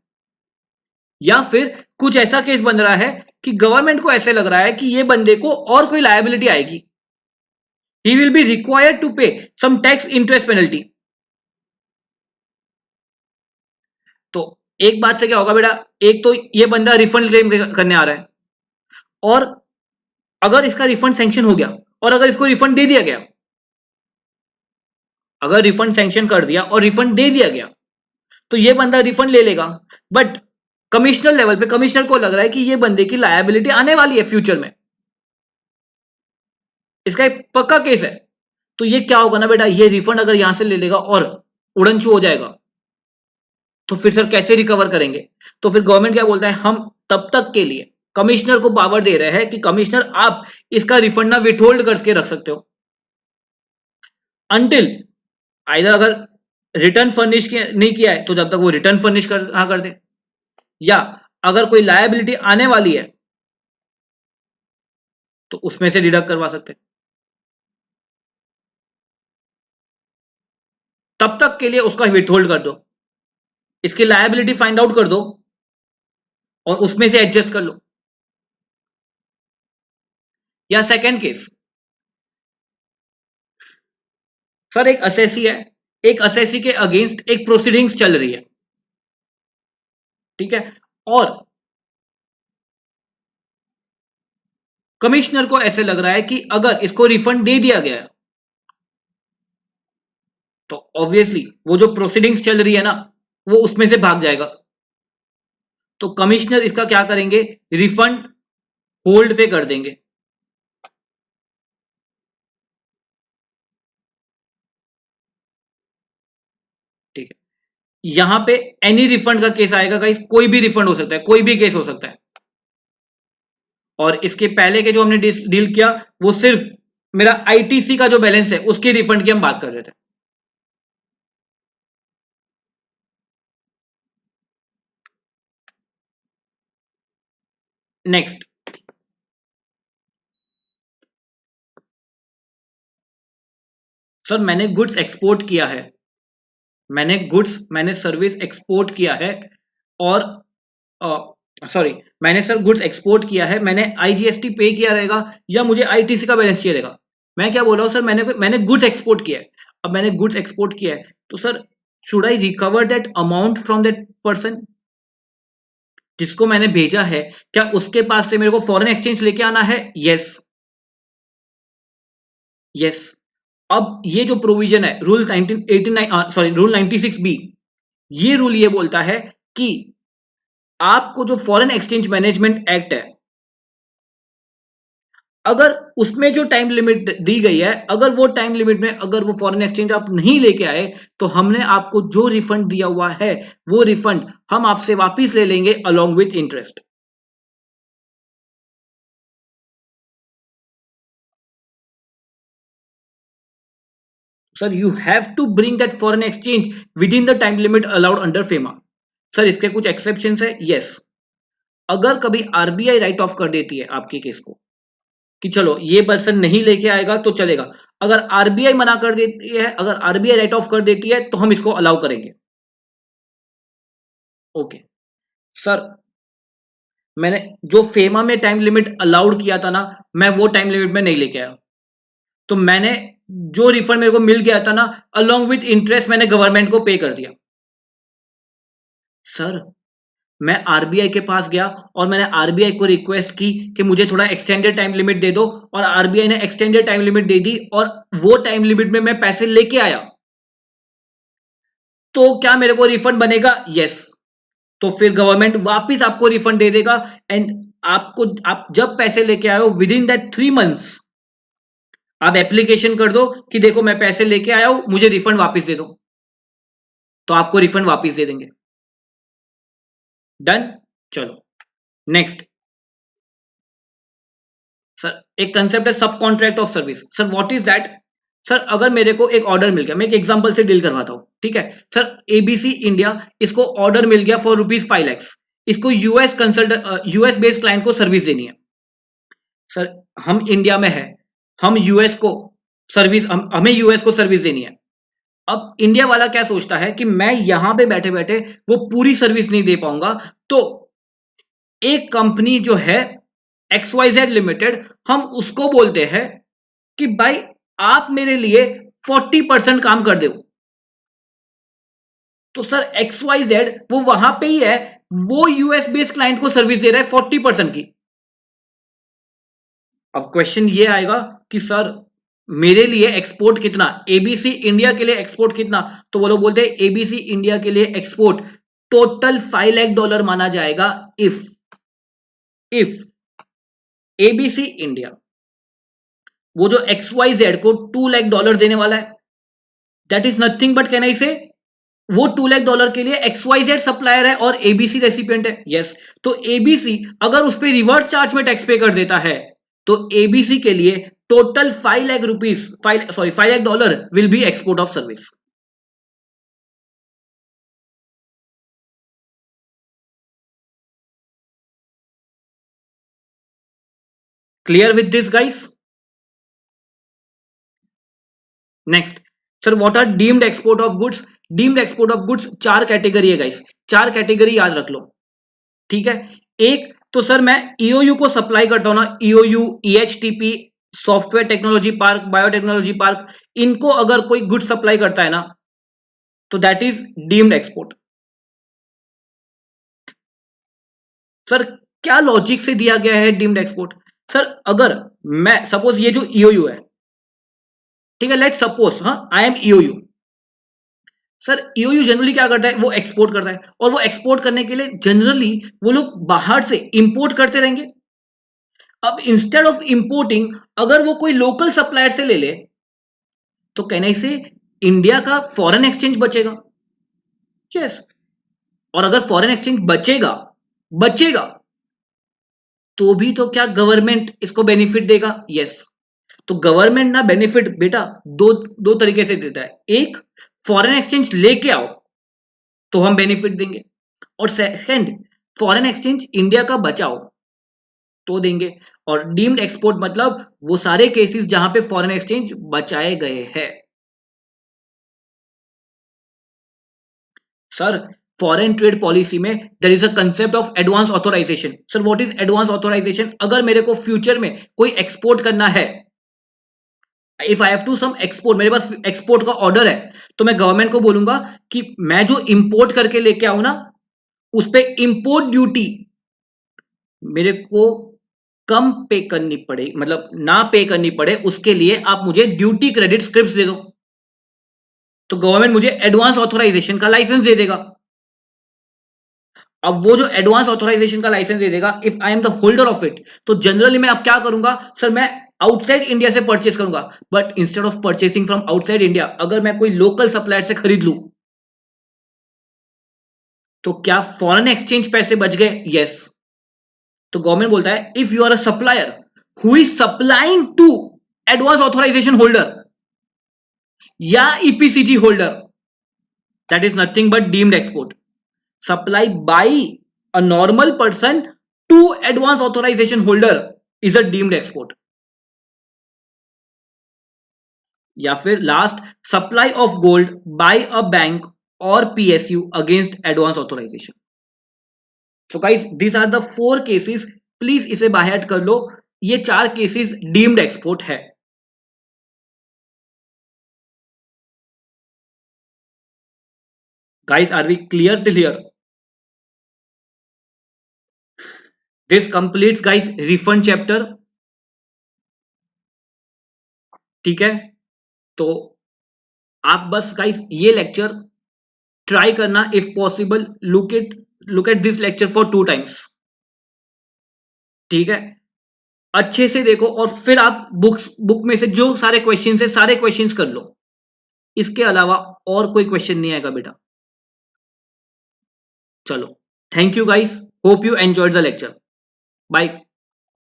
A: या फिर कुछ ऐसा केस बन रहा है कि गवर्नमेंट को ऐसे लग रहा है कि ये बंदे को और कोई लायबिलिटी आएगी, he will be required to pay some tax interest penalty. तो एक बात से क्या होगा बेटा, एक तो ये बंदा रिफंड क्लेम करने आ रहा है, और अगर इसका रिफंड सैंक्शन हो गया और अगर इसको रिफंड दे दिया गया, अगर रिफंड सैंक्शन कर दिया और रिफंड दे दिया गया, तो ये बंदा रिफंड ले लेगा, बट कमिश्नर लेवल पे कमिश्नर को लग रहा है कि ये बंदे की लायबिलिटी आने वाली है फ्यूचर में, इसका एक पक्का केस है, तो ये क्या होगा ना बेटा, ये रिफंड अगर यहां से ले लेगा और उड़नछू हो जाएगा, तो फिर सर कैसे रिकवर करेंगे। तो फिर गवर्नमेंट क्या बोलता है, हम तब तक के लिए कमिश्नर को पावर दे रहे हैं कि कमिश्नर आप इसका रिफंड ना विथहोल्ड करके रख सकते हो, अंटिल आइदर अगर रिटर्न फर्निश नहीं किया है तो जब तक वो रिटर्न फर्निश कर दे, या अगर कोई लायबिलिटी आने वाली है तो उसमें से डिडक्ट करवा सकते हैं, तब तक के लिए उसका विथहोल्ड कर दो, इसकी लायबिलिटी फाइंड आउट कर दो और उसमें से एडजस्ट कर लो। या सेकंड केस, सर एक असेसी है, एक असेसी के अगेंस्ट एक प्रोसीडिंग्स चल रही है, ठीक है, और कमिश्नर को ऐसे लग रहा है कि अगर इसको रिफंड दे दिया गया तो ऑब्वियसली वो जो प्रोसीडिंग्स चल रही है ना वो उसमें से भाग जाएगा। तो कमिश्नर इसका क्या करेंगे, रिफंड होल्ड पे कर देंगे। ठीक है, यहां पे एनी रिफंड का केस आएगा गाइस, कोई भी रिफंड हो सकता है, कोई भी केस हो सकता है। और इसके पहले के जो हमने डील किया वो सिर्फ मेरा आईटीसी का जो बैलेंस है उसकी रिफंड की हम बात कर रहे थे। नेक्स्ट, सर मैंने गुड्स एक्सपोर्ट किया है, मैंने सर्विस एक्सपोर्ट किया है, और सॉरी, मैंने सर गुड्स एक्सपोर्ट किया है, मैंने आईजीएसटी पे किया रहेगा या मुझे आईटीसी का बैलेंस चाहिए रहेगा? मैं क्या बोल रहा हूं सर, मैंने गुड्स एक्सपोर्ट किया है। अब मैंने गुड्स एक्सपोर्ट किया है तो sir should I recover that amount from that person जिसको मैंने भेजा है? क्या उसके पास से मेरे को फॉरेन एक्सचेंज लेके आना है? Yes, yes. अब ये जो प्रोविजन है रूल 1989, सॉरी रूल 96 बी, ये रूल ये बोलता है कि आपको जो फॉरेन एक्सचेंज मैनेजमेंट एक्ट है, अगर उसमें जो टाइम लिमिट दी गई है, अगर वो टाइम लिमिट में अगर वो फॉरेन एक्सचेंज आप नहीं लेके आए तो हमने आपको जो रिफंड दिया हुआ है वो रिफंड हम आपसे वापस ले लेंगे along with interest. Sir you have to bring that foreign exchange within the time limit allowed under FEMA. Sir इसके कुछ एक्सेप्शंस है, यस। अगर कभी आरबीआई राइट ऑफ कर देती है आपके केस को कि चलो ये पर्सन नहीं लेके आएगा तो चलेगा, अगर आरबीआई मना कर देती है, अगर आरबीआई राइट ऑफ कर देती है तो हम इसको अलाउ करेंगे। ओके सर, मैंने जो फेमा में टाइम लिमिट अलाउड किया था ना, मैं वो टाइम लिमिट में नहीं लेके आया, तो मैंने जो रिफंड मेरे को मिल गया था ना, अलोंग विथ इंटरेस्ट मैंने गवर्नमेंट को पे कर दिया। सर मैं आरबीआई के पास गया और मैंने आरबीआई को रिक्वेस्ट की कि मुझे थोड़ा एक्सटेंडेड टाइम लिमिट दे दो, और आरबीआई ने एक्सटेंडेड टाइम लिमिट दे दी, और वो टाइम लिमिट में मैं पैसे लेके आया, तो क्या मेरे को रिफंड बनेगा? यस। तो फिर गवर्नमेंट वापस आपको रिफंड दे देगा। एंड आपको, आप जब पैसे लेके आए हो विद इन दैट 3 मंथ्स आप एप्लीकेशन कर दो कि देखो मैं पैसे लेके आया हूं, मुझे रिफंड वापस दे दो, तो आपको रिफंड वापस दे देंगे। डन। चलो नेक्स्ट, सर एक कंसेप्ट है सब contract of service. Sir what is that? Sir अगर मेरे को एक ऑर्डर मिल गया, मैं एक एग्जांपल से डील करवाता हूं, ठीक है सर। एबीसी इंडिया, इसको ऑर्डर मिल गया फॉर ₹5 लाख, इसको US consult US based client को सर्विस देनी है। सर हम इंडिया में है, हम यूएस को हमें यूएस को सर्विस देनी है। अब इंडिया वाला क्या सोचता है कि मैं यहां पे बैठे बैठे वो पूरी सर्विस नहीं दे पाऊंगा, तो एक कंपनी जो है XYZ लिमिटेड, हम उसको बोलते हैं कि भाई आप मेरे लिए 40% काम कर दो। तो सर XYZ वो वहां पे ही है, वो यूएस बेस्ड क्लाइंट को सर्विस दे रहा है 40% की। अब क्वेश्चन ये आएगा कि सर मेरे लिए एक्सपोर्ट कितना, एबीसी इंडिया के लिए एक्सपोर्ट कितना? तो वो लोग बोलते हैं एबीसी इंडिया के लिए एक्सपोर्ट टोटल $5 लाख माना जाएगा इफ एबीसी इंडिया वो जो XYZ को $2 लाख देने वाला है, that is nothing but, can I से, वो $2 लाख के लिए XYZ सप्लायर है और एबीसी रेसिपिएंट है। यस। तो एबीसी अगर उस पर रिवर्स चार्ज में टैक्स पे कर देता है तो एबीसी के लिए total ₹5 lakh, $5 lakh will be export of service. Clear with this guys? Next, sir what are deemed export of goods? डीम्ड एक्सपोर्ट ऑफ गुड्स 4 कैटेगरी है गाइस, 4 कैटेगरी याद रख लो, ठीक है। एक तो सर मैं ईओयू को सप्लाई करता हूं ना, EOU, EHTP, software technology park, biotechnology park, इनको अगर कोई गुड सप्लाई करता है ना तो that is deemed export. Sir क्या लॉजिक से दिया गया है डीम्ड एक्सपोर्ट? सर अगर मैं सपोज ये जो ईओयू है, ठीक है, लेट सपोज, हाँ I am EOU, sir EOU generally क्या करता है, वो एक्सपोर्ट करता है, और वो एक्सपोर्ट करने के लिए जनरली वो लोग बाहर से इंपोर्ट करते रहेंगे। अब इंस्टेड ऑफ इंपोर्टिंग, अगर वो कोई लोकल सप्लायर से ले ले, तो कहने से इंडिया का फॉरेन एक्सचेंज बचेगा। यस, और अगर फॉरेन एक्सचेंज बचेगा बचेगा तो भी तो क्या गवर्नमेंट इसको बेनिफिट देगा? यस। तो गवर्नमेंट ना बेनिफिट बेटा दो दो तरीके से देता है। एक, फॉरेन एक्सचेंज लेके आओ तो हम बेनिफिट देंगे, और सेकंड, फॉरेन एक्सचेंज इंडिया का बचाओ तो देंगे। और डीम्ड एक्सपोर्ट मतलब वो सारे केसेस जहां पे फॉरेन एक्सचेंज बचाए गए हैं। सर फॉरेन ट्रेड पॉलिसी में there is a concept of advance authorisation. Sir what is advance authorisation? अगर मेरे को फ्यूचर में कोई एक्सपोर्ट करना है, if I have to some export, मेरे पास एक्सपोर्ट का ऑर्डर है, तो मैं गवर्नमेंट को बोलूंगा कि मैं जो इंपोर्ट करके लेके आऊं ना, उस पे इंपोर्ट ड्यूटी मेरे को कम पे करनी पड़े, मतलब ना पे करनी पड़े, उसके लिए आप मुझे ड्यूटी क्रेडिट स्क्रिप्ट दे दो। तो गवर्नमेंट मुझे एडवांस ऑथराइजेशन का लाइसेंस दे देगा। अब वो जो एडवांस ऑथराइजेशन का लाइसेंस दे देगा, if I am the holder of it, तो जनरली मैं अब क्या करूंगा सर, मैं आउटसाइड इंडिया से परचेस करूंगा। But instead of purchasing from outside India, अगर मैं कोई लोकल सप्लायर से खरीद लूं, तो क्या फॉरेन एक्सचेंज पैसे बच गए? यस। तो गवर्नमेंट बोलता है if you are a supplier who is supplying to advance authorization holder या EPCG holder, that is nothing but deemed export. Supply by a normal person to advance authorization holder is a deemed export। या फिर last, supply of gold by a bank और PSU against advance authorization. So guys this are the 4 cases, please इसे by heart कर लो। ये 4 cases deemed export है। Guys are we clear till here? This completes guys refund chapter. ठीक है, तो आप बस गाइस ये लेक्चर ट्राई करना, if possible look at this lecture for 2 times. ठीक है, अच्छे से देखो, और फिर आप बुक में से जो सारे क्वेश्चन है सारे क्वेश्चंस कर लो। इसके अलावा और कोई क्वेश्चन नहीं आएगा बेटा। चलो, thank you guys, hope you enjoyed the lecture. Bye.